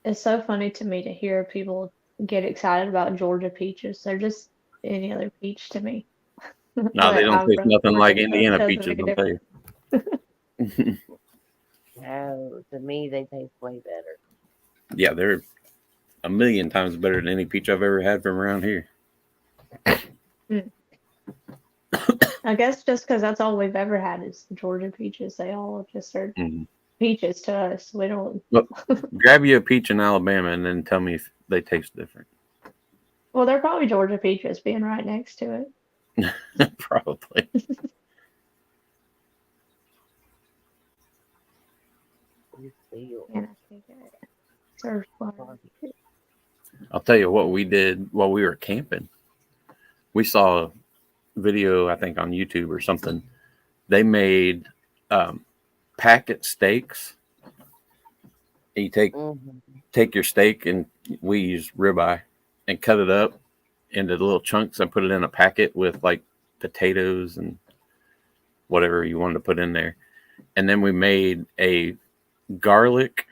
It's so funny to me to hear people get excited about Georgia peaches. They're just any other peach to me. No, they But don't I'm taste from nothing like Georgia, so it Indiana doesn't peaches, make a I'll tell difference. you. No, to me they taste way better. Yeah, they're a million times better than any peach I've ever had from around here. I guess just because that's all we've ever had is the Georgia peaches. They all just are Mm-hmm. peaches to us. We don't. Look, grab you a peach in Alabama and then tell me if they taste different. Well, they're probably Georgia peaches being right next to it. Probably. You feel And I think it serves fun. barbecue. I'll tell you what we did while we were camping. We saw a video, I think, on YouTube or something. They made packet steaks. You take your steak, and we use ribeye, and cut it up into little chunks and put it in a packet with like potatoes and whatever you wanted to put in there. And then we made a garlic.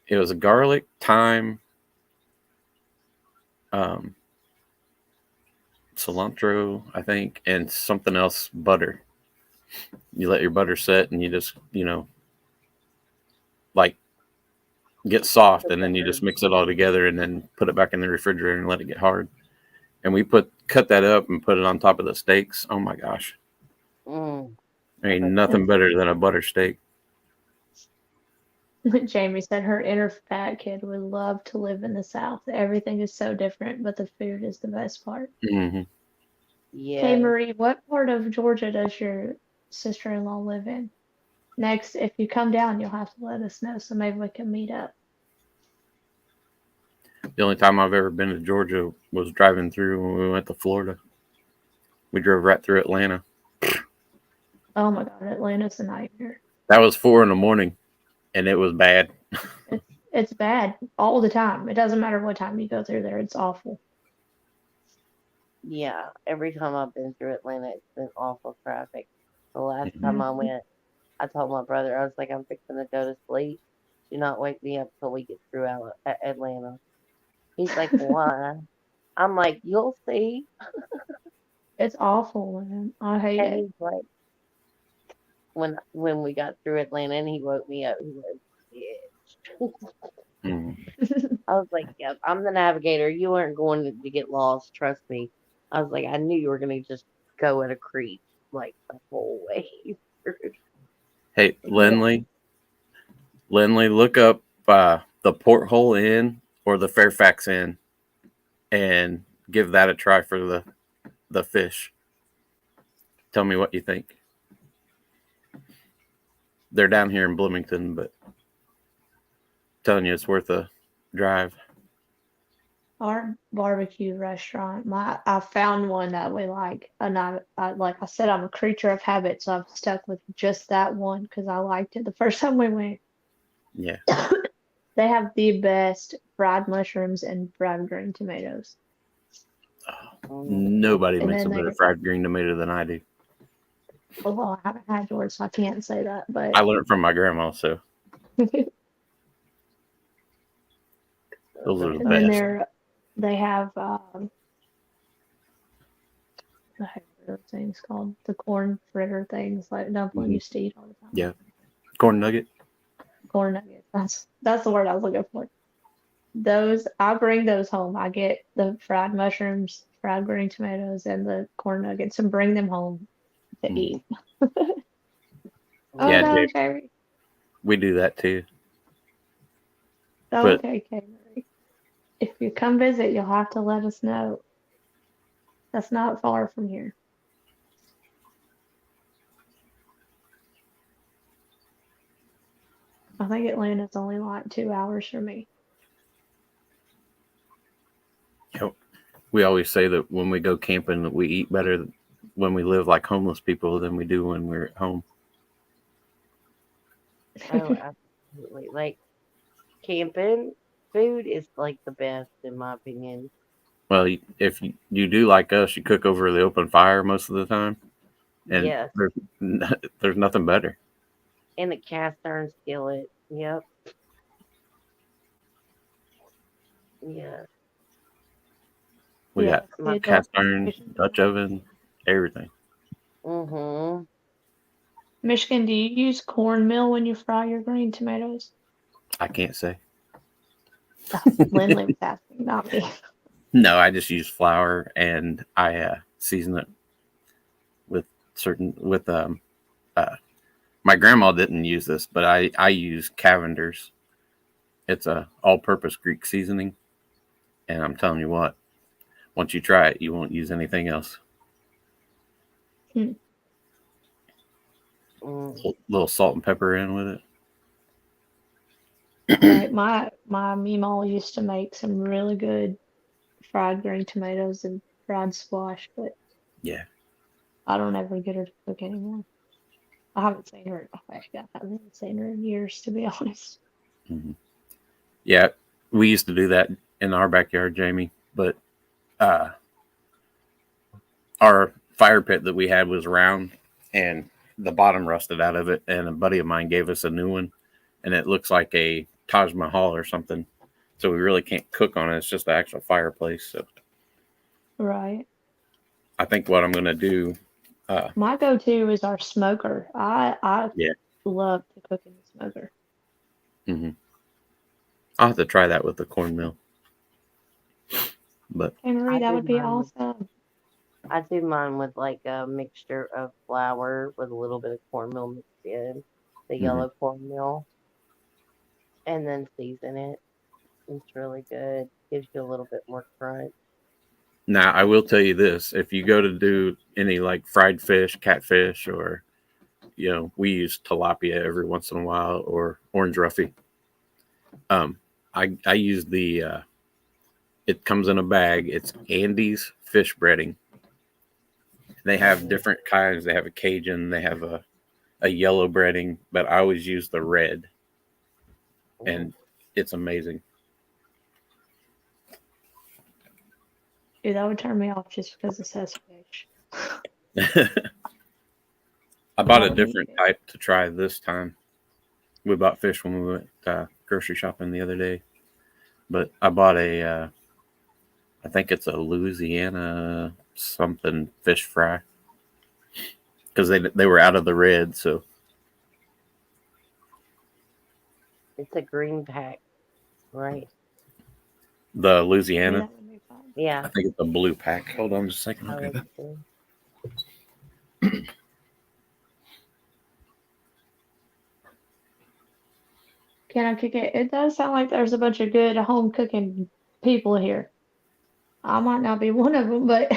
It was a garlic, thyme, cilantro, I think, and something else, butter. You let your butter set, and you just, like get soft, and then you just mix it all together, and then put it back in the refrigerator and let it get hard. And we cut that up and put it on top of the steaks. Oh my gosh, Mm. there ain't nothing better than a butter steak. Jamie said her inner fat kid would love to live in the South. Everything is so different, but the food is the best part. Mm-hmm. Hey, Yeah. Marie, what part of Georgia does your sister-in-law live in? Next, if you come down, you'll have to let us know so maybe we can meet up. The only time I've ever been to Georgia was driving through when we went to Florida. We drove right through Atlanta. Oh my God, Atlanta's a nightmare. That was 4 a.m, and it was bad. It's bad all the time. It doesn't matter what time you go through there. It's awful. Yeah. Every time I've been through Atlanta, it's been awful traffic. The last Mhm. time I went, I told my brother, I was like, I'm fixing to go to sleep. Do not wake me up till we get through Atlanta. He's like, why? I'm like, you'll see. It's awful, man. I hate And it. he's like, when we got through Atlanta, and he woke me up. He was, yeah. Mhm. I was like, yep, I'm the navigator. You weren't going to get lost. Trust me. I was like, I knew you were going to just go at a creep like the whole way through. Hey, Yeah. Lindley, look up the Porthole Inn or the Fairfax Inn, and give that a try for the fish. Tell me what you think. They're down here in Bloomington, but I'm telling you, it's worth a drive. Our barbecue restaurant, I found one that we like, and like I said, I'm a creature of habit, so I've stuck with just that one because I liked it the first time we went. Yeah. They have the best fried mushrooms and fried green tomatoes. Nobody And makes a then better they, fried green tomato than I do. well, I haven't had yours, so I can't say that, I but learned from my grandma, so those are the and then best. they have I have those things called the corn fritter things like Dumpling Mhm. used to eat all the time. Yeah. Corn nugget. Corn nuggets. That's the word I was looking for. Those I bring those home. I get the fried mushrooms, fried green tomatoes, and the corn nuggets and bring them home to Mhm. eat. Oh Yeah, no, Jay, Jerry. we do that too. But Okay, Kay. If you come visit, you'll have to let us know. That's not far from here. I think Atlanta's only like 2 hours from me. We always say that when we go camping, that we eat better when we live like homeless people than we do when we're at home. Oh, absolutely. Like camping food is like the best in my opinion. Well, if you do like us, you cook over the open fire most of the time, and Yes. there's nothing better. In a cast iron skillet. Yep. Yeah. We Yeah, got My kids cast always iron, fishing. Dutch oven, everything. mm-hmm. Michigan, do you use cornmeal when you fry your green tomatoes? I can't say. Lindley was asking, not me. No, I just use flour and I season it with uh, my grandma didn't use this, but I use Cavender's. It's a all-purpose Greek seasoning, and I'm telling you what, once you try it, you won't use anything else. Hmm. Little salt and pepper in with it. Right, my meemaw used to make some really good fried green tomatoes and fried squash, but Yeah. I don't ever get her to cook anymore. I haven't seen her. Actually, I haven't seen her in years, to be honest. Mm-hmm. Yeah, we used to do that in our backyard, Jamie, but uh, our fire pit that we had was round and the bottom rusted out of it. And a buddy of mine gave us a new one, and it looks like a Taj Mahal or something. So we really can't cook on it. It's just the actual fireplace. So Right. I think what I'm going to do, My go-to is our smoker. I yeah, love to cook in the smoker. mm-hmm. I'll have to try that with the cornmeal. But Hey Marie, I that do would be mine with awesome. I do mine with like a mixture of flour with a little bit of cornmeal mixed in, the mm-hmm. yellow cornmeal, and then season it. It's really good. Gives you a little bit more crunch. Now I will tell you this: if you go to do any like fried fish, catfish, or we use tilapia every once in a while or orange roughy. I use the it comes in a bag. It's Andy's fish breading. They have different kinds. They have a Cajun. They have a yellow breading, but I always use the red, and it's amazing. Dude, that would turn me off just because it says fish. I bought I a don't eat different fish. type to try this time. We bought fish when we went grocery shopping the other day, but I bought I think it's a Louisiana something fish fry because they were out of the red. So It's a green pack, right? the Yeah, Louisiana, that would be fun. Yeah. I think it's a blue pack. Hold on just a second. I I'll grab would it. too. Can I cook it? It does sound like there's a bunch of good home cooking people here. I might not be one of them, but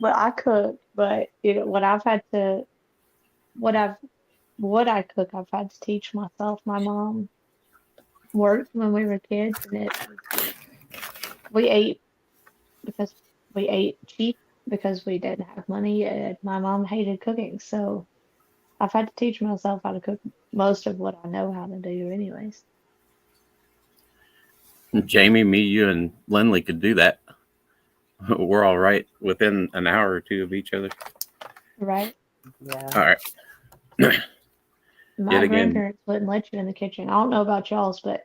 but I cook. But what I've had to what I've what I cook, I've had to teach myself. My mom worked when we were kids, and we ate because we ate cheap because we didn't have money, and my mom hated cooking, so I've had to teach myself how to cook most of what I know how to do, anyways. Jamie, me, you, and Lindley could do that. We're all right within an hour or two of each other. Right? Yeah. All right. Yet My again, grandparents wouldn't let you in the kitchen. I don't know about y'all's, but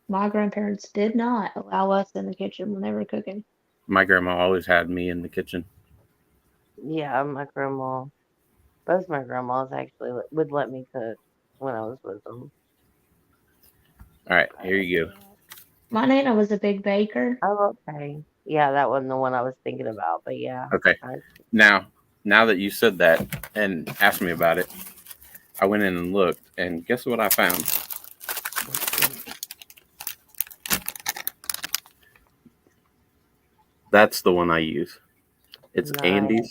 my grandparents did not allow us in the kitchen when they were cooking. my grandma always had me in the kitchen. Yeah, my grandma, both my grandmas actually would let me cook when I was with them. All right, here you go. Yeah. My nana was a big baker. Oh, okay. Yeah, that wasn't the one I was thinking about, but yeah. Okay. Now that you said that and asked me about it, I went in and looked, and guess what I found? That's the one I use. It's Nice. Andy's,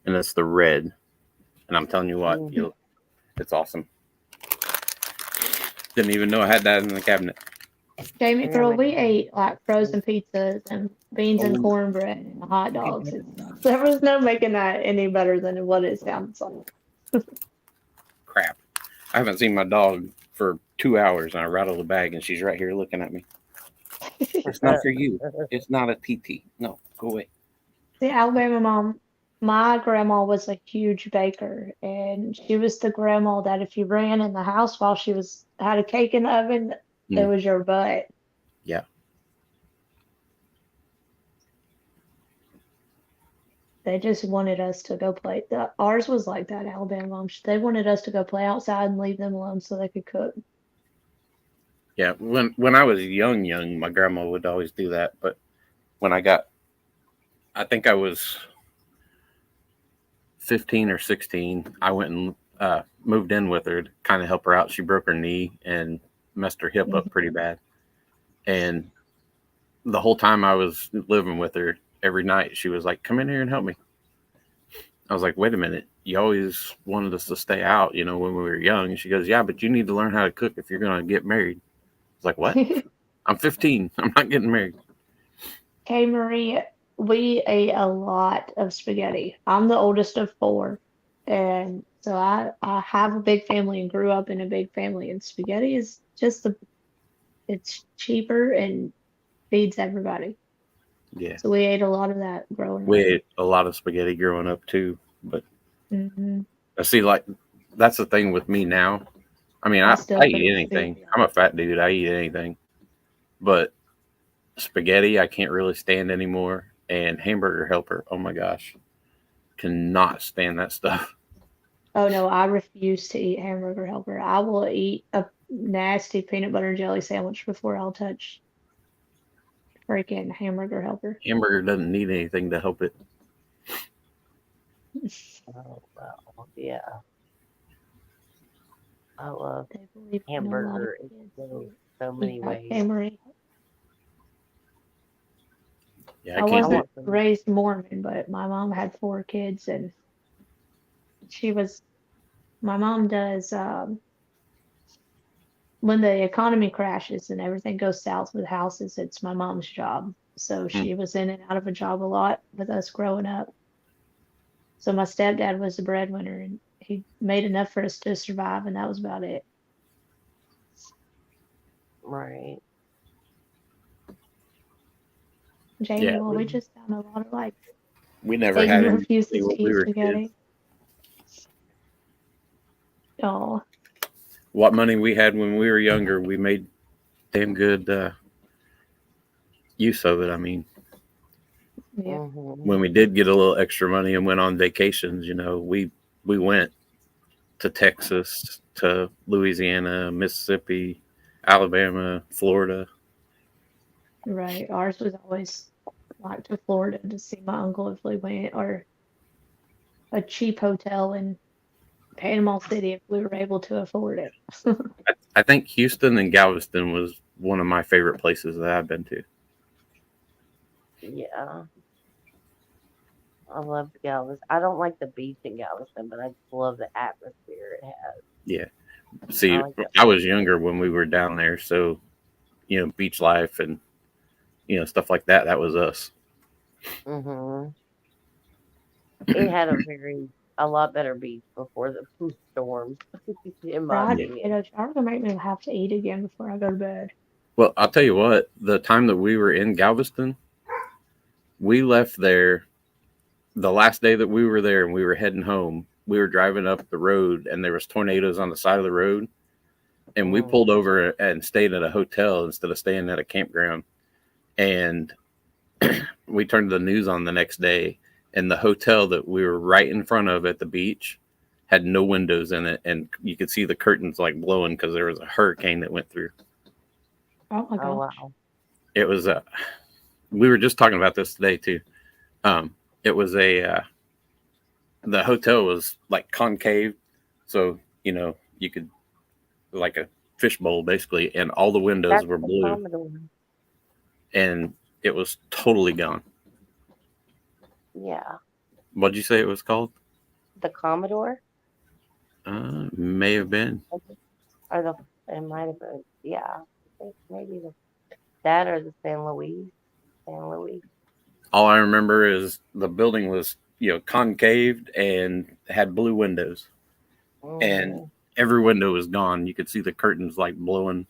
and it's the red. And I'm telling you what, Mhm. it's awesome. Didn't even know I had that in the cabinet. Jamie, Yeah, girl, man. we ate like frozen pizzas and beans and Oh, cornbread and hot dogs and stuff. There was no making that any better than what it sounds like. crap. I haven't seen my dog for 2 hours, and I rattle the bag, and she's right here looking at me. It's not for you. It's not a TT. No, go away. The Alabama mom, my grandma was a huge baker, and she was the grandma that if you ran in the house while she was had a cake in the oven, it Mm. was your butt. Yeah. They just wanted us to go play. Ours was like that, Alabama mom. They wanted us to go play outside and leave them alone so they could cook. Yeah. When I was young, my grandma would always do that. But when I think I was 15 or 16, I went and moved in with her to kind of help her out. She broke her knee and messed her hip up pretty bad. And the whole time I was living with her, every night she was like, "Come in here and help me." I was like, "Wait a minute. You always wanted us to stay out, when we were young." And she goes, "Yeah, but you need to learn how to cook if you're going to get married." I was like, "What? I'm 15. I'm not getting married." Hey Marie, we ate a lot of spaghetti. I'm the oldest of four, and so I have a big family and grew up in a big family, and spaghetti is just it's cheaper and feeds everybody. Yeah. So we ate a lot of that growing We up. ate a lot of spaghetti growing up too. But Hmm. I see, like, that's the thing with me now. I mean, I I still eat could anything. feed I'm a fat dude. I eat anything. But spaghetti, I can't really stand anymore. And hamburger helper, oh my gosh, cannot stand that stuff. Oh no, I refuse to eat hamburger helper. I will eat a nasty peanut butter and jelly sandwich before I'll touch freaking hamburger helper. Hamburger doesn't need anything to help it. Oh, well, yeah. I love They believe in a lot of hamburger in kids so eat many that ways. Camry. Yeah, I I can't I do wasn't it. want some. raised Mormon, but my mom had four kids, and she was. My mom does when the economy crashes and everything goes south with houses. It's my mom's job, so Mm. she was in and out of a job a lot with us growing up. So my stepdad was the breadwinner, and he made enough for us to survive, and that was about it. Right. Yeah, Jamie, well, we just found a lot of like we never had Aiden any refuses when to we eat were kids. spaghetti. Oh, What money we had when we were younger, we made damn good use of it. I mean, yeah, Hmm. when we did get a little extra money and went on vacations, we went to Texas, to Louisiana, Mississippi, Alabama, Florida. right. Ours was always like to Florida to see my uncle if we went, or a cheap hotel in Panama City if we were able to afford it. I think Houston and Galveston was one of my favorite places that I've been to. Yeah. I love Galveston. I don't like the beach in Galveston, but I just love the atmosphere it has. Yeah. I See, like that I was place. younger when we were down there, so beach life and stuff like that. That was us. Hmm. It had a lot better beach before the storms, in my Fried Yeah. opinion. potatoes. Y'all gonna make me have to eat again before I go to bed. Well, I'll tell you what. The time that we were in Galveston, we left there the last day that we were there, and we were heading home. We were driving up the road, and there was tornadoes on the side of the road, and we Mm. pulled over and stayed at a hotel instead of staying at a campground. And we turned the news on the next day, and the hotel that we were right in front of at the beach had no windows in it, and you could see the curtains like blowing because there was a hurricane that went through. Oh my Oh gosh. wow. It was we were just talking about this today too. It was the hotel was like concave, so you could, like a fishbowl basically, and all the windows That's were the blue. Commodore. And it was totally gone. Yeah. What'd you say it was called? The Commodore? May have been. Or it might have been, yeah. I think maybe that or the San Luis. San Luis. All I remember is the building was, concaved and had blue windows, and Mm-hmm. every window was gone. You could see the curtains like blowing.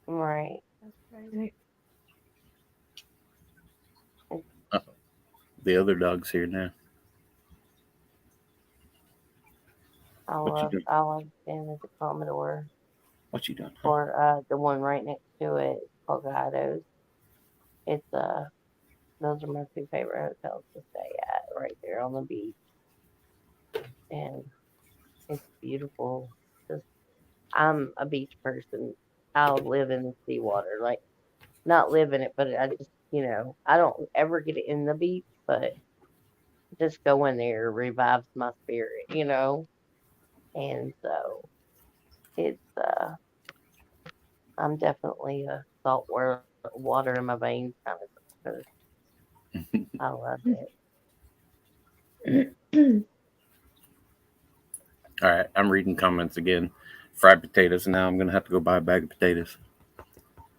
Right. That's crazy. Uh, the other dog's here now. What you doing? I love staying at the Commodore. What you doing? Huh? Or the one right next to it. It's called Gatos. It's those are my two favorite hotels to stay at right there on the beach. And it's beautiful. Just I'm a beach person. I'll live in the seawater. Like not live in it, but I just I don't ever get in the beach, but just going there revives my spirit. And so it's I'm definitely a water in my veins kind of person. I love it. All right, I'm reading comments again. Fried potatoes. Now I'm gonna have to go buy a bag of potatoes.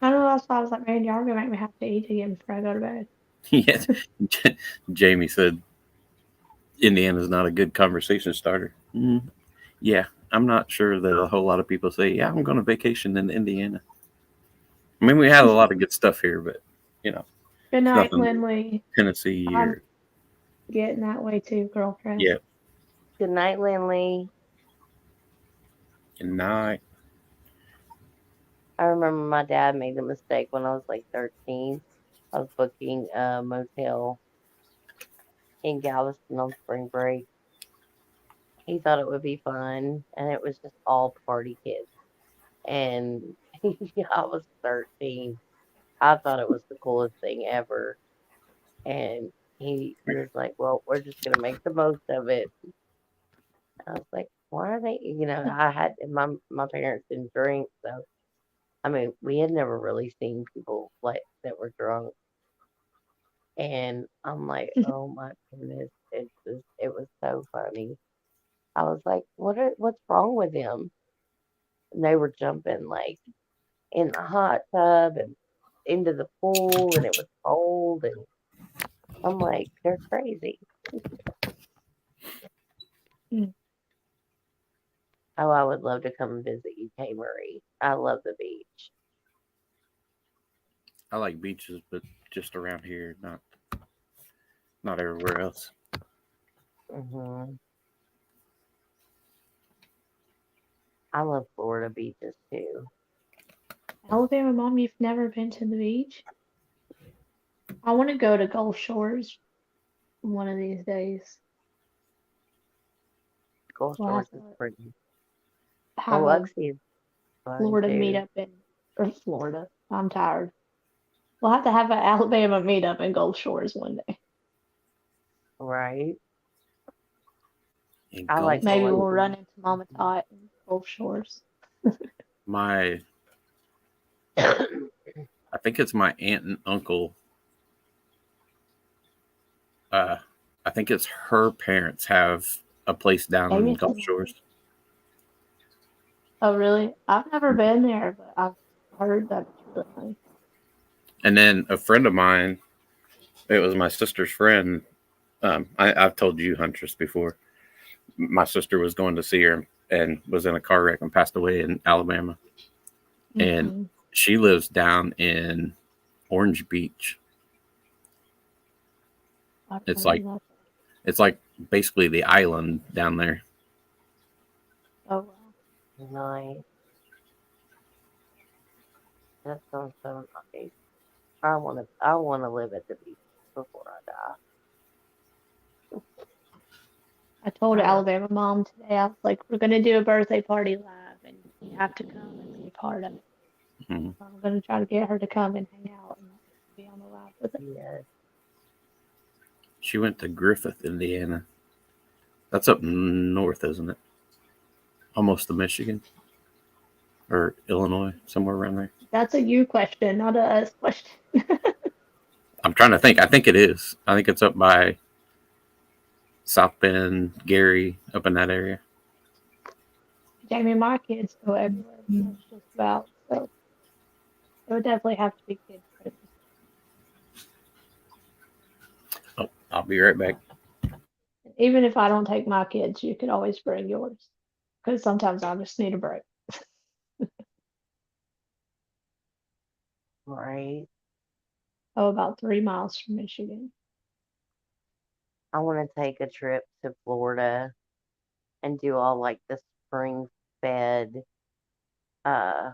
I don't know, that's why I was like, man, y'all gonna make me have to eat again before I go to bed. Yes, Jamie said Indiana's not a good conversation starter. Yeah, I'm not sure that a whole lot of people say, "Yeah, I'm going to vacation in Indiana." I mean, we had a lot of good stuff here, but Good it's night, nothing Lindley. Tennessee I'm or getting that way too, girlfriend. yeah. Good night, Lindley. And now I remember my dad made a mistake when I was like 13. I was booking a motel in Galveston on spring break. He thought it would be fun, and it was just all party kids. And I was 13. I thought it was the coolest thing ever. And he was like, "Well, we're just gonna make the most of it." I was like, "Why are they?" I had my parents didn't drink, so I mean, we had never really seen people like that were drunk. And I'm like, oh my goodness, it was so funny. I was like, what's wrong with them? And they were jumping like in the hot tub and into the pool, and it was cold, and I'm like, they're crazy. Mm. Oh, I would love to come and visit you, K. Marie. I love the beach. I like beaches, but just around here, not everywhere else. Hmm I love Florida beaches too. Alabama, Mom, you've never been to the beach? I want to go to Gulf Shores one of these days. Gulf We'll Shores have is to pretty. have a Biloxi is fun Florida too, meetup or Florida. I'm tired. We'll have to have an Alabama meetup in Gulf Shores one day. right? In I like Gulf, Maybe we'll Biloxi. run into Mama Tot in Gulf Shores. my I think it's my aunt and uncle. Uh, I think it's her parents have a place down Maybe in it's Gulf in Shores. Oh, really? I've never been there, but I've heard that it's really nice. And then a friend of mine, it was my sister's friend. I've told you, Huntress, before. My sister was going to see her and was in a car wreck and passed away in Alabama. And Mm-hmm. she lives down in Orange Beach. I've It's heard like that. it's like basically the island down there. Oh, wow. Nice. That sounds so nice. I wanna live at the beach before I die. I told I love Alabama Mom today, I was like, we're going to do a birthday party live, and you have to come and be a part of it. Mhm. So I'm going to try to get her to come and hang out and be on the live with it. yes. She went to Griffith, Indiana. That's up north, isn't it? Almost to Michigan or Illinois, somewhere around there. That's a you question, not a us question. I'm trying to think. I think it is. I think it's up by South Bend, Gary, up in that area. Jamie, my kids go everywhere with us just about, so it would definitely have to be kid friendly. Oh, I'll be right back. Even if I don't take my kids, you could always bring yours. Because sometimes I just need a break. Right. Oh, about 3 miles from Michigan. I want to take a trip to Florida and do all like the spring fed, uh,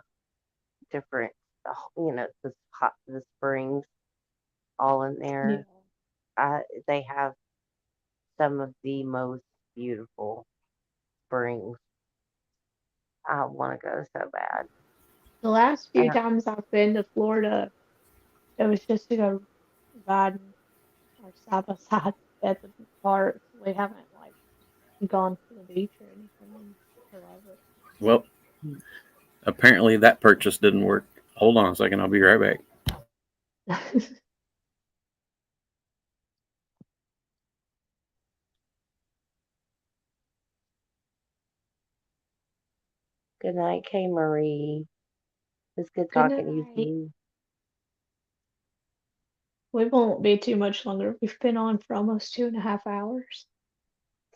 different, the springs all in Yeah. there. They have some of the most beautiful springs. I want to go so bad. The last few And times I've been to Florida, it was just to go riding or side by side at the parks. We haven't like gone to the beach or anything in forever. Well, apparently that purchase didn't work. Hold on a second. I'll be right back. good night, Kay Marie. It's good Good talking to you night. too. We won't be too much longer. We've been on for almost 2.5 hours.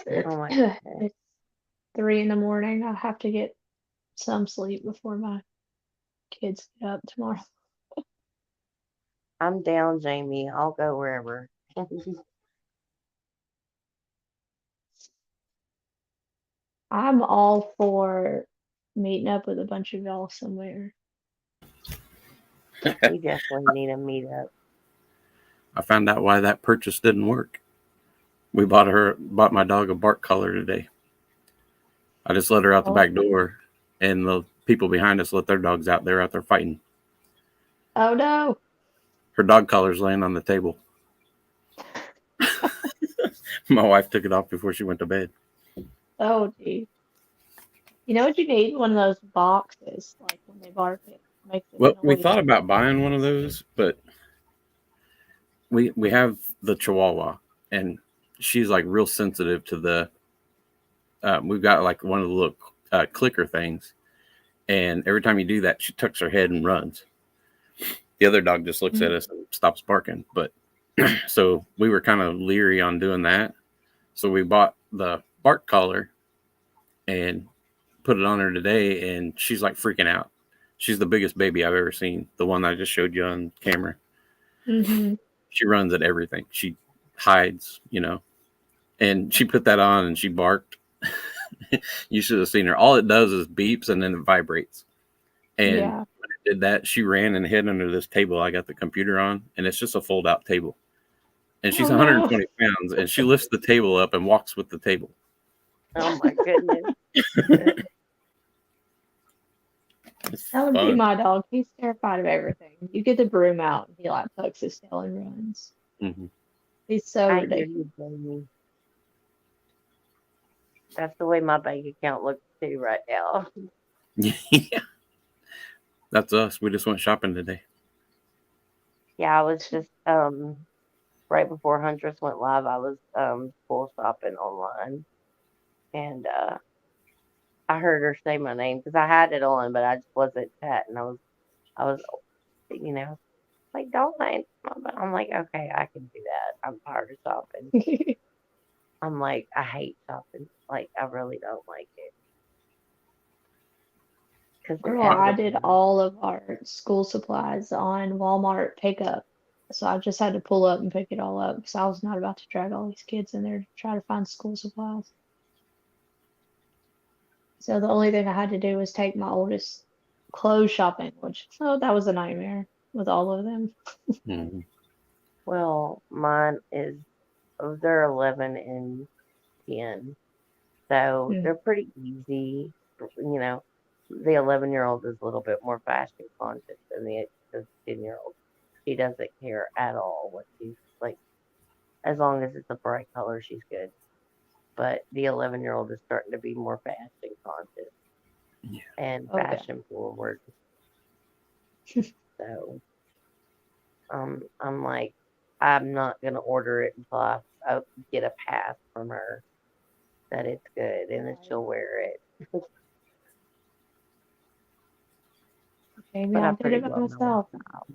Oh my goodness. It's 3 in the morning. I have to get some sleep before my kids get up tomorrow. I'm down, Jamie. I'll go wherever. I'm all for meeting up with a bunch of y'all somewhere. We definitely need a meetup. I found out why that purchase didn't work. We bought my dog a bark collar today. I just let her out the Oh, back door, and the people behind us let their dogs out. They're out there fighting. oh no. Her dog collar's laying on the table. My wife took it off before she went to bed. Oh, gee. You know what you need? One of those boxes, like when they bark, it makes a Well, we noise. thought about buying one of those, but we have the Chihuahua, and she's like real sensitive to the. We've got like one of the little clicker things, and every time you do that, she tucks her head and runs. The other dog just looks at Mm. us and stops barking. But so we were kind of leery on doing that. So we bought the bark collar and put it on her today, and she's like freaking out. She's the biggest baby I've ever seen. The one I just showed you on camera. Mm-hmm. She runs at everything. She hides, and she put that on and she barked. You should have seen her. All it does is beeps and then it vibrates. And Yeah. when it did that, she ran and hid under this table I got the computer on, and it's just a fold out table. And she's Oh no. 120 pounds, and she lifts the table up and walks with the table. Oh my goodness. It's That would be fun. my dog. He's terrified of everything. You get the broom out and he like tucks his tail and runs. Mm-hmm. He's so I hear ridiculous. you, Jamie. That's the way my bank account looks too right now. Yeah, that's us. We just went shopping today. Yeah, I was just right before Huntress went live, I was full shopping online, and I heard her say my name because I had it on, but I just wasn't chatting. I was, you know, like don't mind, but I'm like, okay, I can do that. I'm tired of shopping. I'm like, I hate shopping. Like, I really don't like it because it's Girl, I did aggravating. all of our school supplies on Walmart pickup. So I just had to pull up and pick it all up because I was not about to drag all these kids in there to try to find school supplies. So the only thing I had to do was take my oldest clothes shopping, which, oh, that was a nightmare with all of them. Mm-hmm. Well, mine is, they're 11 and 10, so Mm. they're pretty easy. The 11-year-old is a little bit more fashion conscious than the 10-year-old. She doesn't care at all what she's like, as long as it's a bright color, she's good. But the 11-year-old is starting to be more fashion conscious Yeah. and Oh, yeah. fashion forward. So I'm like, I'm not gonna order it until I get a pass from her that it's good and that she'll wear it. Maybe But I I did pretty it by well know her myself. style.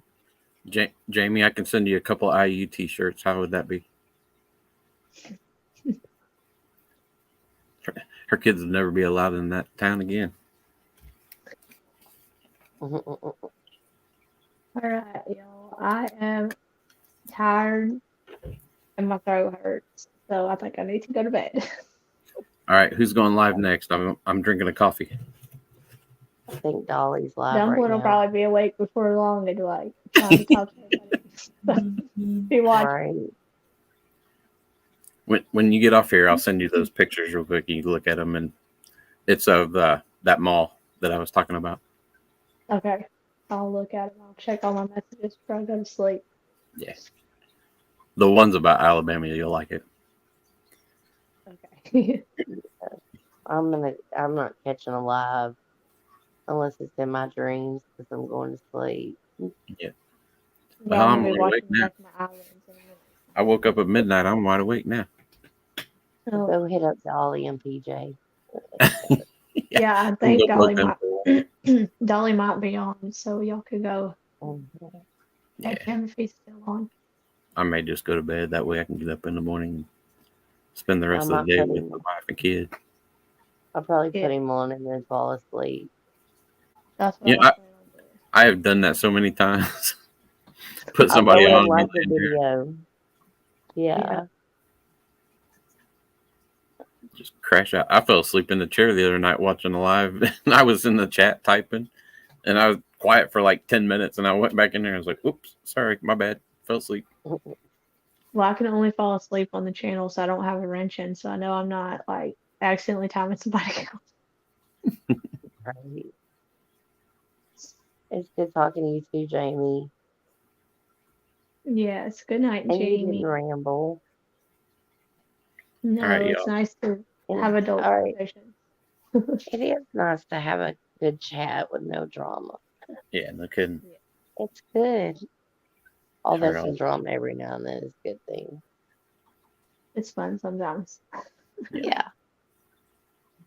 Jamie, I can send you a couple IU t-shirts. How would that be? Her kids will never be allowed in that town again. All right, y'all. I am tired and my throat hurts, so I think I need to go to bed. All right, who's going live next? I'm drinking a coffee. I think Dolly's live right Dumpling will now. probably be awake before long and like trying to talk to everybody. Be watching. Right. When you get off here, I'll send you those pictures real quick. You can look at them, and it's of that mall that I was talking about. Okay. I'll look at it. I'll check all my messages before I go to sleep. Yeah, the ones about Alabama, you'll like it. Okay. I'm not catching a live unless it's in my dreams because I'm going to sleep. Yeah, Yeah, I'm I'm gonna be wide awake watching now. back my islands in a minute. I woke up at midnight. I'm wide awake now. Oh, Go hit up Dolly and PJ. yeah, I I'm think gonna plug them for a while. Dolly might be on, so y'all could go Mhm. Yeah, check him if he's still on. I may just go to bed. That way I can get up in the morning and spend the I rest of might the day put with him. my wife and kid. I'll probably Yeah, put him on and then fall asleep. that's what I Yeah, was planning on doing. I have done that so many times. Put I'll somebody go in on like and the video. Yeah. Yeah. just crash out. I fell asleep in the chair the other night watching the live, and I was in the chat typing, and I was quiet for like 10 minutes, and I went back in there and I was like, oops, sorry, my bad. Fell asleep. Well, I can only fall asleep on the channel, so I don't have a wrench in, so I know I'm not like accidentally timing somebody else. Right. It's good talking to you too, Jamie. Yes. Good night, And you didn't Jamie. ramble. All right, No, it's y'all. nice to And, have adult all right. conversations. It is nice to have a good chat with no drama. Yeah, no kidding. It's good. Although All right, some drama every now and then is a good thing. It's fun sometimes. Yeah.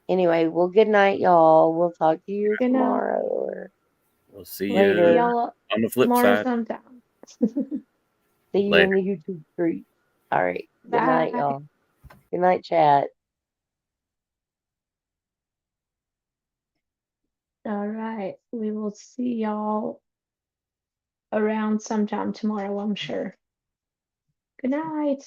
Anyway, well, good night, y'all. We'll talk to you Good night. tomorrow or we'll see See you later. y'all on the flip tomorrow side sometime. See you in later. the YouTube street. All right. Good night, Bye. y'all. Good night, chat. All right. We will see y'all around sometime tomorrow, I'm sure. Good night.